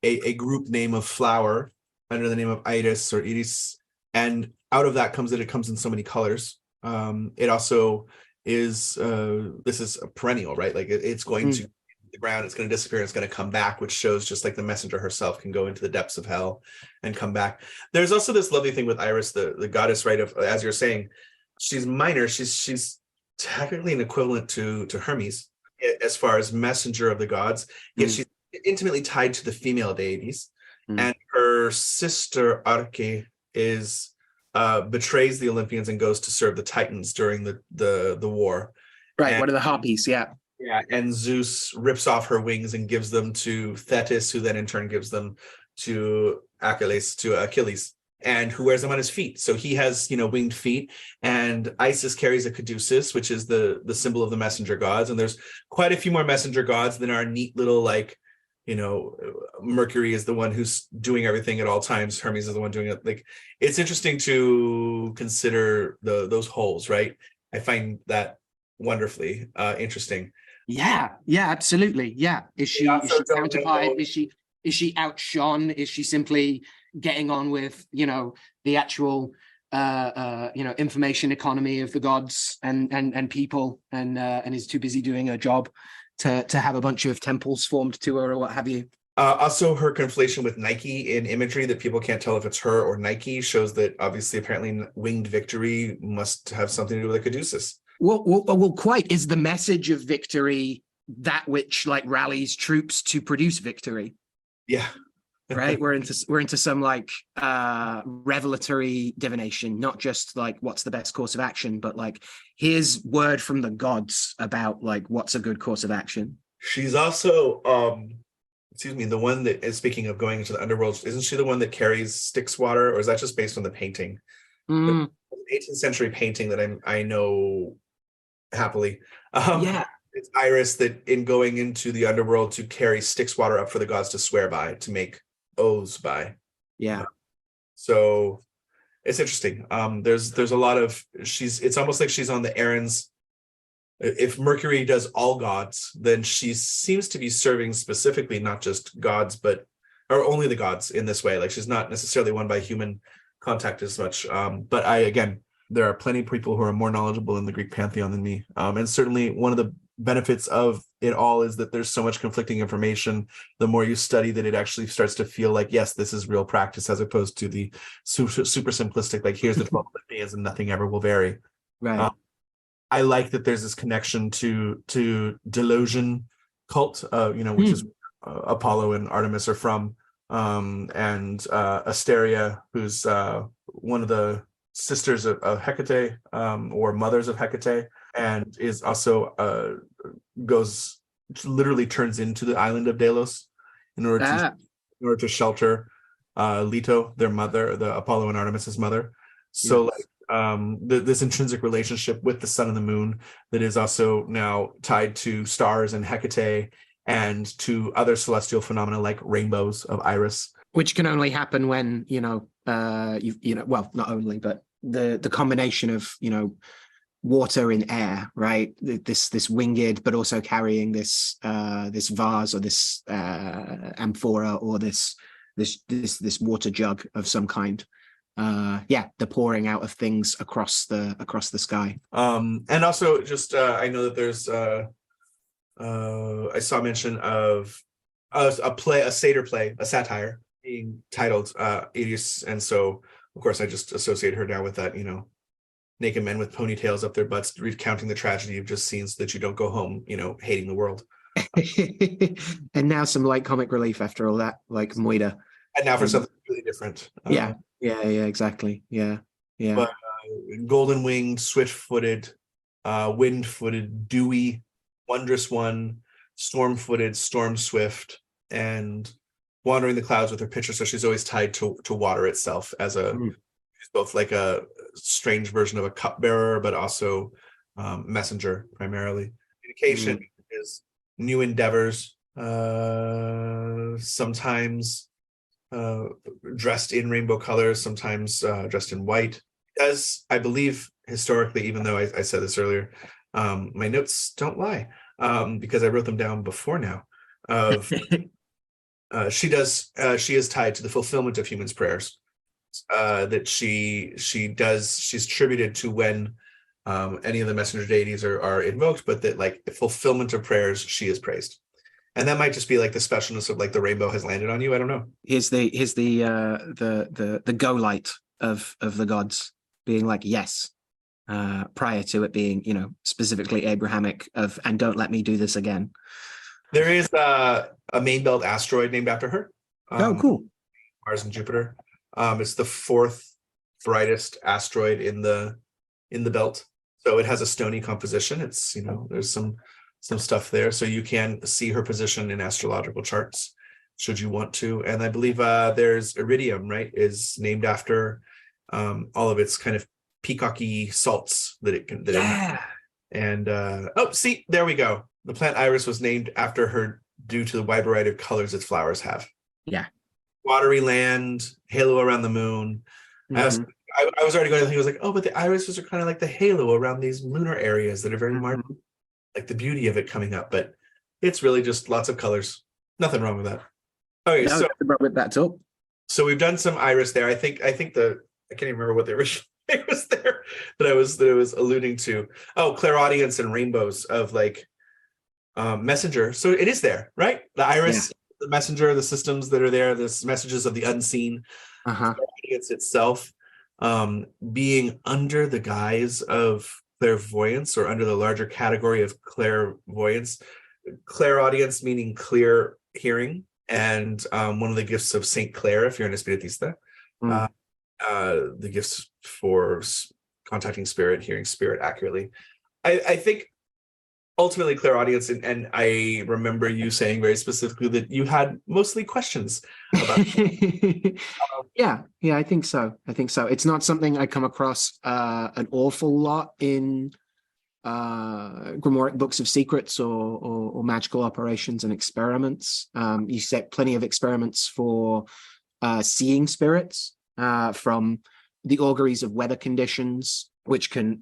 a group name of flower under the name of iris or iris. And out of that comes that it comes in so many colors. It also is, this is a perennial, right? Like it's going to the ground, it's going to disappear, it's going to come back, which shows just like the messenger herself can go into the depths of hell and come back. There's also this lovely thing with Iris, the goddess, right? Of, as you're saying, she's minor. She's technically an equivalent to Hermes as far as messenger of the gods, yet she's intimately tied to the female deities. And her sister Arche is betrays the Olympians and goes to serve the Titans during the war. Right, and, one of the harpies, yeah. Yeah, and Zeus rips off her wings and gives them to Thetis, who then in turn gives them to Achilles, and who wears them on his feet. So he has, winged feet, and Isis carries a caduceus, which is the symbol of the messenger gods. And there's quite a few more messenger gods than our neat little, like, Mercury is the one who's doing everything at all times. Hermes is the one doing it. Like, it's interesting to consider those holes, right? I find that wonderfully interesting. Yeah, absolutely. Yeah. Is she counterparted? Is she outshone? Is she simply getting on with, the actual information economy of the gods and people, and is too busy doing her job to have a bunch of temples formed to her or what have you? Also, her conflation with Nike in imagery that people can't tell if it's her or Nike shows that obviously apparently winged victory must have something to do with a caduceus. Well, quite. Is the message of victory that which like rallies troops to produce victory? Yeah. Right. We're into some like revelatory divination, not just like what's the best course of action, but like here's word from the gods about like what's a good course of action. She's also the one that is, speaking of going into the underworld, isn't she the one that carries Styx water, or is that just based on the painting? The 18th century painting that I know happily. It's Iris that in going into the underworld to carry Styx water up for the gods to swear by, to make oaths by. Yeah. So it's interesting. There's a lot of, it's almost like she's on the errands. If Mercury does all gods, then she seems to be serving specifically not just gods, or only the gods in this way. Like she's not necessarily one by human contact as much. But there are plenty of people who are more knowledgeable in the Greek pantheon than me. And certainly one of the benefits of it all is that there's so much conflicting information. The more you study that, it actually starts to feel like, yes, this is real practice, as opposed to the super simplistic, like here's the 12 Olympians and nothing ever will vary. Right. I like that there's this connection to Delosian cult, which is Apollo and Artemis are from, and Asteria, who's one of the sisters of Hecate, or mothers of Hecate, and is also literally turns into the island of Delos in order to shelter Leto, their mother, the Apollo and Artemis's mother. So Yes. this intrinsic relationship with the sun and the moon that is also now tied to stars and Hecate and to other celestial phenomena like rainbows of Iris. Which can only happen when, well, not only, but the combination of, water in air, right? This winged, but also carrying this vase or this amphora or this water jug of some kind. The pouring out of things across the sky. And also just I know that there's I saw mention of a satyr play, a satire being titled Iris, and so of course I just associate her now with that, naked men with ponytails up their butts recounting the tragedy of just scenes that you don't go home, hating the world. And now some light comic relief after all that, like Moida. And now for something really different. Yeah, exactly. Yeah. But golden winged, swift footed, wind footed, dewy, wondrous one, storm footed, storm swift, and wandering the clouds with her pitcher. So she's always tied to water itself as she's both like a strange version of a cupbearer, but also messenger primarily. Communication is new endeavors, sometimes dressed in rainbow colors, sometimes dressed in white. As I believe historically, even though I said this earlier, my notes don't lie, because I wrote them down before now. She is tied to the fulfillment of humans' prayers. That she's attributed to when any of the messenger deities are invoked, but that like the fulfillment of prayers, she is praised. And that might just be like the specialness of like the rainbow has landed on you. I don't know. Here's the go light of the gods being like, yes, prior to it being, specifically Abrahamic and don't let me do this again. There is a main belt asteroid named after her. Oh, cool. Mars and Jupiter. It's the fourth brightest asteroid in the belt. So it has a stony composition. It's, there's some stuff there. So you can see her position in astrological charts, should you want to. And I believe there's iridium, right, is named after all of its kind of peacocky salts that it can. And see, there we go. The plant Iris was named after her due to the wide variety of colors its flowers have. Yeah. Watery land, halo around the moon. I was already going to think, I was like, but the irises are kind of like the halo around these lunar areas that are very marked, like the beauty of it coming up. But it's really just lots of colors. Nothing wrong with that. Okay, so with that too. So we've done some iris there. I think I can't even remember what the original name was there that I was alluding to. Oh, clairaudience and rainbows of like messenger. So it is there, right? The iris, the messenger, the systems that are there, the messages of the unseen. Clairaudience itself being under the guise of clairvoyance or under the larger category of clairvoyance. Clairaudience meaning clear hearing, and one of the gifts of Saint Clare, if you're an espiritista, the gifts for contacting spirit, hearing spirit accurately. I think ultimately clairaudience, and I remember you saying very specifically that you had mostly questions about yeah, I think so. It's not something I come across an awful lot in grimoire books of secrets or magical operations and experiments. You set plenty of experiments for seeing spirits from the auguries of weather conditions, which can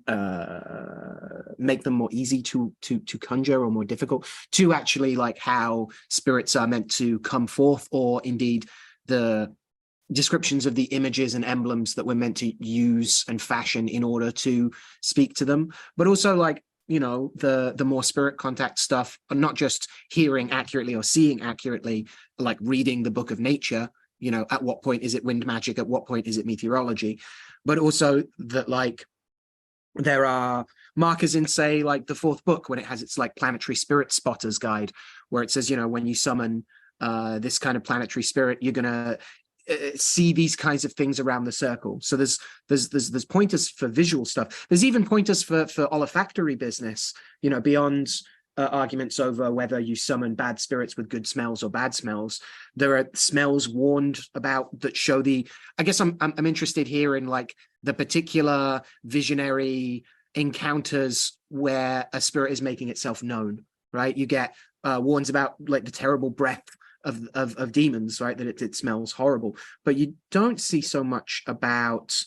make them more easy to conjure or more difficult, to actually like how spirits are meant to come forth, or indeed the descriptions of the images and emblems that we're meant to use and fashion in order to speak to them. But also like, the more spirit contact stuff, not just hearing accurately or seeing accurately, like reading the book of nature, at what point is it wind magic, at what point is it meteorology, but also that like there are markers in, say, like the fourth book when it has its like planetary spirit spotters guide, where it says, when you summon this kind of planetary spirit, you're gonna see these kinds of things around the circle. So there's pointers for visual stuff. There's even pointers for olfactory business, beyond arguments over whether you summon bad spirits with good smells or bad smells. There are smells warned about that show I guess I'm interested here in like the particular visionary encounters where a spirit is making itself known, right? You get warns about like the terrible breath of demons, right? That it smells horrible, but you don't see so much about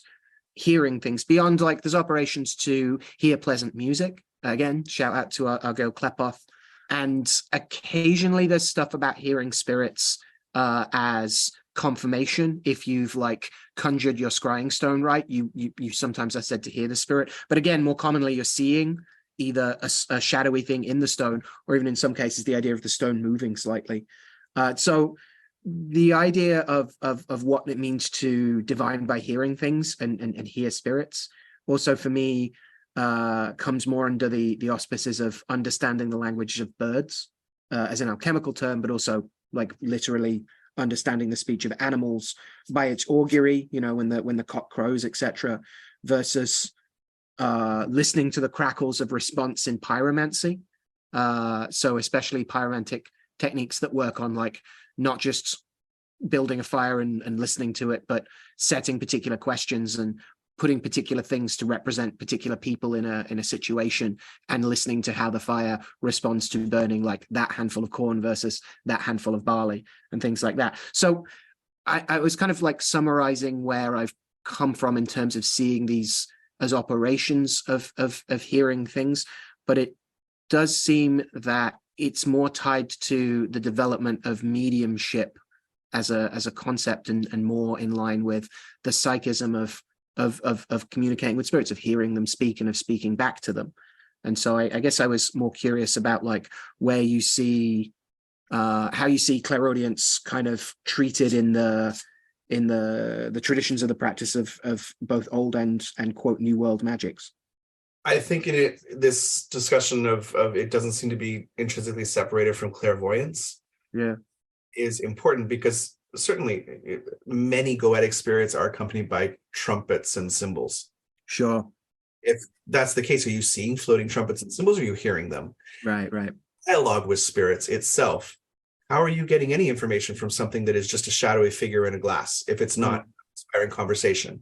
hearing things beyond like there's operations to hear pleasant music. Again, shout out to our girl Klepoth. And occasionally there's stuff about hearing spirits as confirmation. If you've like conjured your scrying stone right, you sometimes are said to hear the spirit. But again, more commonly you're seeing either a shadowy thing in the stone, or even in some cases the idea of the stone moving slightly. So the idea of what it means to divine by hearing things and hear spirits also for me comes more under the auspices of understanding the language of birds as an alchemical term, but also like literally understanding the speech of animals by its augury, you know, when the cock crows, etc., versus listening to the crackles of response in pyromancy. So especially pyromantic techniques that work on like not just building a fire and listening to it, but setting particular questions and putting particular things to represent particular people in a situation, and listening to how the fire responds to burning like that handful of corn versus that handful of barley and things like that. So I was kind of like summarizing where I've come from in terms of seeing these as operations of hearing things, but it does seem that it's more tied to the development of mediumship as a concept and more in line with the psychism of communicating with spirits, of hearing them speak and of speaking back to them. And so I guess I was more curious about like where you see how you see clairaudience kind of treated in the traditions of the practice of both old and quote New World magics. I think this discussion of it doesn't seem to be intrinsically separated from clairvoyance. Yeah, is important because certainly many goetic spirits are accompanied by trumpets and cymbals. sure. If that's the case, are you seeing floating trumpets and cymbals, or are you hearing them? Right. Dialogue with spirits itself. How are you getting any information from something that is just a shadowy figure in a glass if it's not inspiring conversation?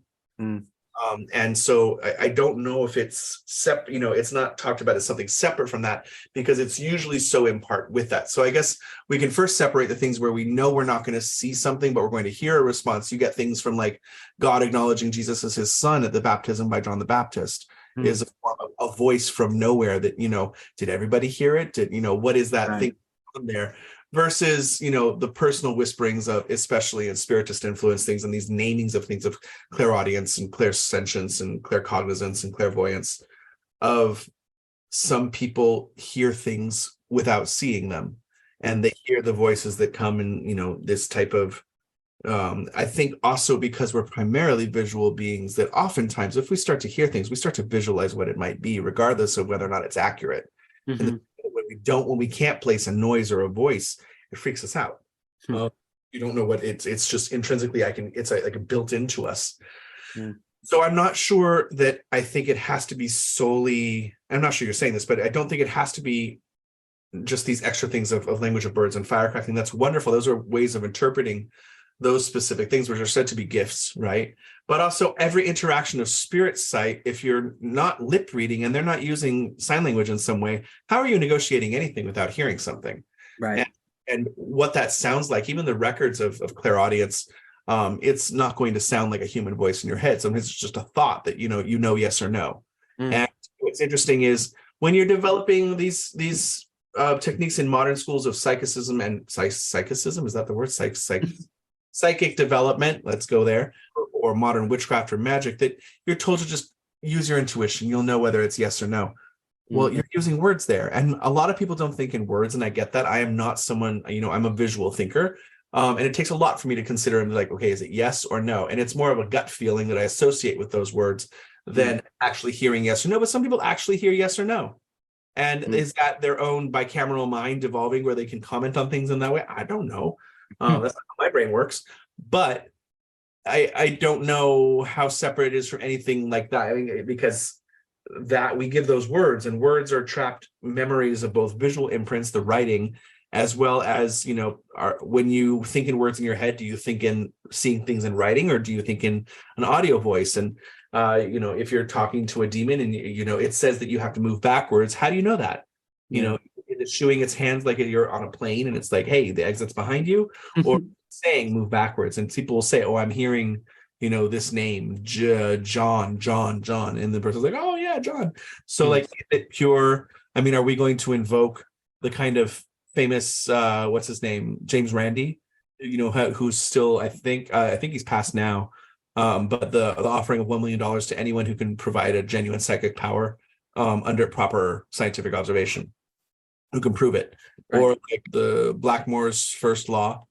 And so I don't know if it's it's not talked about as something separate from that, because it's usually so in part with that. So I guess we can first separate the things where we know we're not going to see something, but we're going to hear a response. You get things from like God acknowledging Jesus as his son at the baptism by John the Baptist is a form of a voice from nowhere that, did everybody hear it? Did, what is that thing there? Versus, the personal whisperings of, especially in spiritist influence things, and these namings of things of clairaudience and clairsentience and claircognizance and clairvoyance, of some people hear things without seeing them, and they hear the voices that come in, this type of, I think also because we're primarily visual beings, that oftentimes if we start to hear things, we start to visualize what it might be, regardless of whether or not it's accurate. And when we can't place a noise or a voice, it freaks us out. You don't know what it's just intrinsically it's like built into us. So I'm not sure that I think it has to be solely, I'm not sure you're saying this, but I don't think it has to be just these extra things of language of birds and firecracking. That's wonderful. Those are ways of interpreting those specific things, which are said to be gifts, right? But also every interaction of spirit sight, if you're not lip reading and they're not using sign language in some way, how are you negotiating anything without hearing something? Right. And what that sounds like, even the records of clairaudience, it's not going to sound like a human voice in your head. Sometimes it's just a thought that, yes or no. And what's interesting is when you're developing these techniques in modern schools of psychicism and psychicism, is that the word? Psychic development, let's go there, or modern witchcraft or magic, that you're told to just use your intuition. You'll know whether it's yes or no. Well, you're using words there. And a lot of people don't think in words, and I get that. I am not someone, I'm a visual thinker. And it takes a lot for me to consider and be like, okay, is it yes or no? And it's more of a gut feeling that I associate with those words than actually hearing yes or no. But some people actually hear yes or no. And is that their own bicameral mind evolving where they can comment on things in that way? I don't know. That's not how my brain works, but I don't know how separate it is from anything like that. I mean, because that we give those words, and words are trapped memories of both visual imprints, the writing, as well as, when you think in words in your head, do you think in seeing things in writing, or do you think in an audio voice? And, if you're talking to a demon and, it says that you have to move backwards, how do you know that? It's shooing its hands like you're on a plane and it's like, hey, the exit's behind you, or saying move backwards. And people will say, oh, I'm hearing, this name, John, and the person's like, oh yeah, John. So like, is it pure? I mean, are we going to invoke the kind of famous, what's his name, James Randi, who's still, I think he's passed now, but the offering of $1 million to anyone who can provide a genuine psychic power under proper scientific observation, who can prove it. Right. Or like the Blackmore's first law,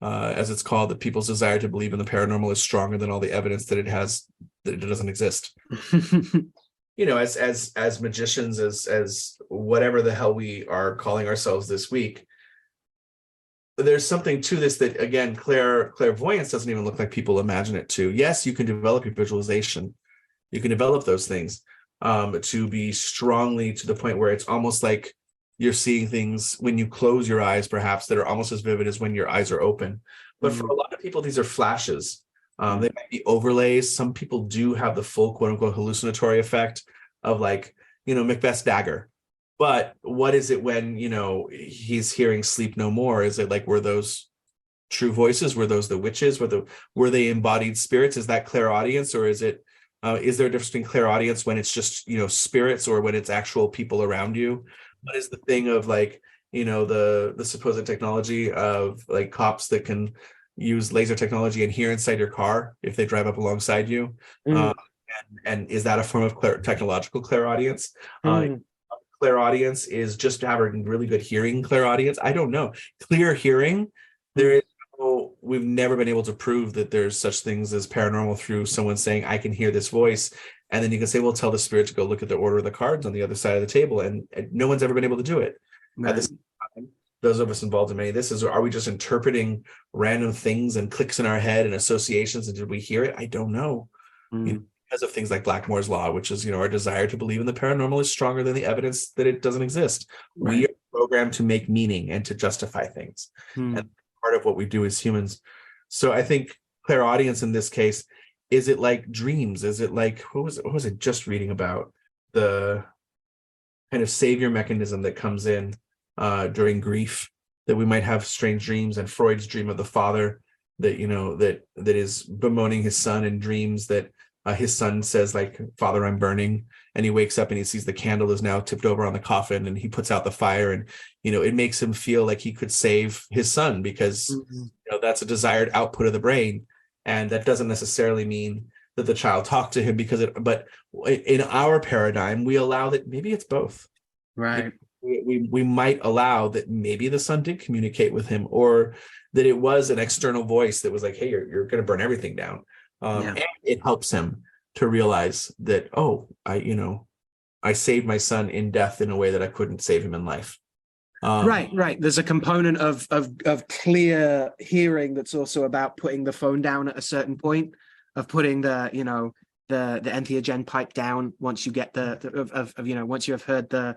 as it's called, that people's desire to believe in the paranormal is stronger than all the evidence that it doesn't exist. As magicians, as whatever the hell we are calling ourselves this week, there's something to this that, again, clairvoyance doesn't even look like people imagine it to. Yes, you can develop your visualization. You can develop those things to be strongly to the point where it's almost like you're seeing things when you close your eyes, perhaps, that are almost as vivid as when your eyes are open. But for a lot of people, these are flashes. They might be overlays. Some people do have the full quote unquote hallucinatory effect of, like, Macbeth's dagger. But what is it when, he's hearing sleep no more? Is it like, were those true voices? Were those the witches? Were they embodied spirits? Is that clairaudience? Or is it, is there a difference between clairaudience when it's just, spirits, or when it's actual people around you? What is the thing of, like, the supposed technology of, like, cops that can use laser technology and hear inside your car if they drive up alongside you? And is that a form of technological clairaudience? Clairaudience is just having really good hearing. Clairaudience, I don't know. Clear hearing, we've never been able to prove that there's such things as paranormal through someone saying, I can hear this voice. And then you can say, well, tell the spirit to go look at the order of the cards on the other side of the table. And no one's ever been able to do it. Right. At the same time, those of us involved in many of this are we just interpreting random things and clicks in our head and associations? And did we hear it? I don't know. Because of things like Blackmore's law, which is, our desire to believe in the paranormal is stronger than the evidence that it doesn't exist. Right. We are programmed to make meaning and to justify things. And part of what we do as humans. So I think clairaudience in this case, is it like dreams? Is it like, what was it just reading about? The kind of savior mechanism that comes in during grief, that we might have strange dreams, and Freud's dream of the father that, that is bemoaning his son in dreams, that his son says, like, Father, I'm burning. And he wakes up and he sees the candle is now tipped over on the coffin, and he puts out the fire, and, it makes him feel like he could save his son because, that's a desired output of the brain. And that doesn't necessarily mean that the child talked to him but in our paradigm, we allow that maybe it's both. Right. We might allow that maybe the son did communicate with him, or that it was an external voice that was like, hey, you're going to burn everything down. And it helps him to realize that, I saved my son in death in a way that I couldn't save him in life. Right. There's a component of clear hearing that's also about putting the phone down at a certain point, of putting the entheogen pipe down once you get once you have heard the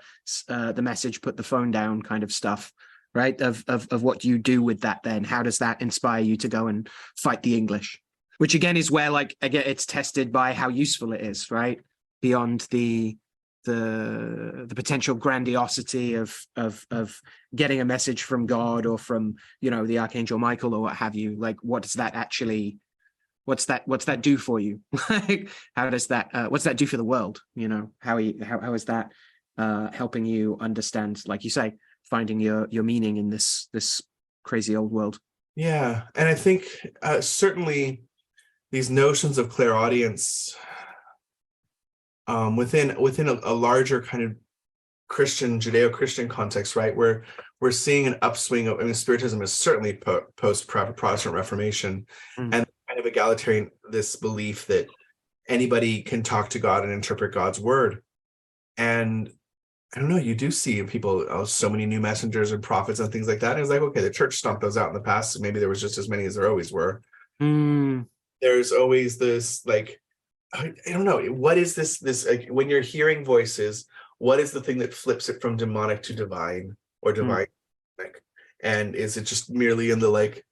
message, put the phone down kind of stuff, right? Of what do you do with that then? How does that inspire you to go and fight the English? Which again is where, like, again, it's tested by how useful it is, right? Beyond the potential grandiosity of getting a message from God or from, the Archangel Michael or what have you. Like, what's that do for you? Like, how does that what's that do for the world? How is that helping you understand, like you say, finding your meaning in this crazy old world? Yeah. And I think certainly these notions of clairaudience within a larger kind of Christian, Judeo-Christian context, right? Where we're seeing an upswing of, Spiritism is certainly post-Protestant Reformation, and kind of egalitarian, this belief that anybody can talk to God and interpret God's word. And I don't know, you do see people, so many new messengers and prophets and things like that. And it's like, okay, the church stomped those out in the past. So maybe there was just as many as there always were. There's always this, like, I don't know. What is this like, when you're hearing voices, what is the thing that flips it from demonic to divine or divine? And is it just merely in the like,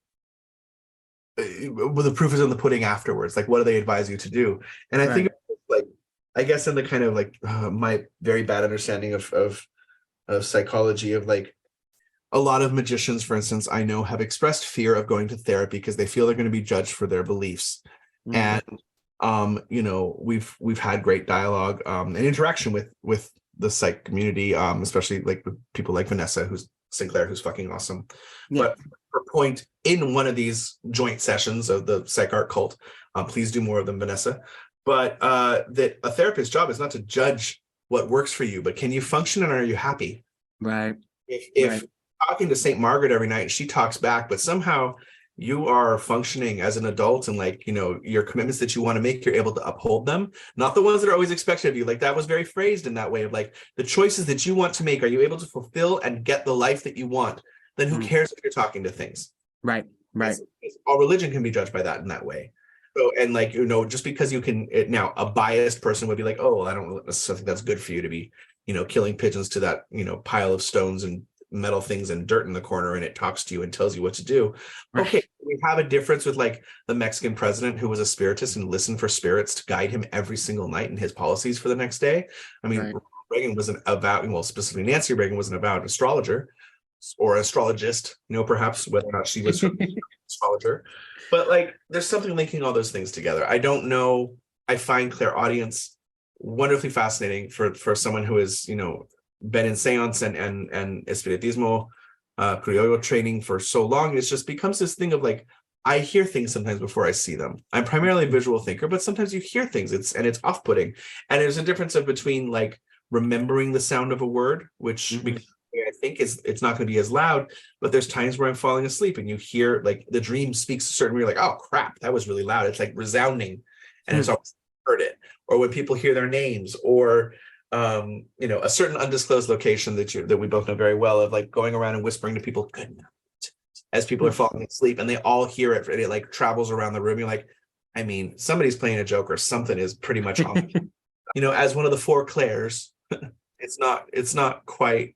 well, the proof is in the pudding afterwards? Like, what do they advise you to do? And I think like, I guess in the kind of like my very bad understanding of psychology of like, a lot of magicians, for instance, I know have expressed fear of going to therapy because they feel they're going to be judged for their beliefs. And you know, we've had great dialogue and interaction with the psych community, especially like with people like Vanessa, who's Sinclair, who's fucking awesome. But her point in one of these joint sessions of the psych art cult, please do more of them, Vanessa. But that a therapist's job is not to judge what works for you, but can you function and are you happy? Right. If talking to St. Margaret every night, she talks back, but somehow you are functioning as an adult and like, you know, your commitments that you want to make, you're able to uphold them, not the ones that are always expected of you. Like that was very phrased in that way of like the choices that you want to make, are you able to fulfill and get the life that you want? Then who cares if you're talking to things? Right. All religion can be judged by that in that way. So, and like, you know, just because you can now a biased person would be like, oh, well, I don't necessarily think that's good for you to be, you know, killing pigeons to that, you know, pile of stones and metal things and dirt in the corner, and it talks to you and tells you what to do. Okay, we have a difference with like the Mexican president who was a spiritist and listened for spirits to guide him every single night in his policies for the next day. I mean, Reagan was an avowed, well, specifically Nancy Reagan was an avowed astrologer or astrologist, you know, perhaps whether or not she was an astrologer. But like, there's something linking all those things together. I don't know. I find clairaudience wonderfully fascinating for someone who is, you know, been in seance and espiritismo criollo training for so long. It just becomes this thing of like, I hear things sometimes before I see them. I'm primarily a visual thinker, but sometimes you hear things, it's off-putting. And there's a difference of between like remembering the sound of a word, which I think it's not going to be as loud, but there's times where I'm falling asleep and you hear like the dream speaks a certain way, like, oh crap, that was really loud. It's like resounding and it's always heard it. Or when people hear their names, or you know, a certain undisclosed location that we both know very well, of like going around and whispering to people good night as people are falling asleep, and they all hear it and it like travels around the room. You're like, I mean, somebody's playing a joke or something is pretty much on. You know, as one of the four clairs, it's not quite,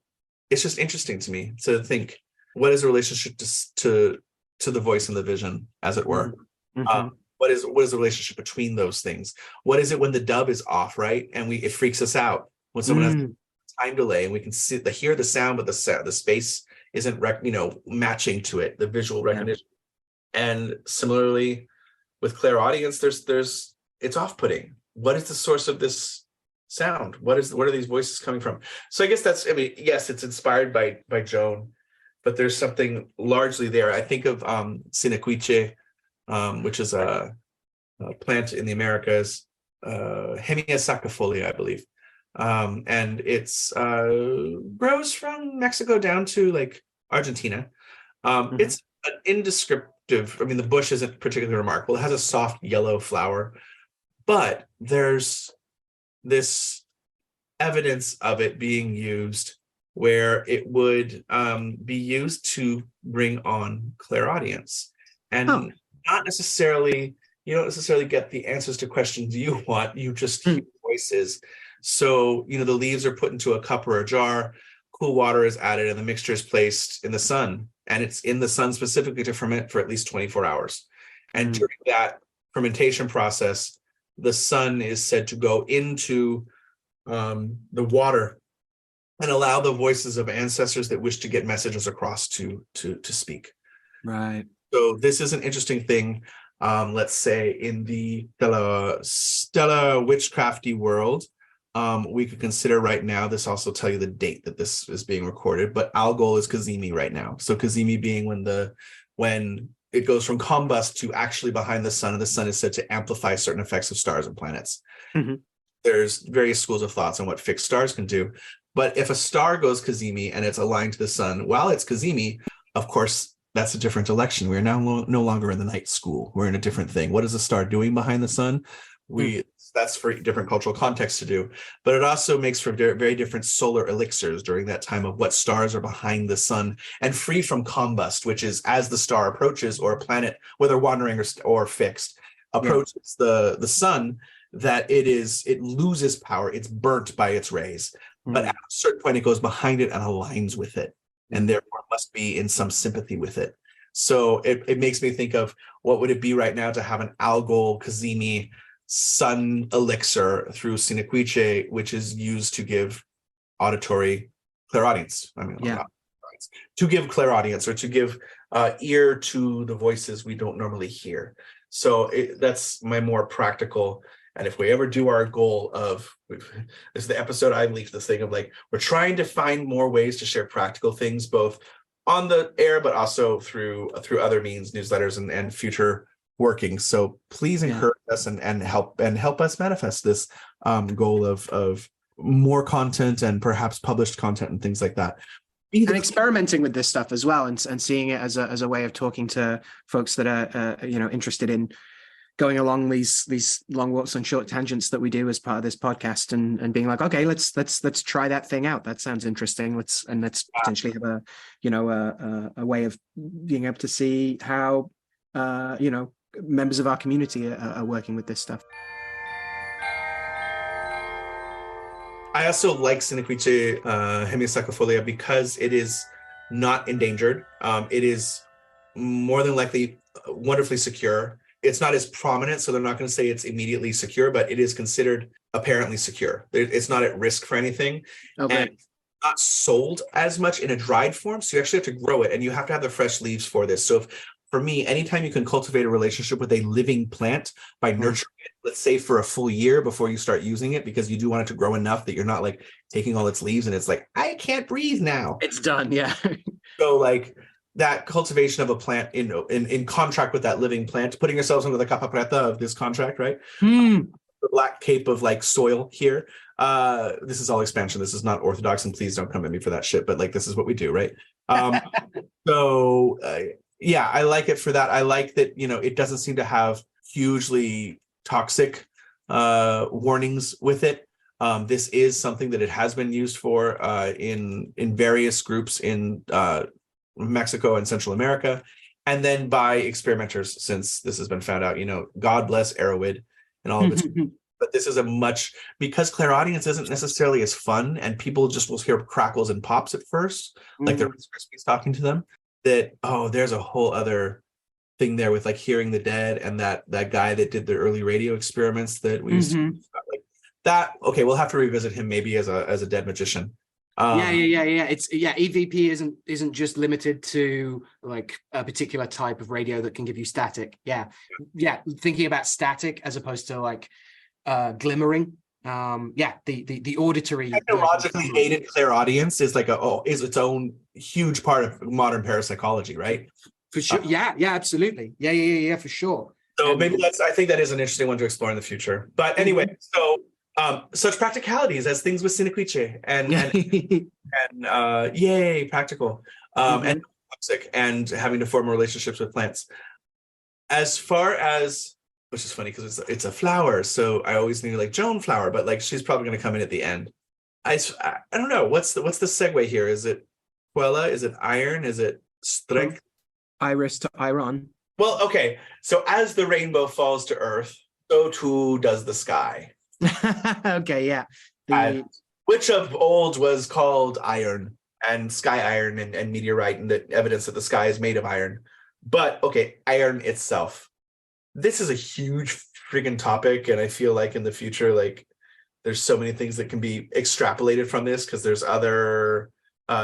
it's just interesting to me to think, what is the relationship to the voice and the vision, as it were? What is the relationship between those things? What is it when the dub is off, right? And it freaks us out when someone has time delay and we can hear the sound, but the space isn't matching to it, the visual recognition. And similarly with clairaudience, there's it's off-putting. What is the source of this sound? What are these voices coming from? So I guess that's, I mean, yes, it's inspired by Joan, but there's something largely there. I think of Sinaquiche, which is a plant in the Americas, Hemia sacifolia, I believe. And it's grows from Mexico down to like Argentina. It's an indescriptive, I mean, the bush isn't particularly remarkable. It has a soft yellow flower, but there's this evidence of it being used where it would be used to bring on clairaudience. And not necessarily, you don't necessarily get the answers to questions you want, you just hear voices. So, the leaves are put into a cup or a jar, cool water is added, and the mixture is placed in the sun. And it's in the sun specifically to ferment for at least 24 hours. And during that fermentation process, the sun is said to go into the water and allow the voices of ancestors that wish to get messages across to speak. Right. So this is an interesting thing. Let's say in the stellar witchcrafty world, we could consider right now, this also tell you the date that this is being recorded, but Algol is Kazemi right now. So Kazemi being when it goes from combust to actually behind the sun, and the sun is said to amplify certain effects of stars and planets. There's various schools of thoughts on what fixed stars can do. But if a star goes Kazemi and it's aligned to the sun, while it's Kazemi, of course, that's a different election. We're now no longer in the night school. We're in a different thing. What is a star doing behind the sun? That's for different cultural contexts to do. But it also makes for very different solar elixirs during that time of what stars are behind the sun and free from combust, which is as the star approaches, or a planet, whether wandering or fixed, approaches the sun, that it loses power. It's burnt by its rays. But at a certain point, it goes behind it and aligns with it, and therefore must be in some sympathy with it. So it makes me think of what would it be right now to have an Algol Kazemi sun elixir through Sinaquiche, which is used to give auditory clairaudience. To give clairaudience, or to give ear to the voices we don't normally hear. So that's my more practical. And if we ever do our goal of, this is the episode I leaked this thing of like, we're trying to find more ways to share practical things, both on the air, but also through other means, newsletters and future workings. So please encourage us and help us manifest this goal of more content and perhaps published content and things like that. And experimenting with this stuff as well, and seeing it as a way of talking to folks that are interested in going along these long walks on short tangents that we do as part of this podcast, and being like, okay, let's try that thing out. That sounds interesting. Let's potentially have a way of being able to see how members of our community are working with this stuff. I also like Sinaquiche hemisacifolia because it is not endangered. It is more than likely wonderfully secure. It's not as prominent, so they're not going to say it's immediately secure, but it is considered apparently secure. It's not at risk for anything. Okay. And not sold as much in a dried form, so you actually have to grow it, and you have to have the fresh leaves for this. So for me, anytime you can cultivate a relationship with a living plant by nurturing it, let's say for a full year before you start using it, because you do want it to grow enough that you're not like taking all its leaves and it's like, I can't breathe now. It's done, yeah. So like that cultivation of a plant in contract with that living plant, putting yourselves under the Capa Preta of this contract, right? The black cape of like soil here. This is all expansion. This is not orthodox, and please don't come at me for that shit, but like this is what we do, right? Yeah, I like it for that. I like that, it doesn't seem to have hugely toxic warnings with it. This is something that it has been used for in various groups in Mexico and Central America, and then by experimenters since this has been found out. God bless Arrowwood and all of it. But this is because clairaudience isn't necessarily as fun, and people just will hear crackles and pops at first, like the Rice Krispies talking to them. That there's a whole other thing there with like hearing the dead, and that guy that did the early radio experiments that we used to about, like that. Okay, we'll have to revisit him maybe as a dead magician. It's EVP isn't just limited to like a particular type of radio that can give you static. Thinking about static as opposed to like glimmering. The auditory technologically aided clairaudience is like is its own huge part of modern parapsychology, right? For sure. Absolutely. Yeah, for sure. So maybe I think that is an interesting one to explore in the future. But anyway, so such practicalities as things with Sinaquiche and yay, practical. And toxic, and having to form relationships with plants. As far as, which is funny because it's a flower, so I always knew like Joan flower, but like she's probably going to come in at the end. I don't know what's the segue here. Is it Quella? Is it iron? Is it strength? Iris to iron. Well, okay. So as the rainbow falls to earth, so too does the sky. Okay, yeah. Which of old was called iron and sky iron and meteorite, and the evidence that the sky is made of iron. But okay, iron itself. This is a huge friggin' topic, and I feel like in the future, like there's so many things that can be extrapolated from this, because there's other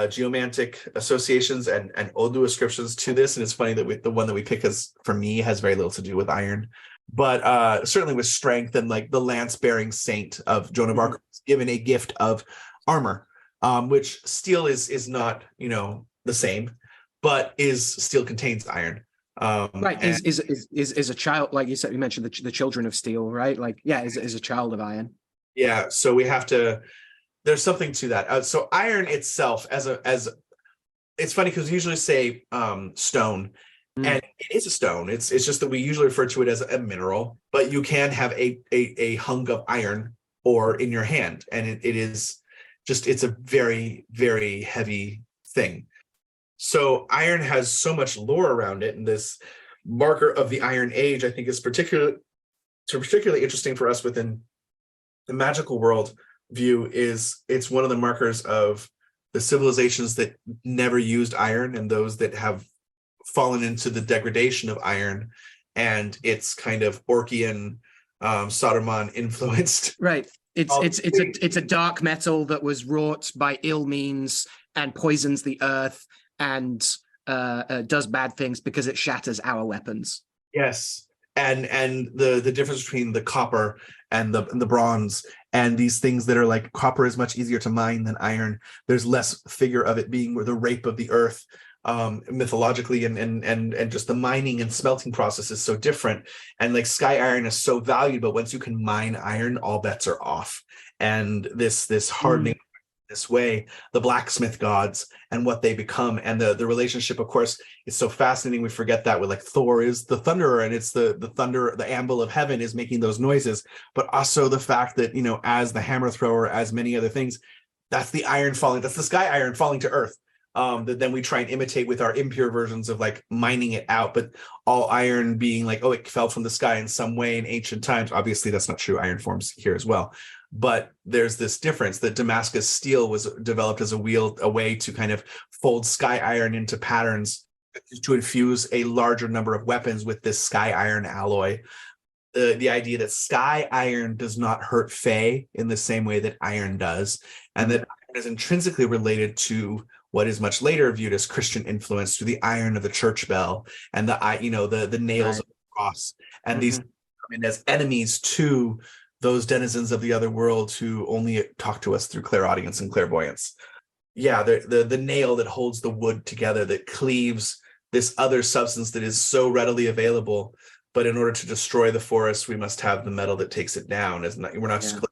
geomantic associations and Odu ascriptions to this. And it's funny that the one that we pick for me has very little to do with iron, but certainly with strength, and like the lance-bearing saint of Joan of Arc was given a gift of armor, which steel is not the same, but still contains iron. Right, is a child, like you said, you mentioned the children of steel, right? Like, yeah, is a child of iron. Yeah, so we have to. There's something to that. So iron itself, as it's funny because we usually say stone, and it is a stone. It's just that we usually refer to it as a mineral, but you can have a hunk of iron ore in your hand, and it is just, it's a very, very heavy thing. So iron has so much lore around it, and this marker of the Iron Age, I think, is particularly particularly interesting for us within the magical world view is it's one of the markers of the civilizations that never used iron and those that have fallen into the degradation of iron, and it's kind of Orcian, Saruman influenced. Right. It's a dark metal that was wrought by ill means and poisons the earth and does bad things because it shatters our weapons. Yes. And the difference between the copper and the bronze and these things that are like copper is much easier to mine than iron. There's less figure of it being the rape of the earth, mythologically, and just the mining and smelting process is so different. And like sky iron is so valued, but once you can mine iron, all bets are off. And this hardening this way, the blacksmith gods and what they become, and the relationship, of course, is so fascinating. We forget that with like Thor is the thunderer, and it's the thunder, the anvil of heaven is making those noises, but also the fact that, you know, as the hammer thrower, as many other things, that's the iron falling, that's the sky iron falling to earth. That then we try and imitate with our impure versions of like mining it out, but all iron being like, oh, it fell from the sky in some way in ancient times. Obviously, that's not true. Iron forms here as well. But there's this difference that Damascus steel was developed as a way to kind of fold sky iron into patterns to infuse a larger number of weapons with this sky iron alloy. The idea that sky iron does not hurt fray in the same way that iron does, and that iron is intrinsically related to what is much later viewed as Christian influence, to the iron of the church bell and the nails of the cross, and these come in as enemies to those denizens of the other world who only talk to us through clairaudience and clairvoyance. Yeah, the nail that holds the wood together, that cleaves this other substance that is so readily available. But in order to destroy the forest, we must have the metal that takes it down. We're not just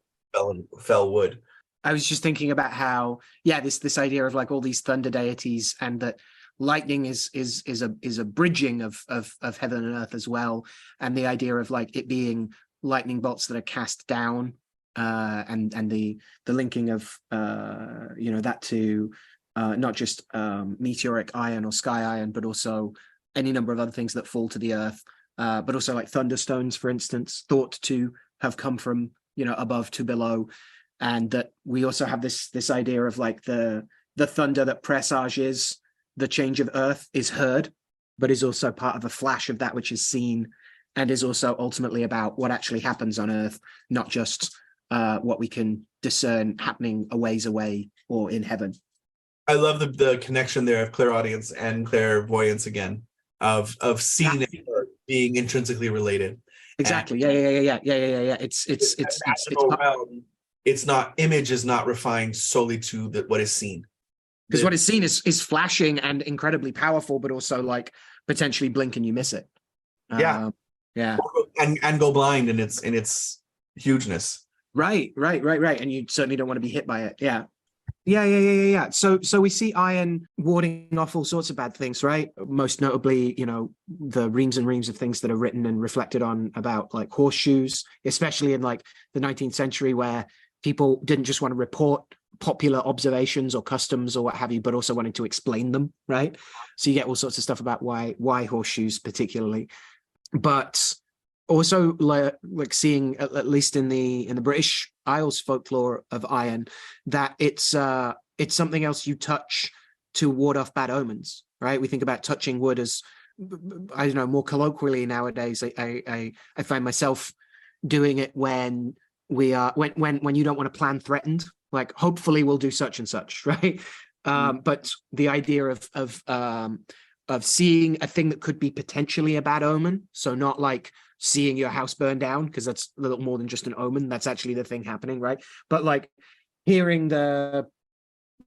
fell wood. I was just thinking about how, this idea of like all these thunder deities, and that lightning is a bridging of heaven and earth as well, and the idea of like it being lightning bolts that are cast down, and the linking of that to not just meteoric iron or sky iron, but also any number of other things that fall to the earth, but also like thunderstones, for instance, thought to have come from above to below. And that we also have this idea of like the thunder that presages the change of earth is heard, but is also part of a flash of that which is seen, and is also ultimately about what actually happens on earth, not just what we can discern happening a ways away or in heaven. I love the connection there of clairaudience and clairvoyance again, of seeing and being intrinsically related. Exactly. Yeah. It's not, image is not refined solely to what is seen. Because what is seen is flashing and incredibly powerful, but also like potentially blink and you miss it. Yeah. And go blind in its hugeness. Right. And you certainly don't want to be hit by it. Yeah. So we see iron warding off all sorts of bad things, right? Most notably, the reams and reams of things that are written and reflected on about like horseshoes, especially in like the 19th century, where people didn't just want to report popular observations or customs or what have you, but also wanted to explain them, right? So you get all sorts of stuff about why horseshoes particularly, but also like seeing at least in the British Isles folklore of iron, that it's something else you touch to ward off bad omens, right? We think about touching wood as, I don't know, more colloquially nowadays. I find myself doing it when we are when you don't want to plan threatened, like hopefully we'll do such and such, right? But the idea of seeing a thing that could be potentially a bad omen, so not like seeing your house burn down, because that's a little more than just an omen, that's actually the thing happening, right? But like hearing the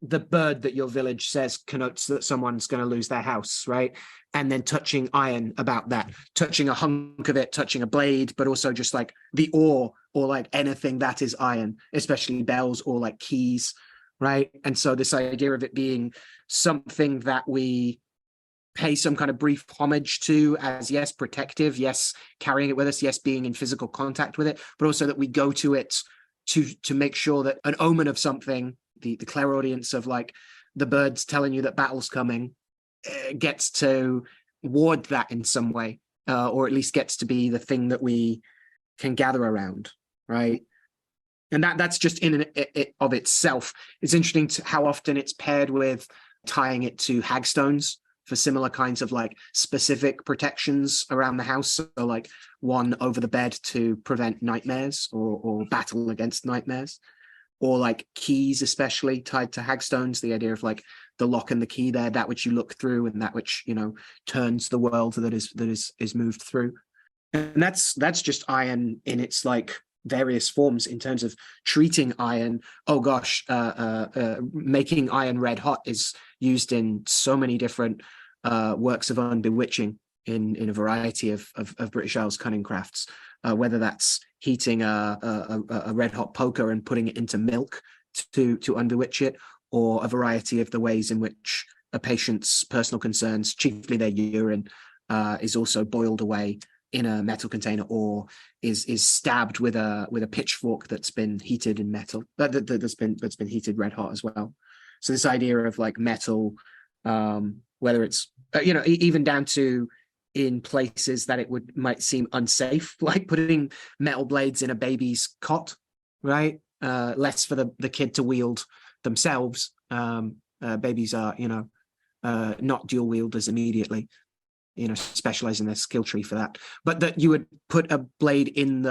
bird that your village says connotes that someone's going to lose their house, right? And then touching iron about that, touching a hunk of it, touching a blade, but also just like the ore, or like anything that is iron, especially bells or like keys, right? And so this idea of it being something that we pay some kind of brief homage to as, yes, protective, yes, carrying it with us, yes, being in physical contact with it, but also that we go to it to make sure that an omen of something, the clairaudience of like the birds telling you that battle's coming, gets to ward that in some way, or at least gets to be the thing that we can gather around, right? And that's just in it of itself. It's interesting to how often it's paired with tying it to hagstones for similar kinds of like specific protections around the house. So like one over the bed to prevent nightmares or battle against nightmares, or like keys, especially tied to hagstones. The idea of like the lock and the key there, that which you look through and that which, you know, turns the world that is moved through. And that's just iron in its like various forms in terms of treating iron. Oh gosh, making iron red hot is used in so many different works of unbewitching in a variety of British Isles cunning crafts, whether that's heating a red hot poker and putting it into milk to unbewitch it, or a variety of the ways in which a patient's personal concerns, chiefly their urine, is also boiled away in a metal container, or is stabbed with a pitchfork that's been heated in metal, that's been heated red hot as well. So this idea of like metal, whether it's even down to in places that might seem unsafe, like putting metal blades in a baby's cot, right? Less for the kid to wield themselves. Babies are not dual wielders immediately, specialize in their skill tree for that, but that you would put a blade in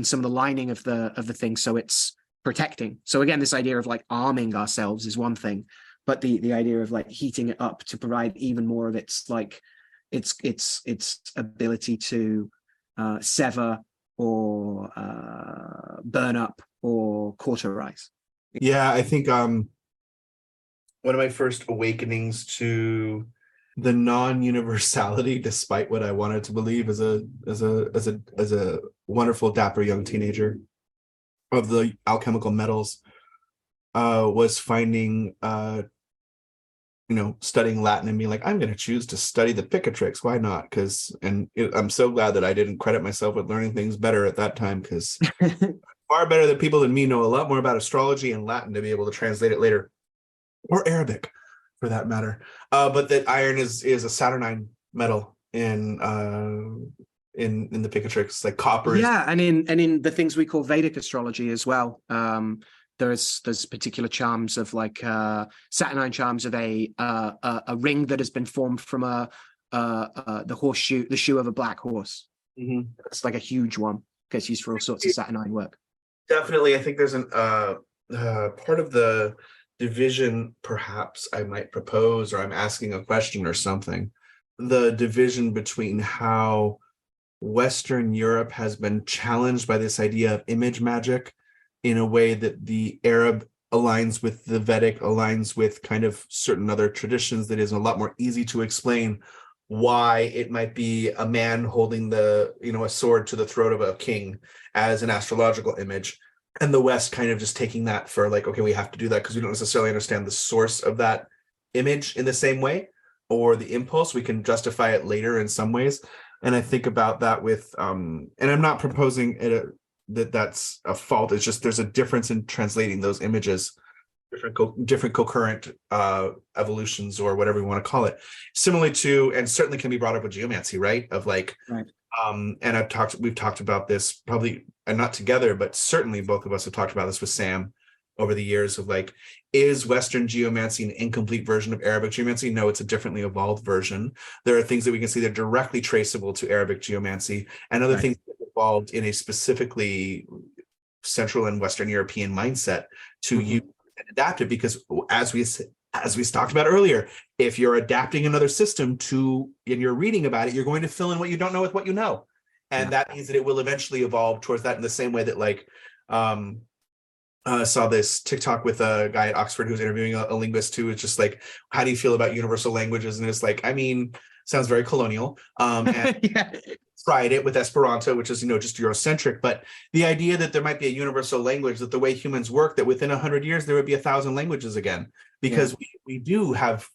some of the lining of the thing, so it's protecting. So again, this idea of like arming ourselves is one thing, but the idea of like heating it up to provide even more of its like its ability to sever or burn up or cauterize. Yeah, I think one of my first awakenings to the non-universality, despite what I wanted to believe as a wonderful dapper young teenager, of the alchemical metals, was finding studying Latin and being like, I'm going to choose to study the Picatrix. Why not? I'm so glad that I didn't credit myself with learning things better at that time, because far better than people than me know a lot more about astrology and Latin to be able to translate it later, or Arabic for that matter. But that iron is a Saturnine metal in the Picatrix, like copper. Yeah, and in the things we call Vedic astrology as well. There's particular charms of like Saturnine charms of a ring that has been formed from the shoe of a black horse. Mm-hmm. It's like a huge one. Gets used for all sorts of Saturnine work. Definitely, I think there's an part of the division, perhaps I might propose, or I'm asking a question or something, the division between how Western Europe has been challenged by this idea of image magic in a way that the Arab aligns with the Vedic, aligns with kind of certain other traditions, that is a lot more easy to explain why it might be a man holding a sword to the throat of a king as an astrological image, and the West kind of just taking that for like, okay, we have to do that because we don't necessarily understand the source of that image in the same way, or the impulse. We can justify it later in some ways. And I think about that with, and I'm not proposing that's a fault. It's just there's a difference in translating those images, different concurrent evolutions, or whatever we want to call it. Similarly to, and certainly can be brought up with geomancy, right? Of like, right. And we've talked about this probably, and not together, but certainly both of us have talked about this with Sam over the years of like, is Western geomancy an incomplete version of Arabic geomancy? No, it's a differently evolved version. There are things that we can see that are directly traceable to Arabic geomancy, and other things that evolved in a specifically Central and Western European mindset to use and adapt it. Because as we talked about earlier, if you're adapting another system and you're reading about it, you're going to fill in what you don't know with what you know. And that means that it will eventually evolve towards that, in the same way that like, saw this TikTok with a guy at Oxford who was interviewing a linguist who was just like, how do you feel about universal languages? And it's like, I mean, sounds very colonial. And tried it with Esperanto, which is, just Eurocentric. But the idea that there might be a universal language, that the way humans work, that within 100 years, there would be 1,000 languages again. Because we do have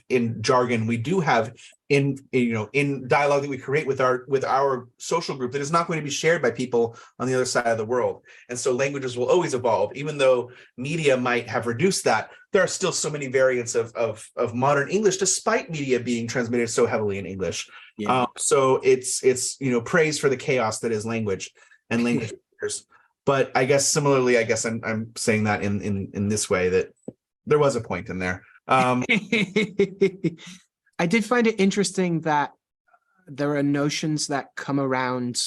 in jargon, we do have in dialogue that we create with our social group that is not going to be shared by people on the other side of the world. And so languages will always evolve, even though media might have reduced that. there are still so many variants of modern English, despite media being transmitted so heavily in English. Yeah. So it's praise for the chaos that is language and language barriers. But I guess similarly, I'm saying that in this way, that there was a point in there. I did find it interesting that there are notions that come around,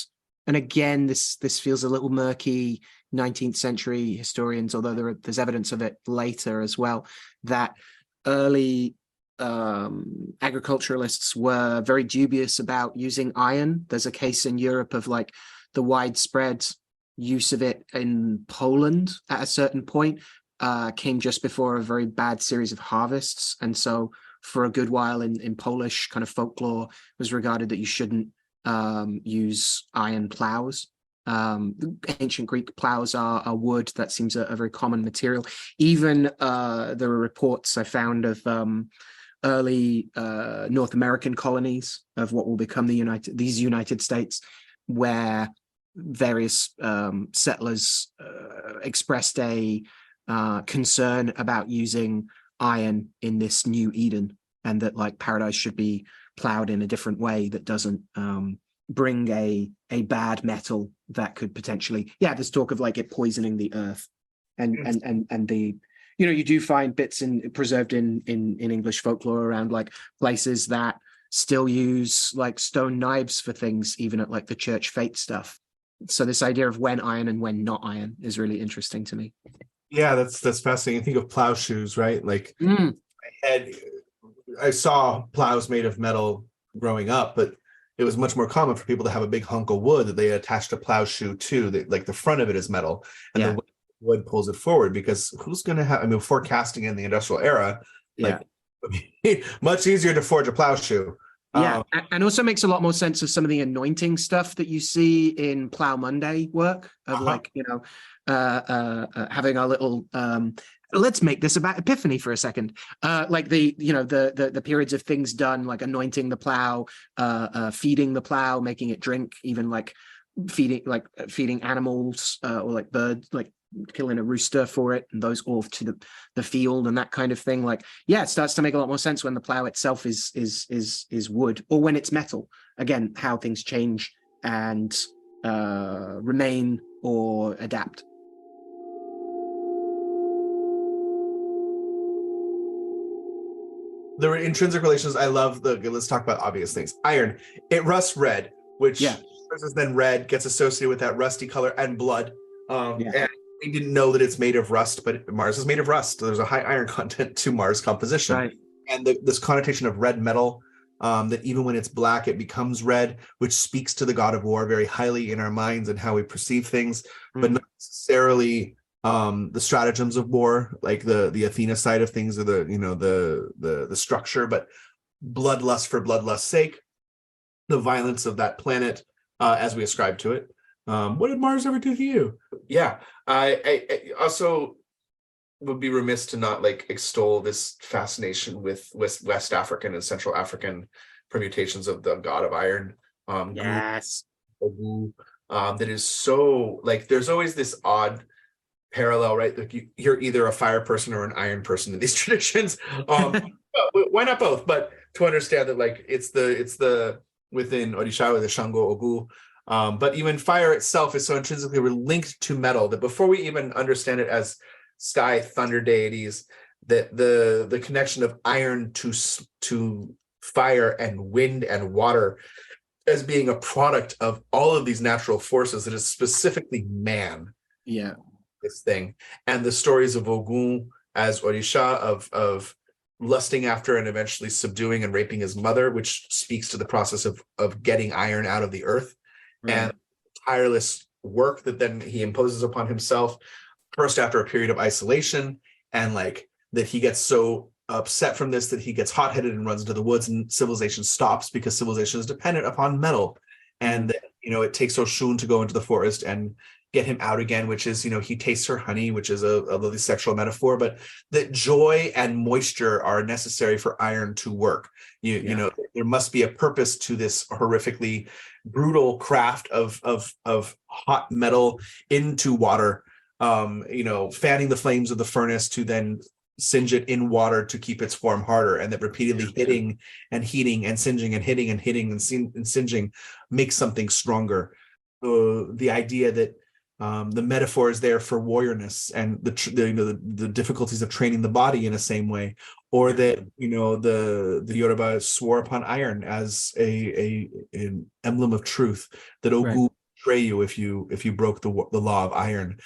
and again, this feels a little murky. 19th century historians, although there's evidence of it later as well, that early agriculturalists were very dubious about using iron. There's a case in Europe of like the widespread use of it in Poland at a certain point came just before a very bad series of harvests, and so for a good while in Polish kind of folklore was regarded that you shouldn't use iron plows. Ancient Greek plows are wood. That seems a very common material. Even there are reports I found of early North American colonies of what will become these United States, where various settlers expressed a concern about using iron in this new Eden, and that like paradise should be plowed in a different way that doesn't bring a bad metal that could potentially, there's talk of like it poisoning the earth, and the, you do find bits preserved in English folklore around like places that still use like stone knives for things, even at like the church fete stuff. So this idea of when iron and when not iron is really interesting to me. Yeah, that's fascinating. I think of plow shoes, right? Like I saw plows made of metal growing up, but it was much more common for people to have a big hunk of wood that they attached a plow shoe to. Like the front of it is metal, and the wood pulls it forward, because who's going to have? I mean, forecasting in the industrial era, much easier to forge a plow shoe. And also makes a lot more sense of some of the anointing stuff that you see in Plough Monday work of like, having our little let's make this about Epiphany for a second. Like the periods of things done, like anointing the plow, feeding the plow, making it drink, even like feeding animals or like birds, like killing a rooster for it, and those off to the field and that kind of thing. Like, it starts to make a lot more sense when the plow itself is wood, or when it's metal. Again, how things change and remain or adapt. There were intrinsic relations. I love let's talk about obvious things. Iron, it rusts red, which is then red, gets associated with that rusty color and blood. And we didn't know that it's made of rust, but Mars is made of rust. There's a high iron content to Mars composition. Right. And this connotation of red metal, that even when it's black, it becomes red, which speaks to the god of war very highly in our minds and how we perceive things, but not necessarily the stratagems of war, like the Athena side of things, or the structure, but bloodlust for bloodlust's sake, the violence of that planet as we ascribe to it. What did Mars ever do to you? I also would be remiss to not like extol this fascination with West African and Central African permutations of the god of iron. That is so like, there's always this odd parallel, right? Like you're either a fire person or an iron person in these traditions. Why not both? But to understand that, like it's the within Orisha, the Shango Ogu. But even fire itself is so intrinsically linked to metal that before we even understand it as sky thunder deities, that the connection of iron to fire and wind and water as being a product of all of these natural forces that is specifically man. This thing, and the stories of Ogun as Orisha of lusting after and eventually subduing and raping his mother, which speaks to the process of getting iron out of the earth, and tireless work that then he imposes upon himself, first after a period of isolation, and like that he gets so upset from this that he gets hot-headed and runs into the woods, and civilization stops because civilization is dependent upon metal, and it takes Oshun to go into the forest and get him out again, which is, he tastes her honey, which is a lovely sexual metaphor, but that joy and moisture are necessary for iron to work. There must be a purpose to this horrifically brutal craft of hot metal into water, fanning the flames of the furnace to then singe it in water to keep its form harder, and that repeatedly hitting and heating and singeing and hitting and hitting and singeing makes something stronger. The idea that the metaphor is there for warriorness and the difficulties of training the body in the same way, or that the Yoruba swore upon iron as an emblem of truth, that Ogun will betray you if you broke the law of iron,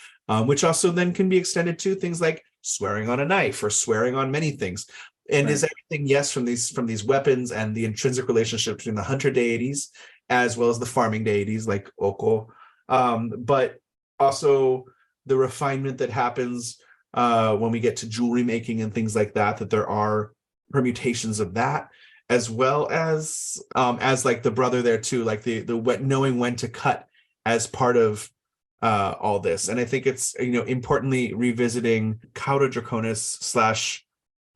which also then can be extended to things like swearing on a knife or swearing on many things. And is everything, yes, from these weapons and the intrinsic relationship between the hunter deities as well as the farming deities like Oko, but also the refinement that happens when we get to jewelry making and things like that, that there are permutations of that, as well as like the brother there too, like the knowing when to cut as part of all this. And I think it's, importantly revisiting Cauda Draconis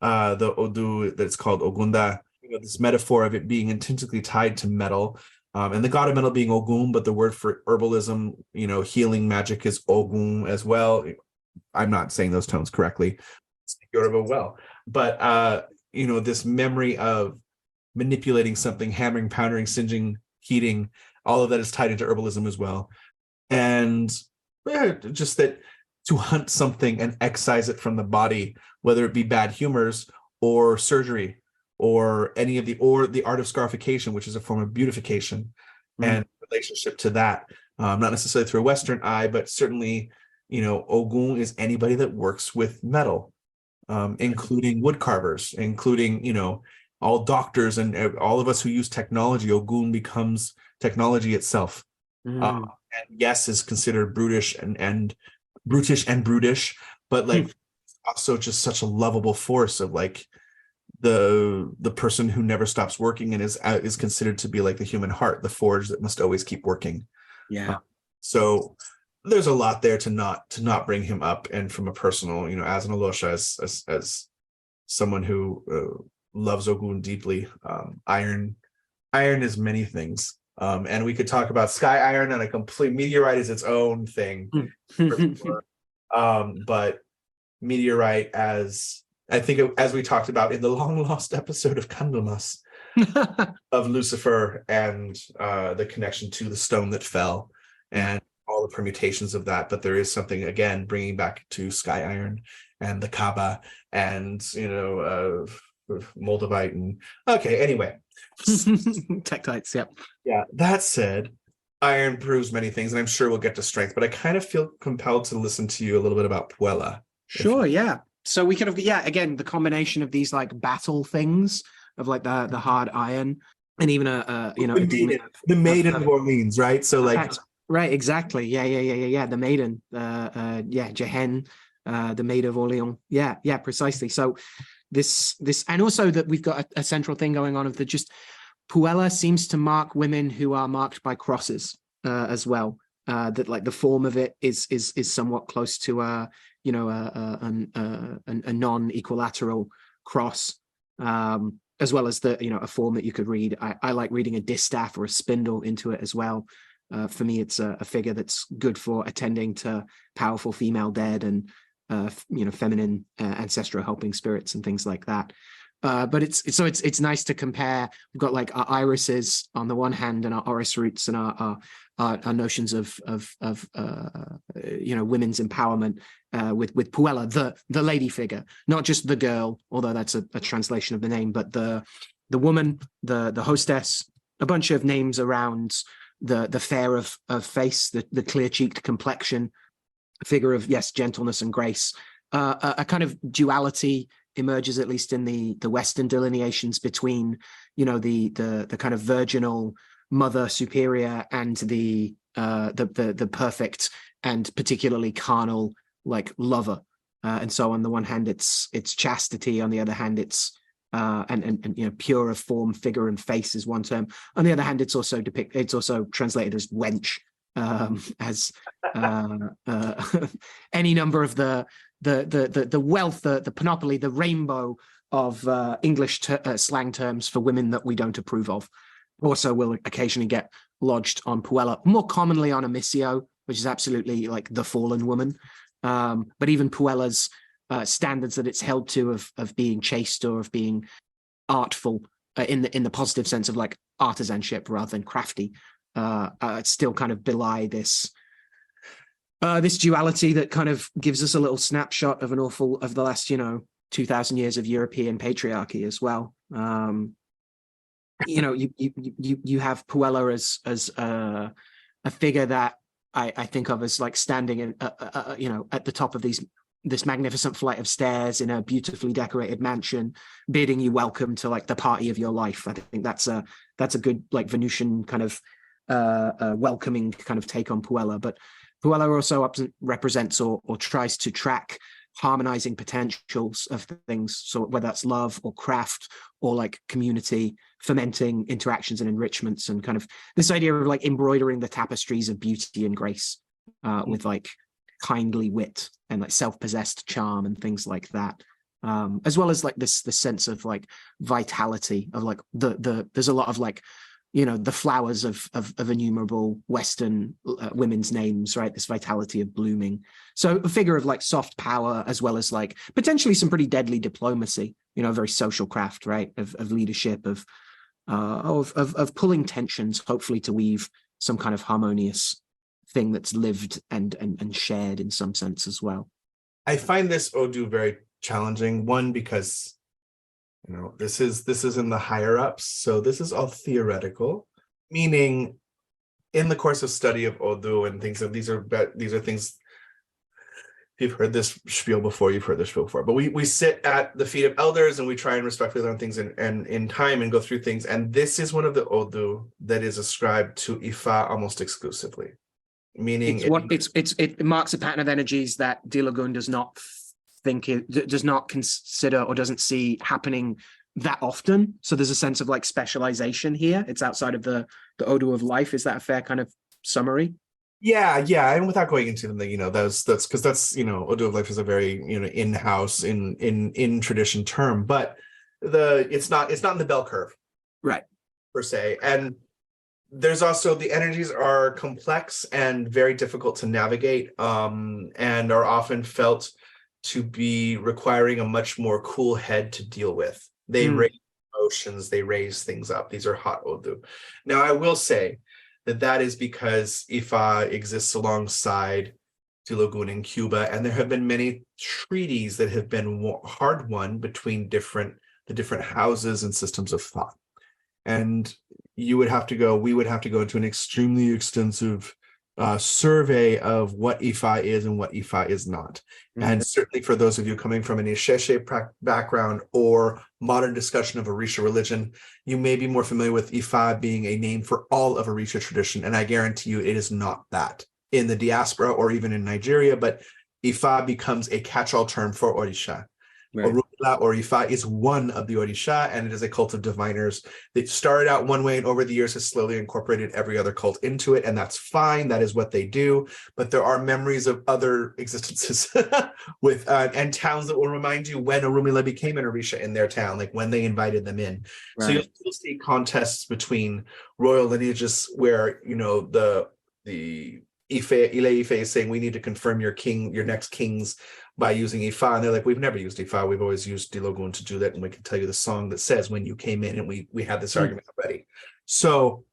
/ the Odu that's called Ogunda, this metaphor of it being intrinsically tied to metal. And the god of metal being Ogun, but the word for herbalism, healing magic is Ogun as well. I'm not saying those tones correctly. Yoruba well. But, this memory of manipulating something, hammering, pounding, singeing, heating, all of that is tied into herbalism as well. And just that to hunt something and excise it from the body, whether it be bad humors or surgery, or any of the art of scarification, which is a form of beautification, and relationship to that, not necessarily through a Western eye, but certainly, Ogun is anybody that works with metal, including wood carvers, including, all doctors and all of us who use technology. Ogun becomes technology itself. And yes, is considered brutish and brutish, but like also just such a lovable force of like the person who never stops working and is considered to be like the human heart, the forge that must always keep working. So there's a lot there to not bring him up. And from a personal, as an Olosha, as someone who loves Ogun deeply, iron is many things. And we could talk about sky iron, and a complete meteorite is its own thing. But meteorite, as I think, as we talked about in the long lost episode of Candlemas, of Lucifer and the connection to the stone that fell and all the permutations of that. But there is something, again, bringing back to sky iron and the Kaaba and, Moldavite. And okay, anyway. Tektites, yep. Yeah, that said, iron proves many things, and I'm sure we'll get to strength, but I kind of feel compelled to listen to you a little bit about Puella. Sure, yeah. So we could have, again, the combination of these like battle things of like the hard iron, and even the Maid of Orleans, right? So like, right, exactly, yeah. The maiden, Jehen, the Maid of Orleans, yeah, precisely. So this, and also that we've got a central thing going on of the just Puella seems to mark women who are marked by crosses as well. That like the form of it is somewhat close to a non-equilateral cross, as well as a form that you could read. I like reading a distaff or a spindle into it as well. For me, it's a figure that's good for attending to powerful female dead and feminine ancestral helping spirits and things like that. But it's nice to compare. We've got like our irises on the one hand and our orris roots and our notions of women's empowerment with Puella, the lady figure, not just the girl, although that's a translation of the name, but the woman, the hostess, a bunch of names around the fair of face, the clear-cheeked complexion, figure of, yes, gentleness and grace. A kind of duality emerges, at least in the Western delineations, between the kind of virginal mother superior and the perfect and particularly carnal like lover. And so on the one hand it's chastity, on the other hand it's and pure of form, figure, and face is one term. On the other hand, it's also translated as wench, as any number of the wealth, the panoply, the rainbow of English slang terms for women that we don't approve of. Also will occasionally get lodged on Puella, more commonly on Amicio, which is absolutely like the fallen woman. But even Puella's standards that it's held to of being chaste or of being artful in the positive sense of like artisanship rather than crafty, still kind of belie this duality that kind of gives us a little snapshot of the last 2,000 years of European patriarchy as well. You have Puella as a figure that I think of as like standing in at the top of this magnificent flight of stairs in a beautifully decorated mansion, bidding you welcome to like the party of your life. I think that's a good like Venusian kind of welcoming kind of take on Puella. But Puella also represents or tries to track harmonizing potentials of things. So whether that's love or craft or like community, fomenting interactions and enrichments, and kind of this idea of like embroidering the tapestries of beauty and grace with like kindly wit and like self-possessed charm and things like that, as well as like this sense of like vitality of like there's a lot of like the flowers of innumerable Western women's names, right? This vitality of blooming. So a figure of like soft power, as well as like potentially some pretty deadly diplomacy, very social craft, right? Of leadership, of pulling tensions, hopefully to weave some kind of harmonious thing that's lived and shared in some sense as well. I find this Odu very challenging. One, because this is in the higher ups, so this is all theoretical, meaning in the course of study of Odu and things, these are things you've heard this spiel before, but we sit at the feet of elders and we try and respectfully learn things and in time and go through things, and this is one of the Odu that is ascribed to Ifa almost exclusively, meaning it marks a pattern of energies that Dilagun does not consider or doesn't see happening that often. So there's a sense of like specialization here. It's outside of the Odu of life. Is that a fair kind of summary? Yeah, and without going into them, that's because that's Odu of life is a very in-house in tradition term, but it's not in the bell curve, right, per se. And there's also the energies are complex and very difficult to navigate, and are often felt to be requiring a much more cool head to deal with. They raise emotions, they raise things up. These are hot Odu. Now, I will say that is because Ifa exists alongside Dilagun in Cuba, and there have been many treaties that have been hard won between the different houses and systems of thought. And we would have to go into an extremely extensive survey of what Ifa is and what Ifa is not. And certainly for those of you coming from an Isheshe background or modern discussion of Orisha religion, you may be more familiar with Ifa being a name for all of Orisha tradition, and I guarantee you it is not that in the diaspora or even in Nigeria, but Ifa becomes a catch-all term for Orisha. Right. Orumila or Ifa is one of the Orisha, and it is a cult of diviners that started out one way and over the years has slowly incorporated every other cult into it, and that's fine. That is what they do. But there are memories of other existences with and towns that will remind you when Orumila became an Orisha in their town, like when they invited them in. Right. So you'll still see contests between royal lineages where the Ile Ife is saying we need to confirm your next kings by using Ifa, and they're like, we've never used Ifa, we've always used Dilagun to do that, and we can tell you the song that says when you came in, and we had this argument already. So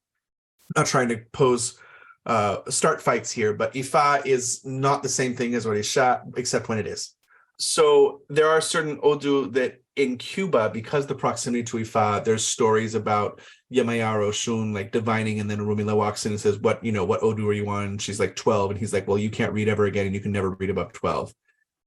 I'm not trying to start fights here, but Ifa is not the same thing as Orisha, except when it is. So there are certain Odu that in Cuba, because the proximity to Ifa, there's stories about Yamaya Oshun like divining, and then Orumila walks in and says, what Odu are you on? And she's like 12, and he's like, well, you can't read ever again, and you can never read above 12.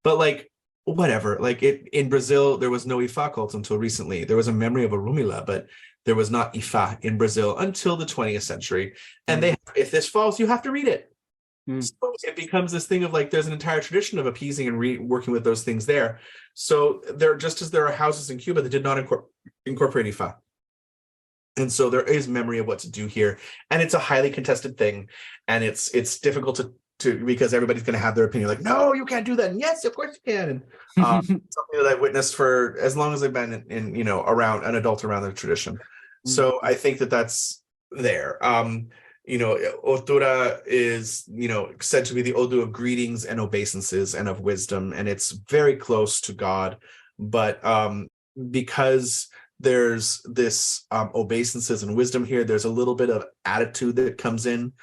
But like, whatever, like in Brazil, there was no Ifa cult until recently. There was a memory of Orumila, but there was not Ifa in Brazil until the 20th century. And if this falls, you have to read it. So it becomes this thing of like, there's an entire tradition of appeasing and working with those things there. So just as there are houses in Cuba that did not incorporate Ifa. And so there is memory of what to do here. And it's a highly contested thing. And it's difficult to because everybody's going to have their opinion, like, no, you can't do that. And yes, of course you can. And something that I've witnessed for as long as I've been around an adult around the tradition. So I think that's there. Otura is, said to be the Odu of greetings and obeisances and of wisdom, and it's very close to God. But because there's this obeisances and wisdom here, there's a little bit of attitude that comes in,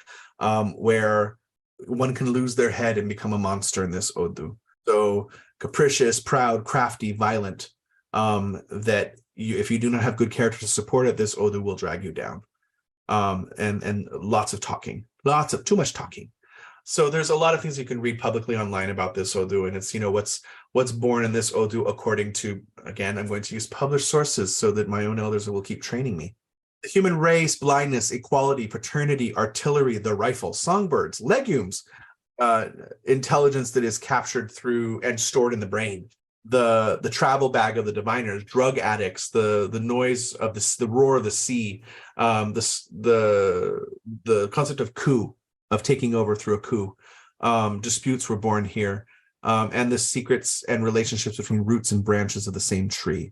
where one can lose their head and become a monster in this Odu. So capricious, proud, crafty, violent, that if you do not have good character to support it, this Odu will drag you down. And lots of talking, too much talking. So there's a lot of things you can read publicly online about this Odu, and it's, what's born in this Odu according to, again, I'm going to use published sources so that my own elders will keep training me. The human race, blindness, equality, paternity, artillery, the rifle, songbirds, legumes, intelligence that is captured through and stored in the brain. The travel bag of the diviners, drug addicts, the noise of the roar of the sea, the concept of coup, of taking over through a coup. Disputes were born here, and the secrets and relationships between roots and branches of the same tree,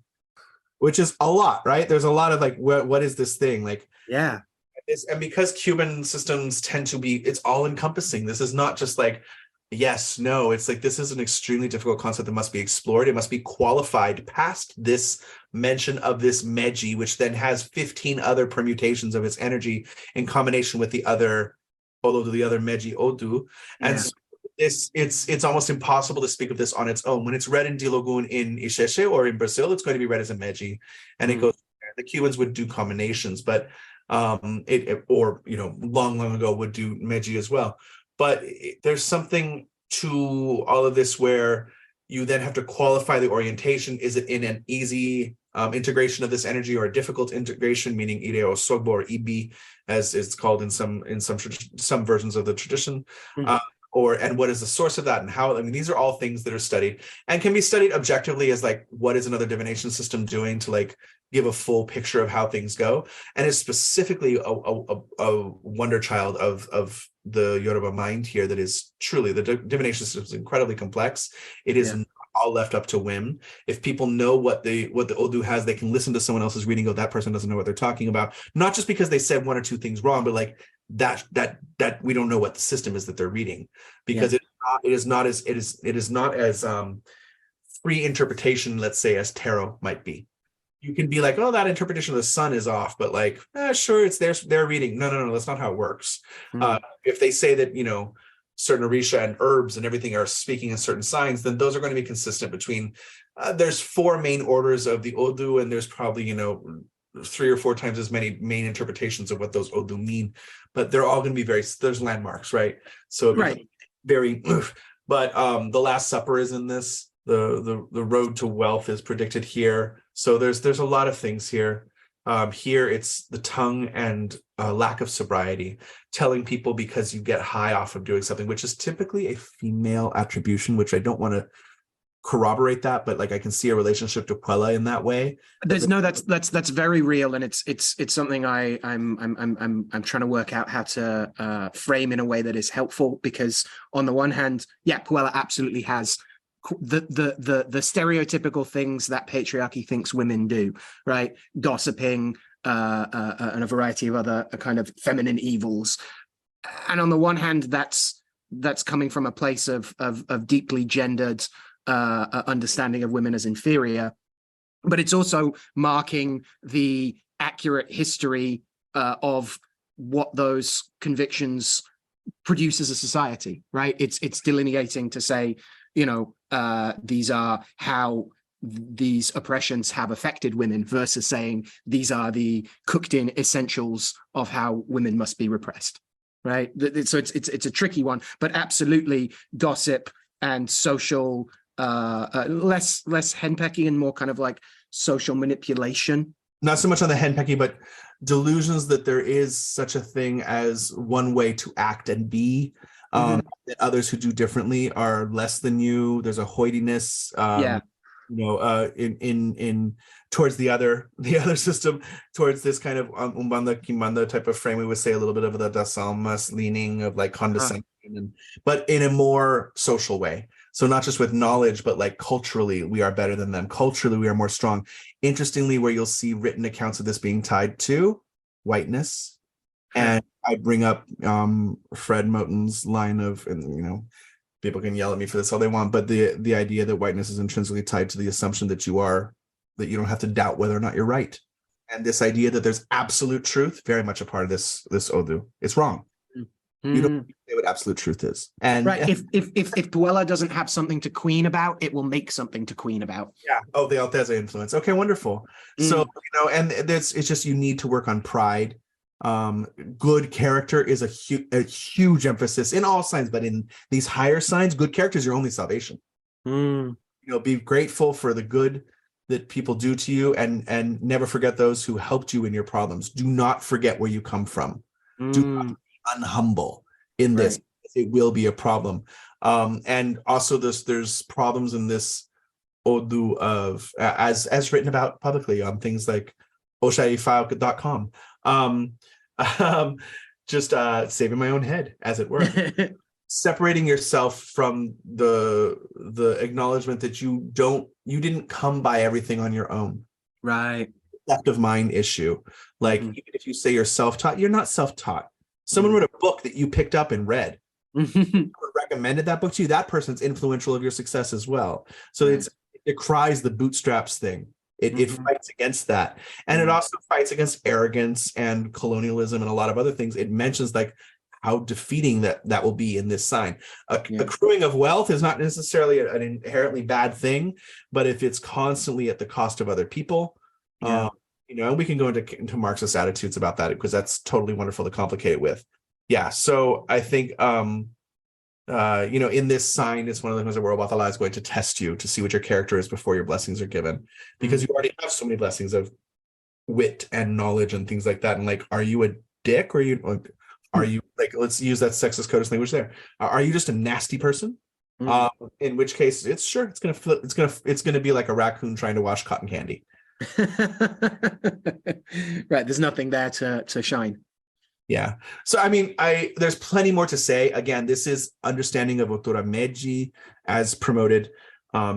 which is a lot, right? There's a lot of like, what is this thing? Like, yeah. And because Cuban systems tend to be, it's all encompassing. This is not just like, yes, no, it's like, this is an extremely difficult concept that must be explored. It must be qualified past this mention of this Meji, which then has 15 other permutations of its energy in combination with the other Meji Odu. And so it's almost impossible to speak of this on its own. When it's read in Dilogun in Ixexi or in Brazil, it's going to be read as a Meji. And it goes, the Cubans would do combinations, but long ago would do Meji as well. But there's something to all of this where you then have to qualify the orientation. Is it in an easy integration of this energy or a difficult integration, meaning ire o sogbo or ibi, as it's called in some versions of the tradition? And what is the source of that and how? I mean, these are all things that are studied and can be studied objectively as like, what is another divination system doing to like give a full picture of how things go? And it's specifically a wonder child of the Yoruba mind here that is truly, the divination system is incredibly complex. It is not all left up to whim. If people know what the Odu has, they can listen to someone else's reading, go, that person doesn't know what they're talking about. Not just because they said one or two things wrong, but like that we don't know what the system is that they're reading, because it is not as free interpretation, let's say, as tarot might be. You can be like, oh, that interpretation of the sun is off, but like, sure, it's their reading. No, that's not how it works. If they say that, certain Orisha and herbs and everything are speaking in certain signs, then those are going to be consistent between, there's 4 main orders of the Odu, and there's probably, 3 or 4 times as many main interpretations of what those Odu mean, but they're all going to be there's landmarks, right? So very, but the Last Supper is in this. The road to wealth is predicted here. So there's a lot of things here. Here it's the tongue and lack of sobriety, telling people because you get high off of doing something, which is typically a female attribution, which I don't want to corroborate that, but like I can see a relationship to Puella in that way. That's very real, and it's something I'm trying to work out how to frame in a way that is helpful, because on the one hand, Puella absolutely has the stereotypical things that patriarchy thinks women do, right? Gossiping, and a variety of other kind of feminine evils. And on the one hand, that's coming from a place of deeply gendered understanding of women as inferior, but it's also marking the accurate history of what those convictions produce as a society, right? It's delineating to say, these are how these oppressions have affected women, versus saying these are the cooked in essentials of how women must be repressed, right? So it's a tricky one, but absolutely gossip and social, less henpecking and more kind of like social manipulation. Not so much on the henpecky, but delusions that there is such a thing as one way to act and be. That others who do differently are less than you. There's a hoidiness, in towards the other system, towards this kind of Umbanda, Kimbanda type of frame. We would say a little bit of the Das Almas leaning of like condescension, but in a more social way. So not just with knowledge, but like culturally, we are better than them. Culturally, we are more strong. Interestingly, where you'll see written accounts of this being tied to whiteness and I bring up Fred Moten's line of, and people can yell at me for this all they want, but the idea that whiteness is intrinsically tied to the assumption that you don't have to doubt whether or not you're right. And this idea that there's absolute truth, very much a part of this Odu. It's wrong. You don't know what absolute truth is. And right, if Dweller doesn't have something to queen about, it will make something to queen about. Yeah. Oh, the Alteza influence. Okay, wonderful. So and it's just, you need to work on pride. Good character is a huge emphasis in all signs, but in these higher signs, good character is your only salvation. Be grateful for the good that people do to you, and never forget those who helped you in your problems. Do not forget where you come from. Do not be unhumble in this. Right. It will be a problem. And also there's problems in this Odu of as written about publicly on things like oshaifile.com. Just saving my own head, as it were. Separating yourself from the acknowledgement that you didn't come by everything on your own. Right. Theft of mind issue. Like, even if you say you're self-taught, you're not self-taught. Someone wrote a book that you picked up and read. Recommended that book to you. That person's influential of your success as well. So it decries the bootstraps thing. It fights against that. And it also fights against arrogance and colonialism and a lot of other things. It mentions like how defeating that will be in this sign. Accruing of wealth is not necessarily an inherently bad thing, but if it's constantly at the cost of other people, and we can go into Marxist attitudes about that, because that's totally wonderful to complicate it with. Yeah, so I think in this sign, it's one of the things that World is going to test you to see what your character is before your blessings are given, because you already have so many blessings of wit and knowledge and things like that. And like, are you a dick, or are you like, let's use that sexist codist language there. Are you just a nasty person? In which case, it's gonna be like a raccoon trying to wash cotton candy. Right, there's nothing there to shine. Yeah. So I mean, there's plenty more to say. Again, this is understanding of Otora Meiji as promoted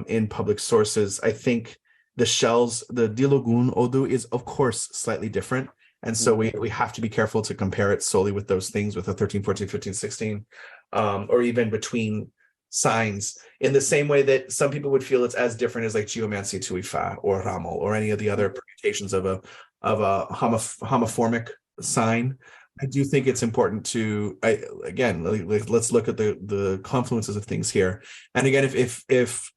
in public sources. I think the Dilogun Odu is of course slightly different. And so we have to be careful to compare it solely with those things, with the 13, 14, 15, 16, or even between signs, in the same way that some people would feel it's as different as like geomancy Tuifa or Ramel or any of the other permutations of a homoformic sign. I do think it's important to, let's look at the confluences of things here. And again, if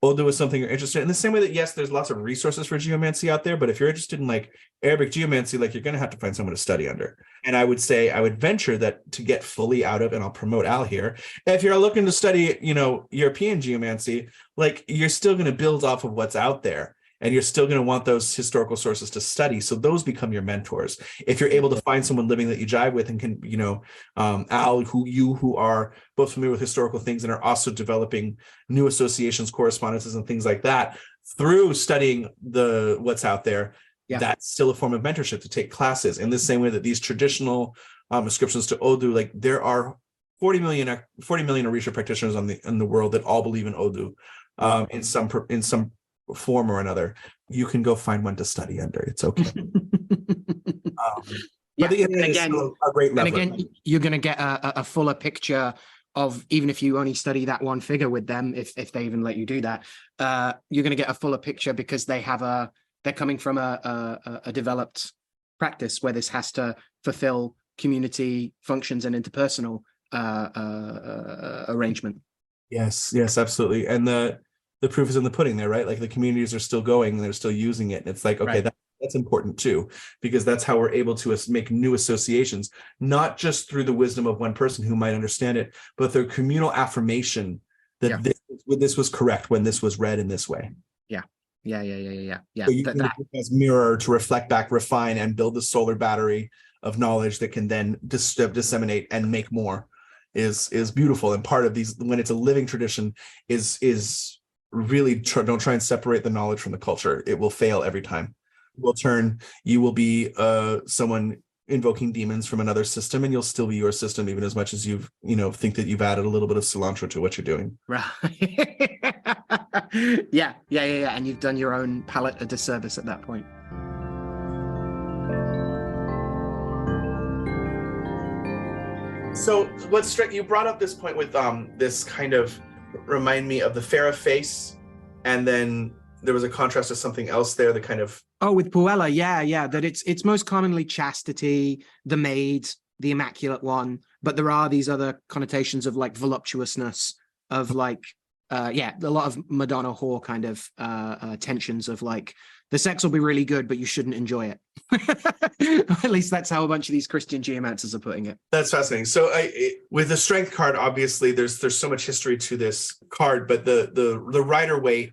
Odu is something you're interested in the same way that, yes, there's lots of resources for geomancy out there, but if you're interested in like Arabic geomancy, like, you're going to have to find someone to study under. And I would venture that to get fully out of, and I'll promote Al here, if you're looking to study, European geomancy, like, you're still going to build off of what's out there. And you're still going to want those historical sources to study. So those become your mentors. If you're able to find someone living that you jive with and can, Al, who are both familiar with historical things and are also developing new associations, correspondences, and things like that through studying what's out there, that's still a form of mentorship, to take classes in the same way that these traditional ascriptions to Odu, like, there are 40 million Orisha practitioners in the world that all believe in Odu in some form or another. You can go find one to study under. It's okay. A great level. And again, you're going to get a fuller picture of, even if you only study that one figure with them, if they even let you do that, you're going to get a fuller picture, because they're coming from a developed practice where this has to fulfill community functions and interpersonal arrangement. Yes, absolutely. And the proof is in the pudding there, right? Like, the communities are still going and they're still using it. And it's like, okay, that's important too, because that's how we're able to make new associations, not just through the wisdom of one person who might understand it, but through communal affirmation that this was correct when this was read in this way. Yeah. So you can as mirror to reflect back, refine, and build the solar battery of knowledge that can then disseminate and make more is beautiful. And part of these, when it's a living tradition, is really don't try and separate the knowledge from the culture. It will fail every time. You will be someone invoking demons from another system, and you'll still be your system, even as much as you've think that you've added a little bit of cilantro to what you're doing. Right. Yeah. And you've done your own palate a disservice at that point. So you brought up this point with this kind of remind me of the Farah face, and then there was a contrast to something else there, the kind of with Puella, yeah, that it's most commonly chastity, the maid, the immaculate one, but there are these other connotations of like voluptuousness, of like a lot of Madonna whore kind of tensions of like the sex will be really good, but you shouldn't enjoy it. At least that's how a bunch of these Christian geomancers are putting it. That's fascinating. So with the strength card, obviously there's so much history to this card, but the rider weight,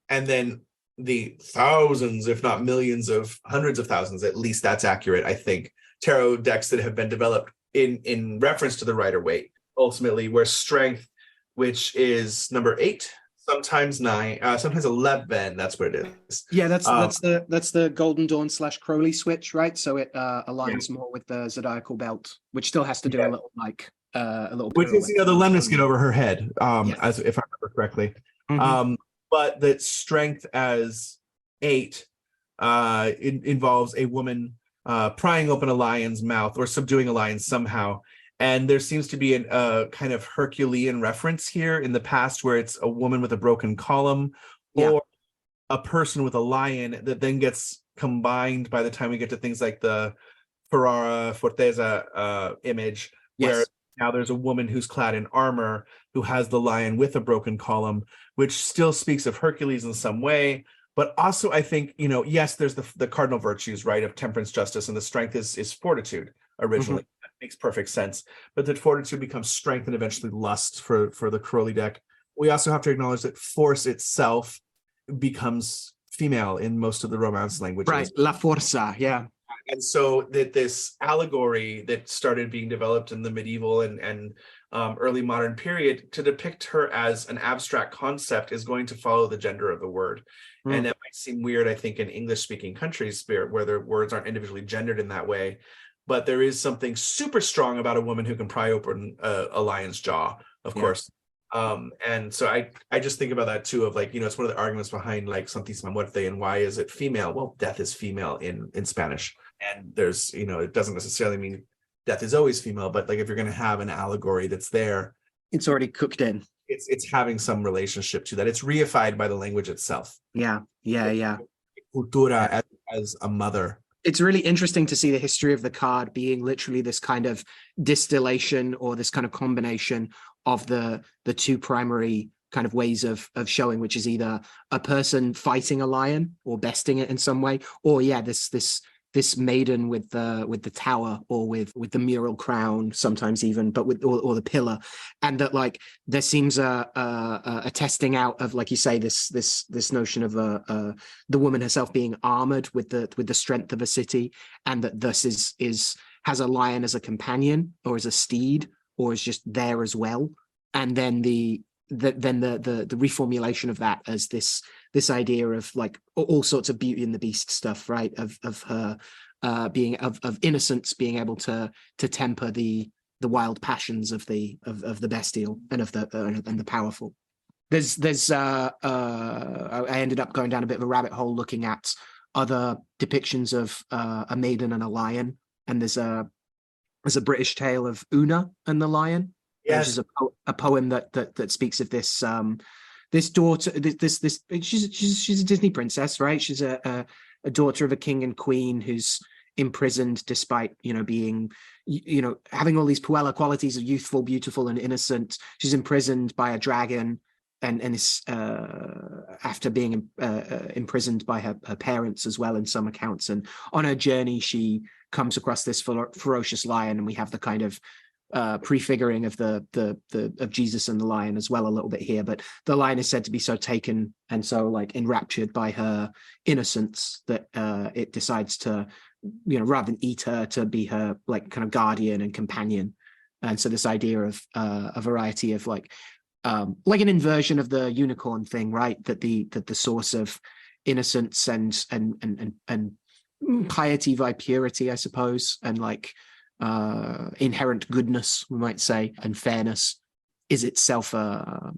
and then the thousands, if not millions of hundreds of thousands, at least that's accurate, I think, tarot decks that have been developed in reference to the rider weight, ultimately, where strength, which is number 8, sometimes 9, sometimes 11. That's what it is. Yeah, that's the Golden Dawn / Crowley switch, right? So it aligns more with the zodiacal belt, which still has to do a little like a little. Which is the lemniscate over her head, yes. as if I remember correctly. Mm-hmm. But that strength as 8 it involves a woman prying open a lion's mouth or subduing a lion somehow. And there seems to be a kind of Herculean reference here in the past, where it's a woman with a broken column or a person with a lion that then gets combined by the time we get to things like the Ferrara Forteza image, where now there's a woman who's clad in armor who has the lion with a broken column, which still speaks of Hercules in some way. But also, I think, yes, there's the cardinal virtues, right, of temperance, justice, and the strength is fortitude originally. That makes perfect sense. But that fortitude becomes strength and eventually lust for the Crowley deck. We also have to acknowledge that force itself becomes female in most of the Romance languages. Right, la forza, yeah. And so that this allegory that started being developed in the medieval and early modern period to depict her as an abstract concept is going to follow the gender of the word. And that might seem weird, I think, in English-speaking countries where their words aren't individually gendered in that way. But there is something super strong about a woman who can pry open a lion's jaw, of course. And so I just think about that too, of like, it's one of the arguments behind like Santísima Muerte and why is it female? Well, death is female in Spanish. And there's, it doesn't necessarily mean death is always female, but like if you're going to have an allegory that's there, it's already cooked in. It's having some relationship to that. It's reified by the language itself. Yeah. Cultura as a mother. It's really interesting to see the history of the card being literally this kind of distillation or this kind of combination of the two primary kind of ways of showing, which is either a person fighting a lion or besting it in some way, or this maiden with the tower or with the mural crown, sometimes even, but with or the pillar, and that like there seems a testing out of, like you say, this notion of the woman herself being armored with the strength of a city, and that thus has a lion as a companion or as a steed or is just there as well, and then the reformulation of that as this idea of like all sorts of Beauty and the Beast stuff, right? Of her being of innocence, being able to temper the wild passions of the bestial and of the powerful. I ended up going down a bit of a rabbit hole looking at other depictions of a maiden and a lion, and there's a British tale of Una and the lion. Yes, which is a poem that speaks of this this daughter. She's a Disney princess, right? She's a daughter of a king and queen who's imprisoned despite being having all these Puella qualities of youthful, beautiful, and innocent. She's imprisoned by a dragon, and is after being imprisoned by her parents as well in some accounts. And on her journey, she comes across this ferocious lion, and we have the kind of prefiguring of of Jesus and the lion as well a little bit here. But the lion is said to be so taken and so like enraptured by her innocence that it decides to, rather than eat her, to be her like kind of guardian and companion. And so this idea of a variety of like an inversion of the unicorn thing, right? That the source of innocence and piety by purity, I suppose, and like inherent goodness, we might say, and fairness is itself a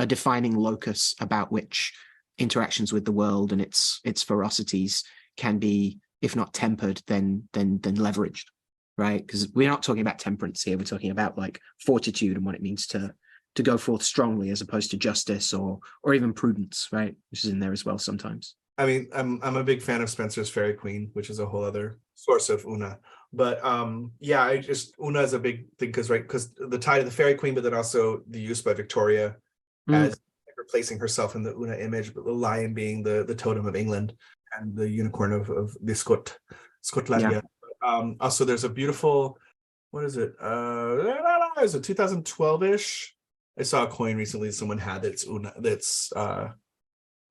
defining locus about which interactions with the world and its ferocities can be, if not tempered, then leveraged. right? Because we're not talking about temperance here. We're talking about like fortitude and what it means to go forth strongly, as opposed to justice or even prudence, right? Which is in there as well sometimes. I mean, I'm a big fan of Spencer's Fairy Queen, which is a whole other source of Una. But yeah, I just Una is a big thing because the tide of the Fairy Queen, but then also the use by Victoria as replacing herself in the Una image, but the lion being the totem of England and the unicorn of the Scotlandia. Yeah. Also, there's a beautiful, what is it? Is it 2012-ish? I saw a coin recently someone had that's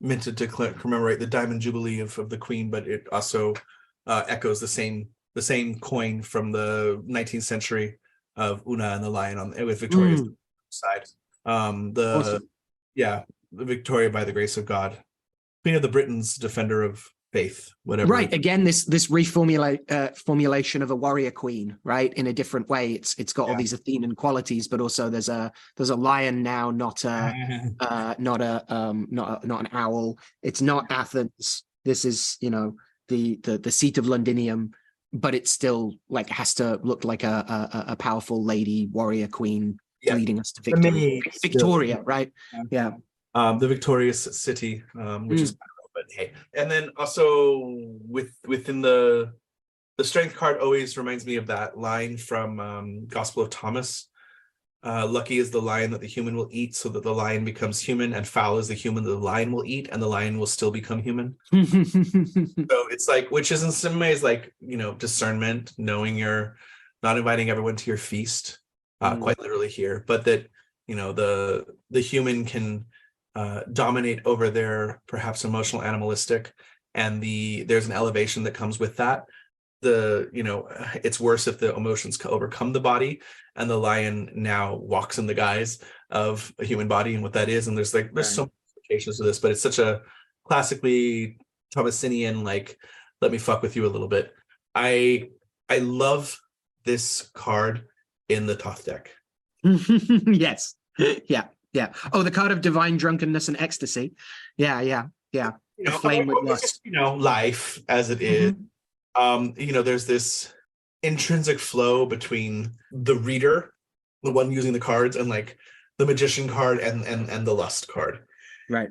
minted to commemorate the Diamond Jubilee of the Queen, but it also echoes the same coin from the 19th century of Una and the lion with Victoria's side. Awesome. Yeah, the Victoria by the grace of God, Queen of the Britons, defender of faith, whatever. Right. Again, this formulation of a warrior queen, right? In a different way. It's got all these Athenan qualities, but also there's a lion now, not an owl. It's not Athens. This is, the seat of Londinium, but it still like has to look like a powerful lady warrior queen leading us to victory. Victoria, right? Yeah. The victorious city, which is, but hey, and then also within the strength card always reminds me of that line from Gospel of Thomas. Lucky is the lion that the human will eat, so that the lion becomes human, and foul is the human that the lion will eat, and the lion will still become human. So it's like, which is in some ways like, discernment, knowing you're not inviting everyone to your feast, quite literally here, but that, the human can dominate over their perhaps emotional animalistic, and there's an elevation that comes with that. It's worse if the emotions overcome the body, and the lion now walks in the guise of a human body and what that is. And there's so many implications to this, but it's such a classically Thomasinian, like, let me fuck with you a little bit. I love this card in the Thoth deck. Yes. Yeah. Oh, the card of divine drunkenness and ecstasy. Yeah. The flame with lust. Life as it is. There's this intrinsic flow between the reader, the one using the cards, and like the magician card and the lust card. Right.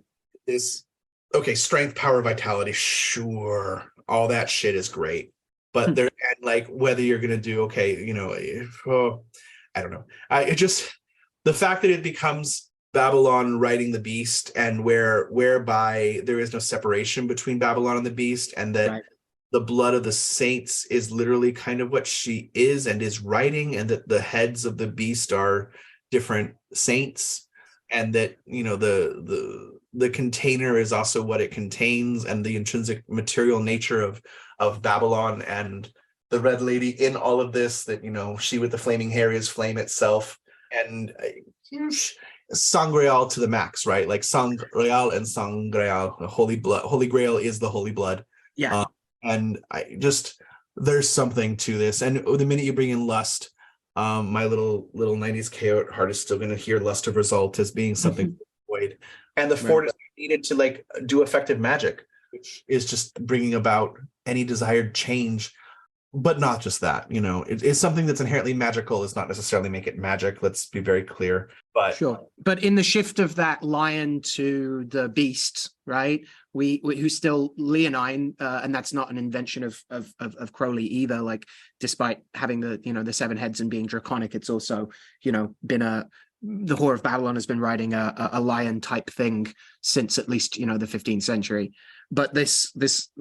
Strength, power, vitality, sure, all that shit is great, but there, and like whether you're gonna do I don't know. The fact that it becomes Babylon riding the beast, and whereby there is no separation between Babylon and the beast, and that the blood of the saints is literally kind of what she is and is writing, and that the heads of the beast are different saints, and that the container is also what it contains, and the intrinsic material nature of Babylon, and the red lady in all of this, that she with the flaming hair is flame itself, and Sangreal to the max, right? Like Sangreal and Sangreal, the holy blood, Holy Grail is the holy blood. Yeah. And there's something to this. And the minute you bring in lust, my little 90s chaos heart is still going to hear lust of result as being something void. And the fort is needed to like do effective magic, which is just bringing about any desired change. But not just that, it is something that's inherently magical. Does not necessarily make it magic. Let's be very clear. But sure. But in the shift of that lion to the beast, right? Who's still leonine, and that's not an invention of Crowley either. Like, despite having the 7 heads and being draconic, it's also been the Whore of Babylon has been riding a lion type thing since at least the 15th century. But this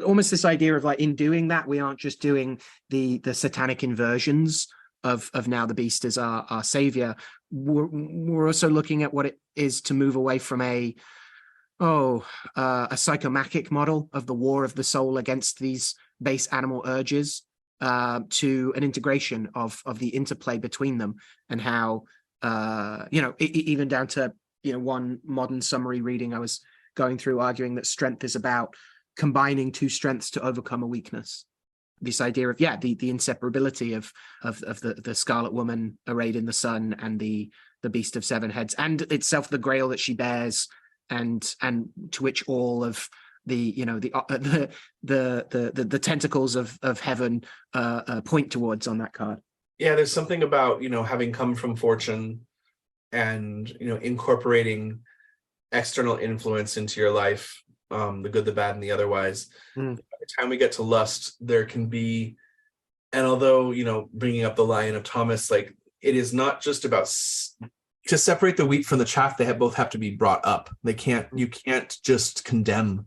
almost this idea of like, in doing that, we aren't just doing the satanic inversions of now the beast as our savior. We're also looking at what it is to move away from a psychomachic model of the war of the soul against these base animal urges, to an integration of the interplay between them, and how even down to one modern summary reading I was going through, arguing that strength is about combining 2 strengths to overcome a weakness. This idea of the inseparability of the Scarlet Woman arrayed in the sun, and the beast of 7 heads, and itself the grail that she bears, and to which all of the tentacles of heaven point towards on that card. Yeah, there's something about, having come from fortune and, incorporating external influence into your life, the good, the bad, and the otherwise. By the time we get to lust, there can be, and although, bringing up the Lion of Thomas, like, it is not just about to separate the wheat from the chaff. They both have to be brought up. You can't just condemn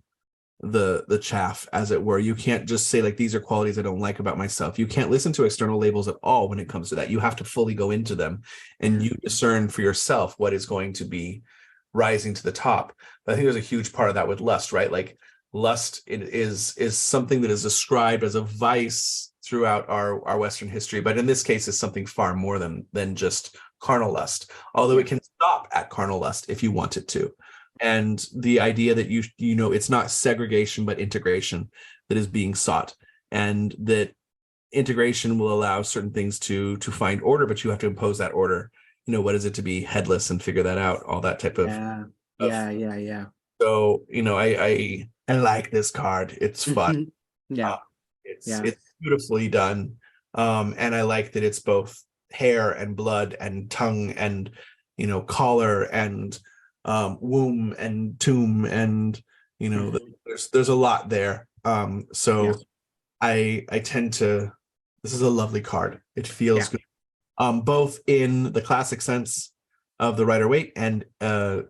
the chaff, as it were. You can't just say, like, these are qualities I don't like about myself. You can't listen to external labels at all when it comes to that. You have to fully go into them and you discern for yourself what is going to be rising to the top. But I think there's a huge part of that with lust, right? Like, lust is something that is described as a vice throughout our Western history, but in this case is something far more than just carnal lust, although it can stop at carnal lust if you want it to. And the idea that it's not segregation but integration that is being sought, and that integration will allow certain things to find order, but you have to impose that order. What is it to be headless and figure that out, all that type of yeah. So I like this card. It's fun. It's beautifully done, and I like that it's both hair and blood and tongue and collar and womb and tomb, and there's a lot there. I tend to, this is a lovely card. It feels good, both in the classic sense of the Rider-Waite, and to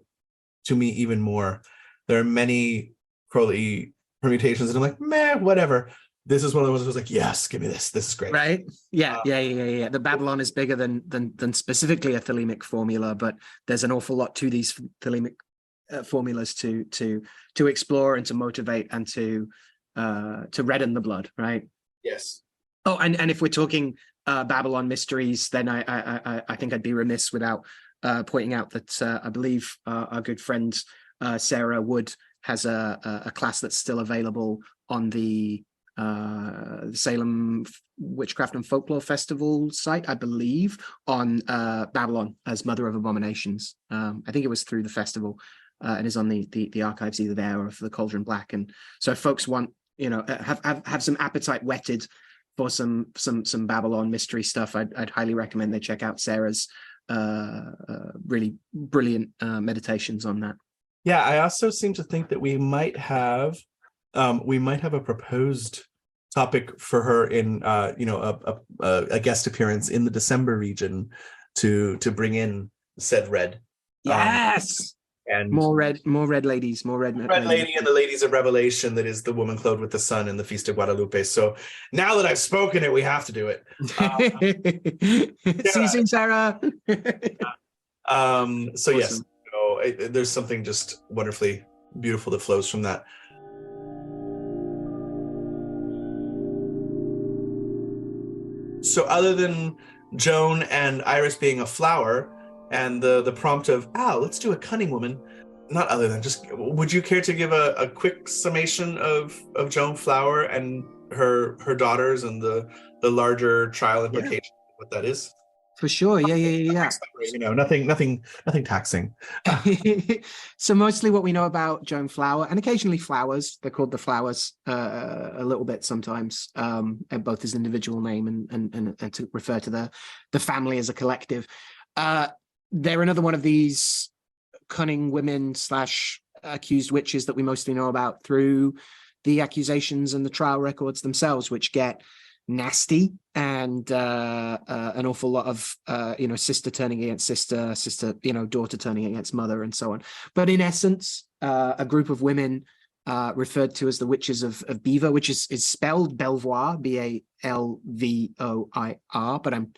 me even more, there are many Crowley permutations and I'm like, meh, whatever. This is one of the ones that was like, yes, give me this. This is great. Right? Yeah. The Babylon is bigger than specifically a thelemic formula, but there's an awful lot to these thelemic formulas to explore and to motivate and to redden the blood, right? Yes. Oh, and if we're talking Babylon mysteries, then I think I'd be remiss without pointing out that I believe our good friend Sarah Wood has a class that's still available on the Salem Witchcraft and Folklore Festival site, I believe, on Babylon as Mother of Abominations. I think it was through the festival, and is on the archives either there or for the Cauldron Black. And so if folks want, have some appetite whetted for some Babylon mystery stuff, I'd highly recommend they check out Sarah's really brilliant meditations on that. Yeah, I also seem to think that we might have a proposed topic for her in a guest appearance in the December region to bring in said red. Yes. And more red ladies, more red lady and the ladies of Revelation, that is the woman clothed with the sun in the Feast of Guadalupe. So now that I've spoken it, we have to do it. See you soon, Sarah. So yes, there's something just wonderfully beautiful that flows from that. So other than Joan and Iris being a flower and the prompt of, let's do a cunning woman, not other than, just, would you care to give a quick summation of Joan Flower and her daughters and the larger trial implication of what that is? For sure. Yeah. Nothing taxing. So mostly what we know about Joan Flower, and occasionally Flowers, they're called the Flowers a little bit sometimes, both as individual name and to refer to the family as a collective. They're another one of these cunning women / accused witches that we mostly know about through the accusations and the trial records themselves, which get nasty and an awful lot of sister turning against sister daughter turning against mother and so on. But in essence, a group of women referred to as the witches of Beaver, which is spelled Belvoir, Balvoir, but I'm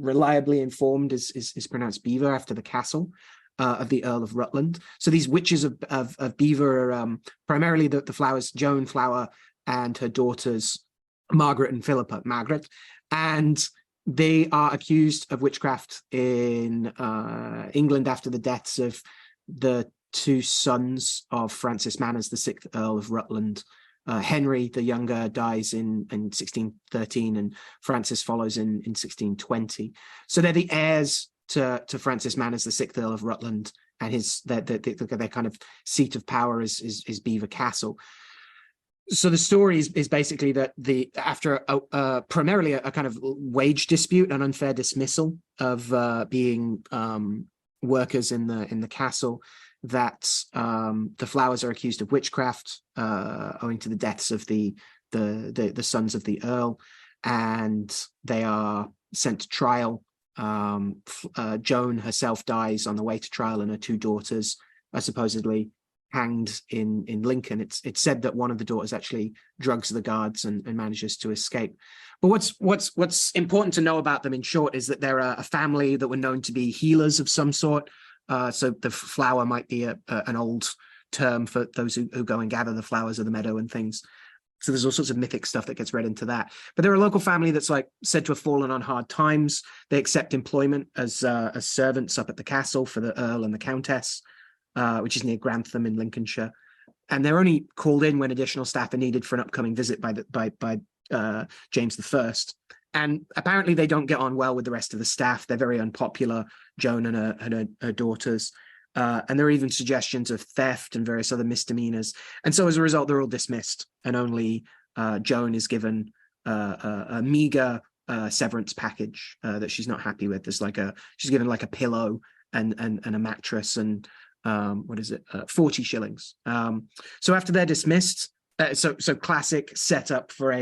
reliably informed is pronounced Beaver after the castle of the Earl of Rutland. So these witches of Beaver are primarily the Flowers, Joan Flower and her daughters Margaret and Philippa. And they are accused of witchcraft in England after the deaths of the two sons of Francis Manners, the 6th Earl of Rutland. Henry the younger dies in 1613 and Francis follows in 1620. So they're the heirs to Francis Manners, the 6th Earl of Rutland, and their kind of seat of power is Beaver Castle. So the story is basically that after primarily a kind of wage dispute, an unfair dismissal of being workers in the castle, that the Flowers are accused of witchcraft owing to the deaths of the sons of the Earl, and they are sent to trial. Joan herself dies on the way to trial, and her two daughters are supposedly hanged in Lincoln. It's said that one of the daughters actually drugs the guards and manages to escape. But what's important to know about them, in short, is that they're a family that were known to be healers of some sort. So the flower might be an old term for those who go and gather the flowers of the meadow and things. So there's all sorts of mythic stuff that gets read into that. But they're a local family that's like said to have fallen on hard times. They accept employment as servants up at the castle for the Earl and the Countess, which is near Grantham in Lincolnshire. And they're only called in when additional staff are needed for an upcoming visit by James I. And apparently they don't get on well with the rest of the staff. They're very unpopular, Joan and her daughters. And there are even suggestions of theft and various other misdemeanors. And so as a result, they're all dismissed, and only Joan is given a meager severance package that she's not happy with. She's given like a pillow and a mattress and 40 shillings. So after they're dismissed, so classic setup for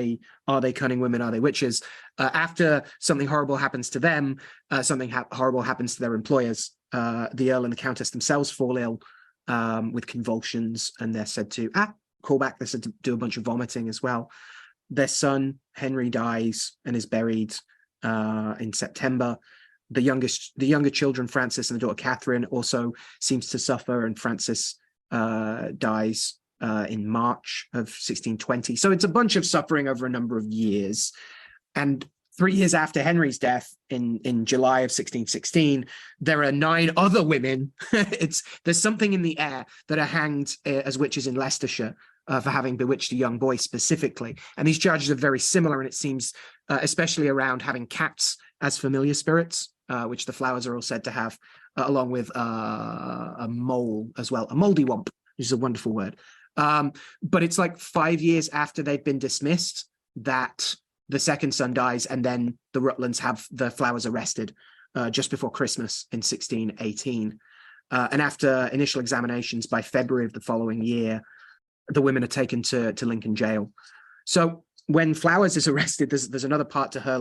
are they cunning women, are they witches? After something horrible happens to them, something horrible happens to their employers. The Earl and the Countess themselves fall ill with convulsions, and they're said to they're said to do a bunch of vomiting as well. Their son Henry dies and is buried in September. The younger children, Francis and the daughter Catherine, also seems to suffer, and Francis dies in March of 1620. So it's a bunch of suffering over a number of years. And 3 years after Henry's death, in July of 1616, there are 9 other women. There's something in the air that are hanged as witches in Leicestershire for having bewitched a young boy specifically. And these charges are very similar, and it seems especially around having cats as familiar spirits, which the Flowers are all said to have, along with a mole as well, a moldywump, which is a wonderful word. But it's like 5 years after they've been dismissed that the second son dies, and then the Rutlands have the Flowers arrested just before Christmas in 1618. And after initial examinations, by February of the following year, the women are taken to Lincoln jail. So when Flowers is arrested, there's another part to her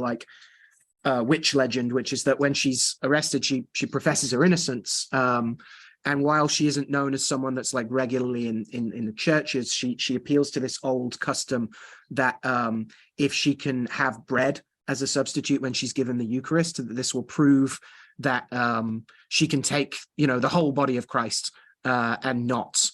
witch legend, which is that when she's arrested, she professes her innocence. And while she isn't known as someone that's like regularly in the churches, she appeals to this old custom that if she can have bread as a substitute when she's given the Eucharist, this will prove that she can take, the whole body of Christ and not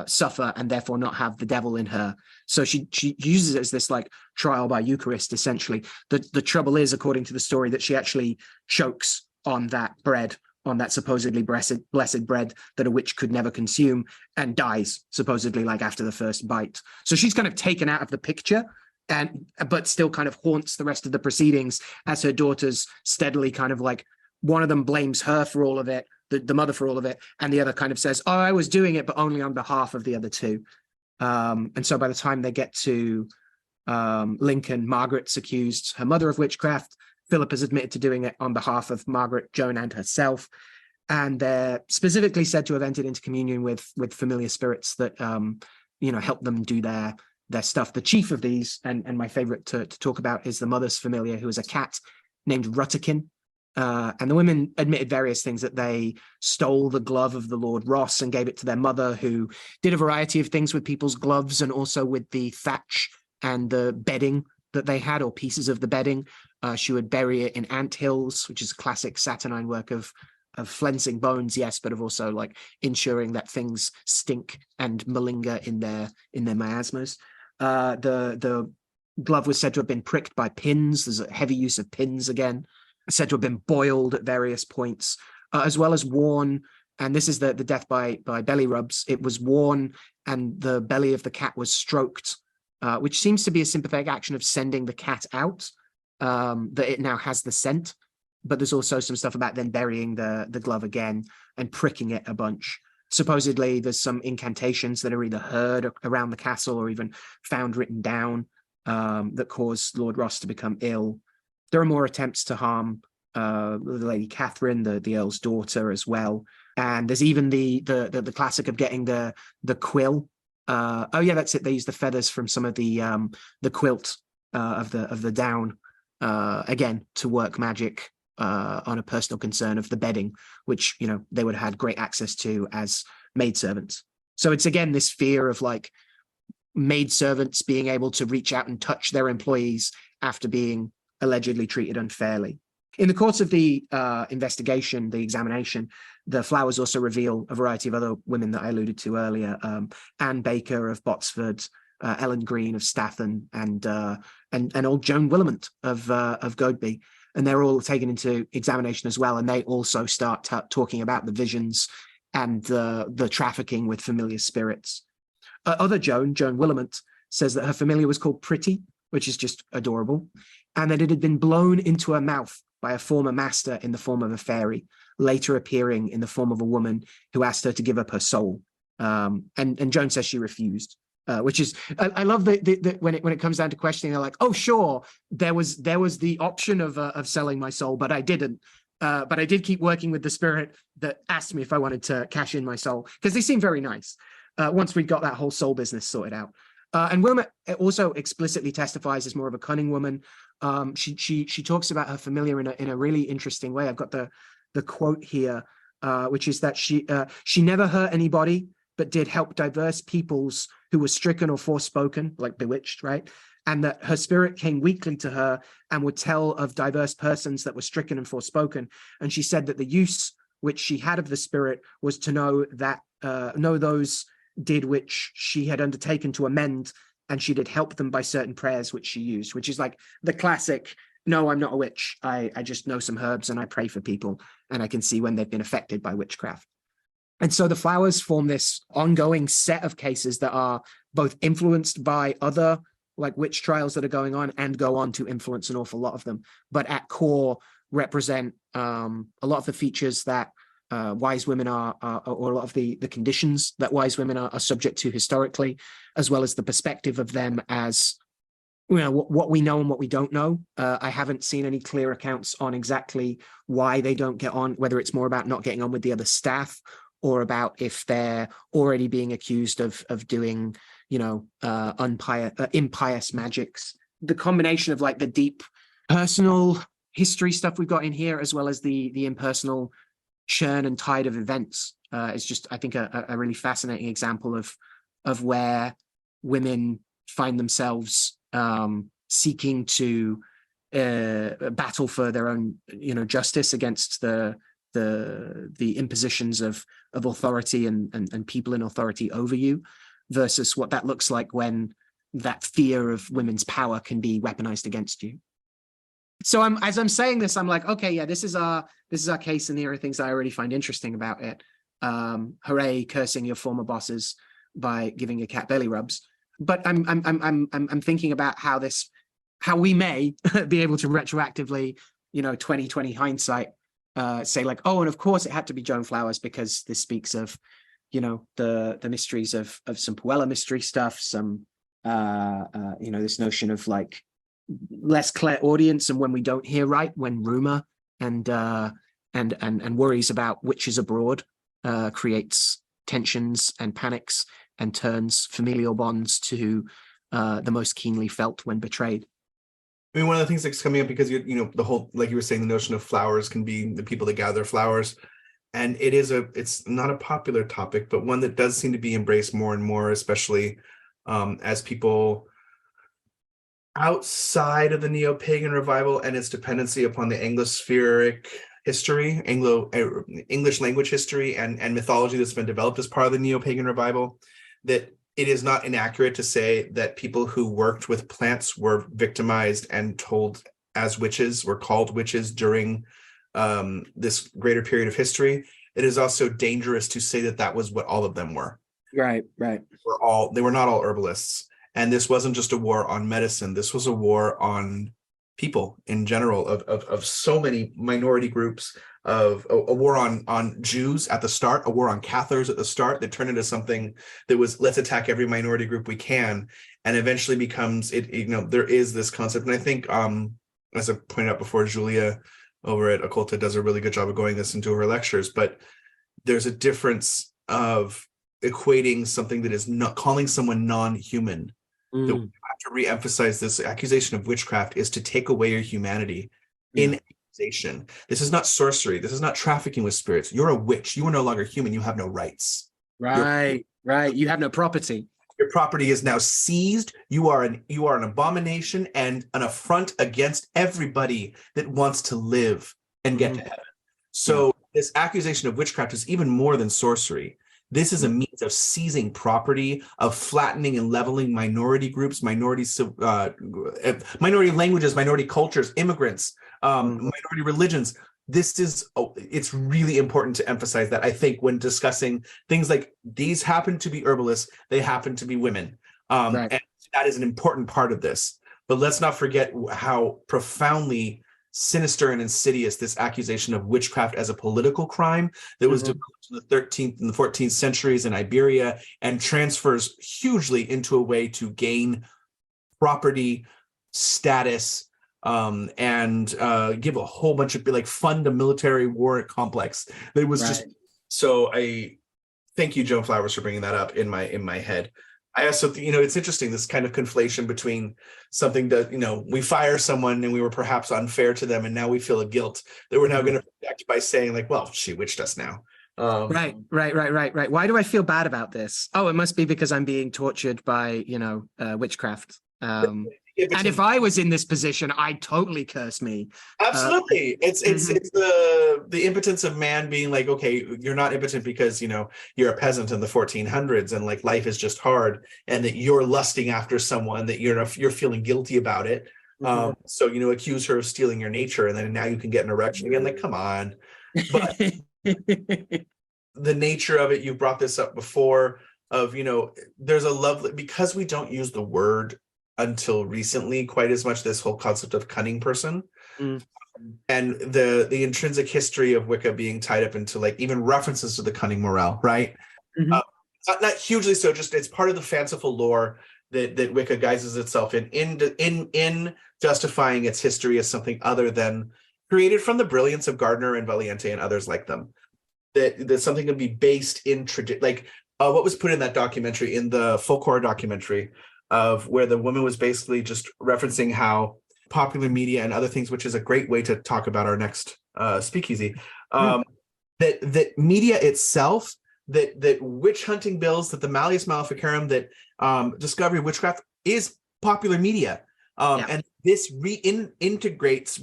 suffer, and therefore not have the devil in her. So she uses it as this like trial by Eucharist, essentially. The trouble is, according to the story, that she actually chokes on that bread, on that supposedly blessed bread that a witch could never consume, and dies supposedly like after the first bite. So she's kind of taken out of the picture, but still kind of haunts the rest of the proceedings as her daughters steadily kind of like, one of them blames her for all of it, the mother for all of it, and the other kind of says, oh, I was doing it, but only on behalf of the other two. And so by the time they get to Lincoln, Margaret's accused her mother of witchcraft. Philip has admitted to doing it on behalf of Margaret, Joan, and herself. And they're specifically said to have entered into communion with familiar spirits that, help them do their stuff. The chief of these, and my favorite to talk about, is the mother's familiar, who is a cat named Rutterkin. And the women admitted various things, that they stole the glove of the Lord Ross and gave it to their mother, who did a variety of things with people's gloves and also with the thatch and the bedding that they had, or pieces of the bedding. She would bury it in ant hills, which is a classic saturnine work of flensing bones, yes, but of also like ensuring that things stink and malinger in their miasmas. The glove was said to have been pricked by pins. There's a heavy use of pins again. Said to have been boiled at various points, as well as worn. And this is the death by belly rubs. It was worn, and the belly of the cat was stroked, which seems to be a sympathetic action of sending the cat out, that it now has the scent. But there's also some stuff about then burying the glove again and pricking it a bunch. Supposedly, there's some incantations that are either heard around the castle or even found written down that cause Lord Ross to become ill. There are more attempts to harm the Lady Catherine, the Earl's daughter, as well. And there's even the classic of getting the quill. Oh yeah, that's it. They use the feathers from some of the quilt of the down again to work magic on a personal concern of the bedding, which they would have had great access to as maidservants. So it's again this fear of like maidservants being able to reach out and touch their employees after being allegedly treated unfairly. In the course of the investigation, the examination, the flowers also reveal a variety of other women that I alluded to earlier: Anne Baker of Botsford, Ellen Green of Stathen, and old Joan Willamant of Godeby. And they're all taken into examination as well. And they also start talking about the visions and the trafficking with familiar spirits. Other Joan Willamant, says that her familiar was called Pretty, which is just adorable, and that it had been blown into her mouth by a former master in the form of a fairy, later appearing in the form of a woman who asked her to give up her soul. And Joan says she refused. Which is, I love that when it comes down to questioning, they're like, oh, sure, there was the option of selling my soul, but I didn't. But I did keep working with the spirit that asked me if I wanted to cash in my soul, because they seem very nice once we got that whole soul business sorted out. And Wilmot also explicitly testifies as more of a cunning woman. She talks about her familiar in a really interesting way. I've got the quote here, which is that she never hurt anybody, but did help diverse peoples who were stricken or forspoken, like bewitched, right? And that her spirit came weekly to her and would tell of diverse persons that were stricken and forspoken. And she said that the use which she had of the spirit was to know those did which she had undertaken to amend, and she did help them by certain prayers which she used, which is like the classic, no, I'm not a witch. I just know some herbs and I pray for people, and I can see when they've been affected by witchcraft. And so the flowers form this ongoing set of cases that are both influenced by other like witch trials that are going on and go on to influence an awful lot of them, but at core represent a lot of the features that wise women are, or a lot of the conditions that wise women are subject to historically, as well as the perspective of them as, what we know and what we don't know. I haven't seen any clear accounts on exactly why they don't get on, whether it's more about not getting on with the other staff, or about if they're already being accused of doing, impious magics. The combination of like the deep personal history stuff we've got in here, as well as the impersonal churn and tide of events, is just, I think, a really fascinating example of where women find themselves seeking to battle for their own, justice against the impositions of authority and people in authority over you, versus what that looks like when that fear of women's power can be weaponized against you. So as I'm saying this, I'm like, okay, yeah, this is our case, and here are things I already find interesting about it. Hooray, cursing your former bosses by giving your cat belly rubs. But I'm thinking about how we may be able to retroactively, 2020 hindsight, say like, oh, and of course it had to be Joan Flowers because this speaks of, the mysteries of some Puella mystery stuff, some this notion of like less clairaudience, and when we don't hear right, when rumor and worries about witches abroad creates tensions and panics and turns familial bonds to the most keenly felt when betrayed. I mean, one of the things that's coming up, because the whole, like you were saying, the notion of flowers can be the people that gather flowers, and it's not a popular topic, but one that does seem to be embraced more and more, especially as people outside of the neo-pagan revival and its dependency upon the Anglospheric history, English language history and mythology that's been developed as part of the neo-pagan revival, that it is not inaccurate to say that people who worked with plants were victimized and told as witches, were called witches during this greater period of history. It is also dangerous to say that was what all of them were. Right. They were not all herbalists. And this wasn't just a war on medicine. This was a war on people in general, of so many minority groups, of a war on Jews at the start, a war on Cathars at the start, that turned into something that was, let's attack every minority group we can, and eventually becomes it. There is this concept, and I think, as I pointed out before, Julia over at Occulta does a really good job of going this into her lectures, but there's a difference of equating something that is not, calling someone non-human. That we have to re-emphasize. This accusation of witchcraft is to take away your humanity in accusation. This is not sorcery. This is not trafficking with spirits. You're a witch. You are no longer human. You have no rights. Right. You have no property. Your property is now seized. You are an abomination and an affront against everybody that wants to live and get to heaven. So this accusation of witchcraft is even more than sorcery. This is a means of seizing property, of flattening and leveling minority groups, minority languages, minority cultures, immigrants, minority religions. It's really important to emphasize that, I think, when discussing things like these happen to be herbalists, they happen to be women. And that is an important part of this. But let's not forget how profoundly sinister and insidious this accusation of witchcraft as a political crime that was developed in the 13th and the 14th centuries in Iberia, and transfers hugely into a way to gain property, status, and give a whole bunch of, like, fund a military war complex. That was just, so I thank you, Joan Flowers, for bringing that up in my head. I also, it's interesting, this kind of conflation between something that, we fire someone and we were perhaps unfair to them, and now we feel a guilt that we're now going to protect by saying, like, well, she witched us now. Right. Why do I feel bad about this? Oh, it must be because I'm being tortured by, witchcraft. And if I was in this position, I'd totally curse me. Absolutely. It's the impotence of man being like, okay, you're not impotent because, you're a peasant in the 1400s and, like, life is just hard, and that you're lusting after someone, that you're feeling guilty about it. So, accuse her of stealing your nature, and then now you can get an erection again. Like, come on. But the nature of it, you brought this up before, of, there's a lovely, because we don't use the word until recently quite as much, this whole concept of cunning person, and the intrinsic history of Wicca being tied up into, like, even references to the cunning morale, right? Not hugely so, just it's part of the fanciful lore that Wicca guises itself in justifying its history as something other than created from the brilliance of Gardner and Valiente and others like them. That something can be based in tradition, like what was put in that documentary, in the folk horror documentary, of where the woman was basically just referencing how popular media and other things, which is a great way to talk about our next speakeasy, that media itself, that witch hunting bills, that the Malleus Maleficarum, that discovery of witchcraft is popular media. And this integrates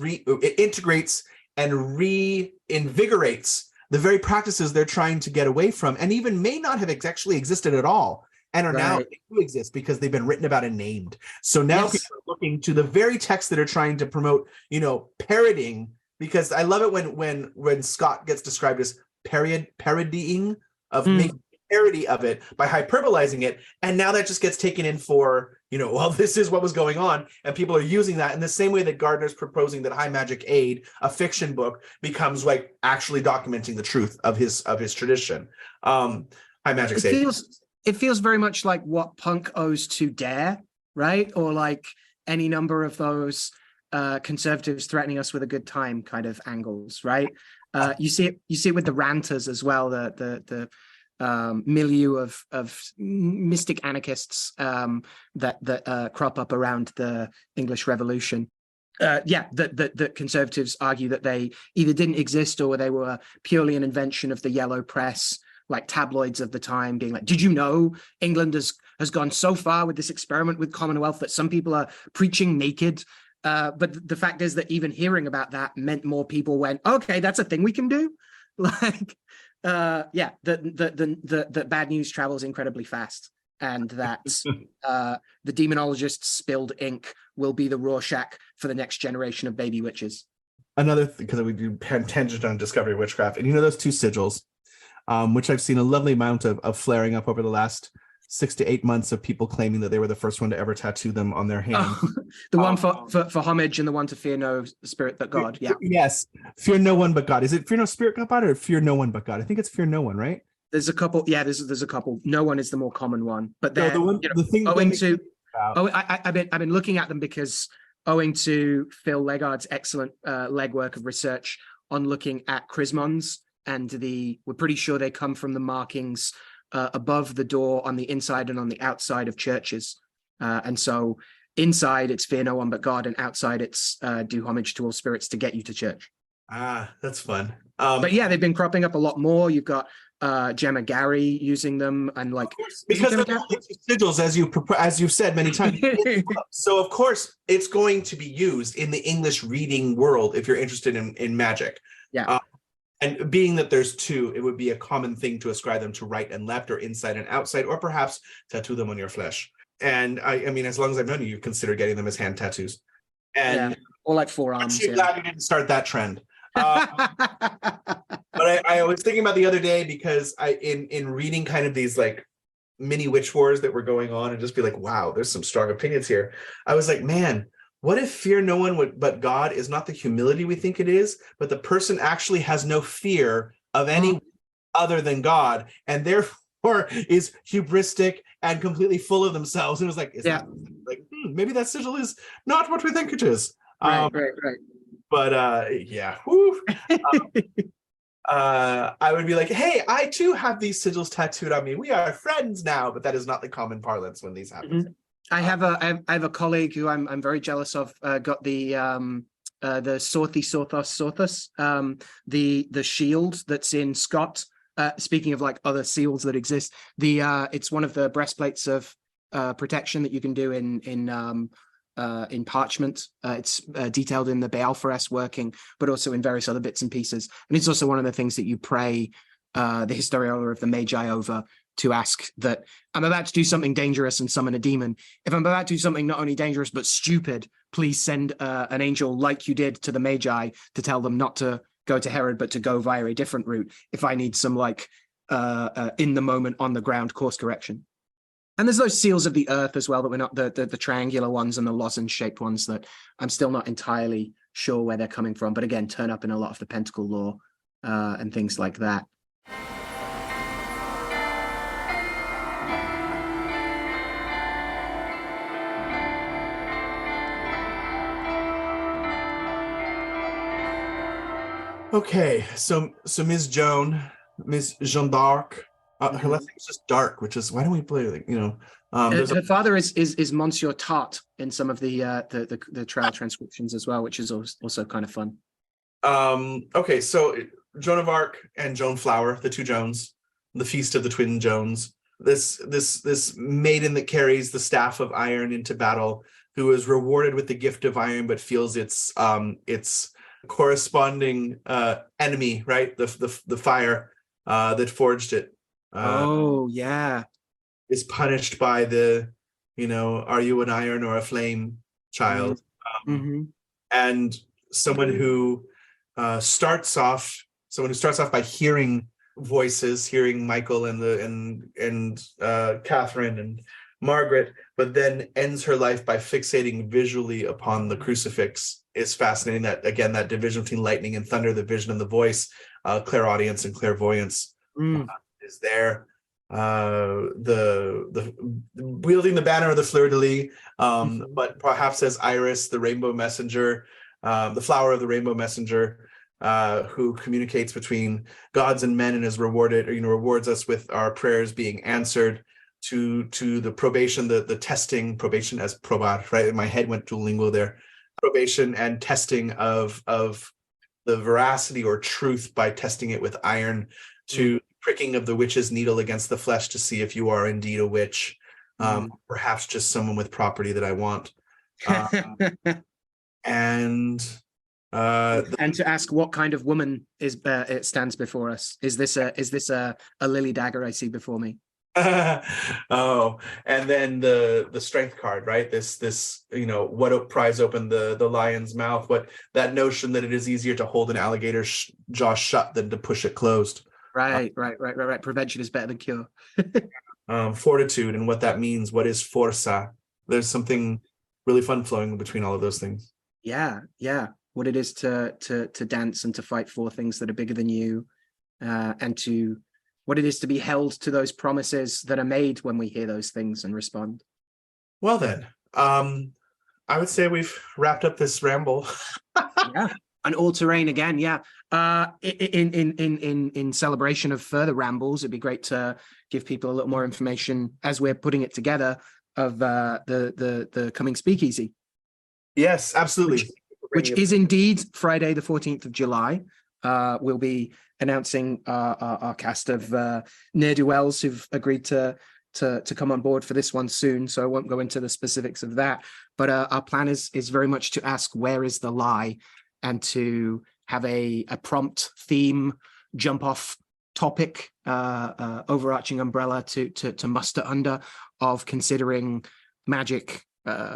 and reinvigorates the very practices they're trying to get away from, and even may not have actually existed at all, and are now do exist because they've been written about and named. So now people are looking to the very texts that are trying to promote, parroting, because I love it when Scott gets described as parodying of making a parody of it by hyperbolizing it, and now that just gets taken in for, well, this is what was going on, and people are using that in the same way that Gardner's proposing that High Magic Aid, a fiction book, becomes like actually documenting the truth of his tradition. High Magic Aid. It feels very much like what punk owes to Dare, right? Or like any number of those conservatives threatening us with a good time kind of angles, right? You see it with the ranters as well, the milieu of mystic anarchists that crop up around the English Revolution. That conservatives argue that they either didn't exist or they were purely an invention of the yellow press, like tabloids of the time, being like, did you know England has gone so far with this experiment with Commonwealth that some people are preaching naked? But the fact is that even hearing about that meant more people went, okay, that's a thing we can do. Like, the bad news travels incredibly fast, and that the demonologists' spilled ink will be the Rorschach for the next generation of baby witches. Another thing, because we do tangent on discovery of witchcraft, and those two sigils, which I've seen a lovely amount of flaring up over the last 6 to 8 months of people claiming that they were the first one to ever tattoo them on their hand. Oh, the one for homage and the one to fear no spirit but God. Yeah. Yes. Fear no one but God. Is it fear no spirit but God or fear no one but God? I think it's fear no one, right? There's a couple. Yeah, there's a couple. No one is the more common one, but they're the thing owing to. Oh, I've been looking at them because owing to Phil Legard's excellent legwork of research on looking at chrismons, and we're pretty sure they come from the markings above the door on the inside and on the outside of churches. And so inside it's fear no one but God, and outside it's do homage to all spirits to get you to church. Ah, that's fun. But yeah, they've been cropping up a lot more. You've got Gemma Gary using them, and like because they're sigils, as you've said many times. So of course it's going to be used in the English reading world if you're interested in magic. Yeah. And being that there's two, it would be a common thing to ascribe them to right and left, or inside and outside, or perhaps tattoo them on your flesh. And I mean, as long as I've known you, you've considered getting them as hand tattoos. And or like forearms. I'm glad you didn't start that trend. But I was thinking about the other day, because in reading kind of these like mini witch wars that were going on, and just be like, wow, there's some strong opinions here. I was like, man, what if fear no one but God is not the humility we think it is, but the person actually has no fear of any other than God, and therefore is hubristic and completely full of themselves. And it was like, maybe that sigil is not what we think it is. Right. But yeah, I would be like, hey, I too have these sigils tattooed on me. We are friends now. But that is not the common parlance when these happen. Mm-hmm. I have a colleague who I'm very jealous of. Got the Sorthus, the shield that's in Scott. Speaking of like other seals that exist, it's one of the breastplates of protection that you can do in parchment. It's detailed in the Bealfores working, but also in various other bits and pieces. And it's also one of the things that you pray the Historiola of the Magi over, to ask that I'm about to do something dangerous and summon a demon. If I'm about to do something not only dangerous but stupid, please send an angel like you did to the Magi to tell them not to go to Herod, but to go via a different route if I need some like in the moment, on the ground course correction. And there's those seals of the earth as well that we're not the triangular ones and the lozenge shaped ones that I'm still not entirely sure where they're coming from, but again, turn up in a lot of the Pentacle lore and things like that. Okay, so Ms. Joan d'Arc, her last name is just Dark, which is, why don't we play, like, her father is Monsieur Tart in some of the trial transcriptions as well, which is also kind of fun. Okay, so Joan of Arc and Joan Flower, the two Joans, the feast of the twin Joans, this maiden that carries the staff of iron into battle, who is rewarded with the gift of iron, but feels its corresponding enemy, right? The fire that forged it. Is punished by the, are you an iron or a flame child? And someone who starts off by hearing voices, hearing Michael and Catherine and Margaret, but then ends her life by fixating visually upon the crucifix. Is fascinating. That again, that division between lightning and thunder, the vision and the voice, clairaudience and clairvoyance is there. The wielding the banner of the fleur-de-lis, but perhaps as Iris, the rainbow messenger, the flower of the rainbow messenger, who communicates between gods and men and is rewarded, rewards us with our prayers being answered, to the probation, the testing, probation as probar, right? My head went duolingo there. Probation and testing of the veracity or truth by testing it with iron, to pricking of the witch's needle against the flesh to see if you are indeed a witch, perhaps just someone with property that I want, and to ask what kind of woman it stands before us. Is this a lily dagger I see before me? Oh, and then the strength card, right? This what pries open the lion's mouth? What, that notion that it is easier to hold an alligator's jaw shut than to push it closed. Right. Prevention is better than cure. fortitude and what that means. What is forza? There's something really fun flowing between all of those things. Yeah. What it is to dance and to fight for things that are bigger than you, and to what it is to be held to those promises that are made when we hear those things and respond. Well then, I would say we've wrapped up this ramble. Yeah, an all-terrain again. Yeah. In celebration of further rambles, it'd be great to give people a little more information as we're putting it together of the coming speakeasy. Yes, absolutely. Which is indeed Friday, the 14th of July. We'll be announcing our cast of ne'er-do-wells who've agreed to come on board for this one soon. So I won't go into the specifics of that. But our plan is very much to ask, where is the lie? And to have a prompt theme, jump off topic, overarching umbrella to muster under, of considering magic,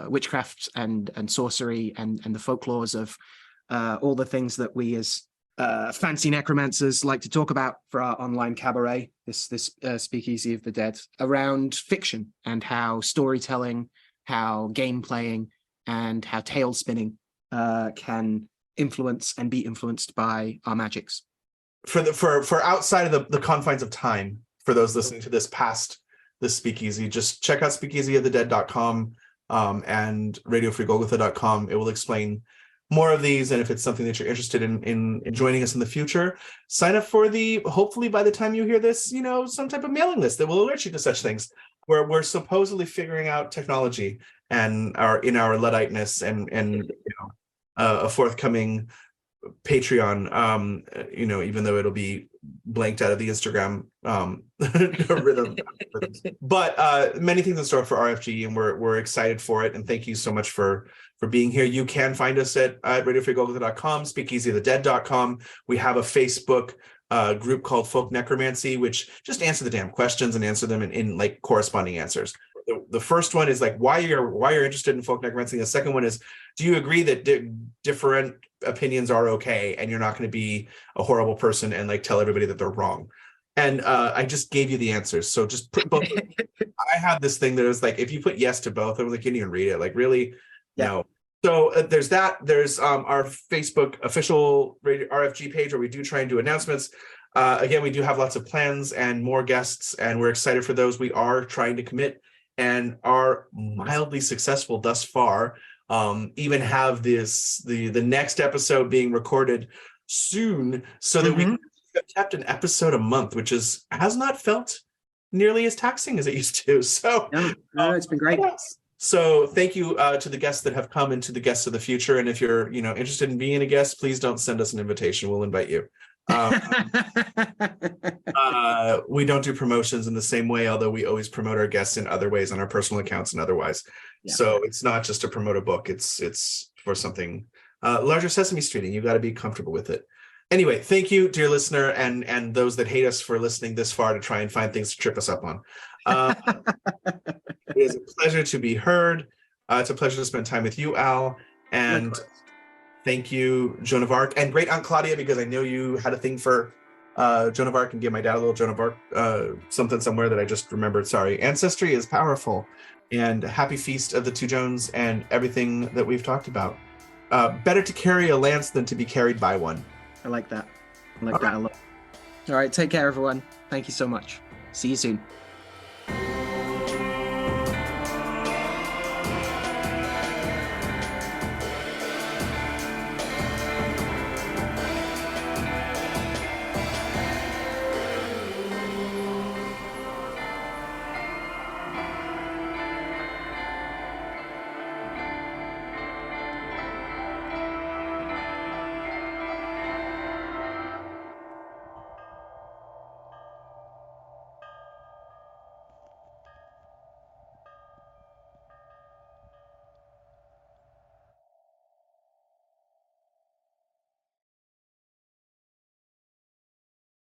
witchcraft and sorcery and the folklores of all the things that we as fancy necromancers like to talk about for our online cabaret, this Speakeasy of the Dead, around fiction and how storytelling, how game playing, and how tale spinning can influence and be influenced by our magics. For outside of the confines of time, for those listening to this past this Speakeasy, just check out speakeasyofthedead.com and radiofreegolgotha.com. It will explain more of these, and if it's something that you're interested in joining us in the future, sign up for hopefully by the time you hear this, some type of mailing list that will alert you to such things, where we're supposedly figuring out technology and our Ludditeness and a forthcoming Patreon, even though it'll be blanked out of the Instagram rhythm. But many things in store for RFG, and we're excited for it. And thank you so much for being here. You can find us at radiofreegolgotha.com, speakeasyofthedead.com. We have a Facebook group called Folk Necromancy, which just answer the damn questions and answer them in like corresponding answers. The first one is like why you're interested in folk necromancy. The second one is, do you agree that different opinions are okay and you're not going to be a horrible person and like tell everybody that they're wrong? And I just gave you the answers, so just put both. I had this thing that was like, if you put yes to both, I was like, you didn't even read it, like really. Yeah. No. So there's that. There's our Facebook official RFG page where we do try and do announcements. Again, we do have lots of plans and more guests, and we're excited for those. We are trying to commit and are mildly successful thus far. Even have the next episode being recorded soon, so that we have kept an episode a month, which has not felt nearly as taxing as it used to. So no, it's been great. So thank you to the guests that have come and to the guests of the future. And if you're interested in being a guest, please don't send us an invitation. We'll invite you. We don't do promotions in the same way, although we always promote our guests in other ways on our personal accounts and otherwise. Yeah. So it's not just to promote a book, it's for something larger Sesame Streeting. You got to be comfortable with it. Anyway, thank you, dear listener, and those that hate us for listening this far to try and find things to trip us up on. It is a pleasure to be heard. It's a pleasure to spend time with you, Al, and thank you, Joan of Arc, and great Aunt Claudia, because I know you had a thing for Joan of Arc, and give my dad a little Joan of Arc something somewhere that I just remembered. Sorry. Ancestry is powerful, and happy feast of the two Joans and everything that we've talked about. Better to carry a lance than to be carried by one. I like that. I like that a lot. All right. Take care, everyone. Thank you so much. See you soon.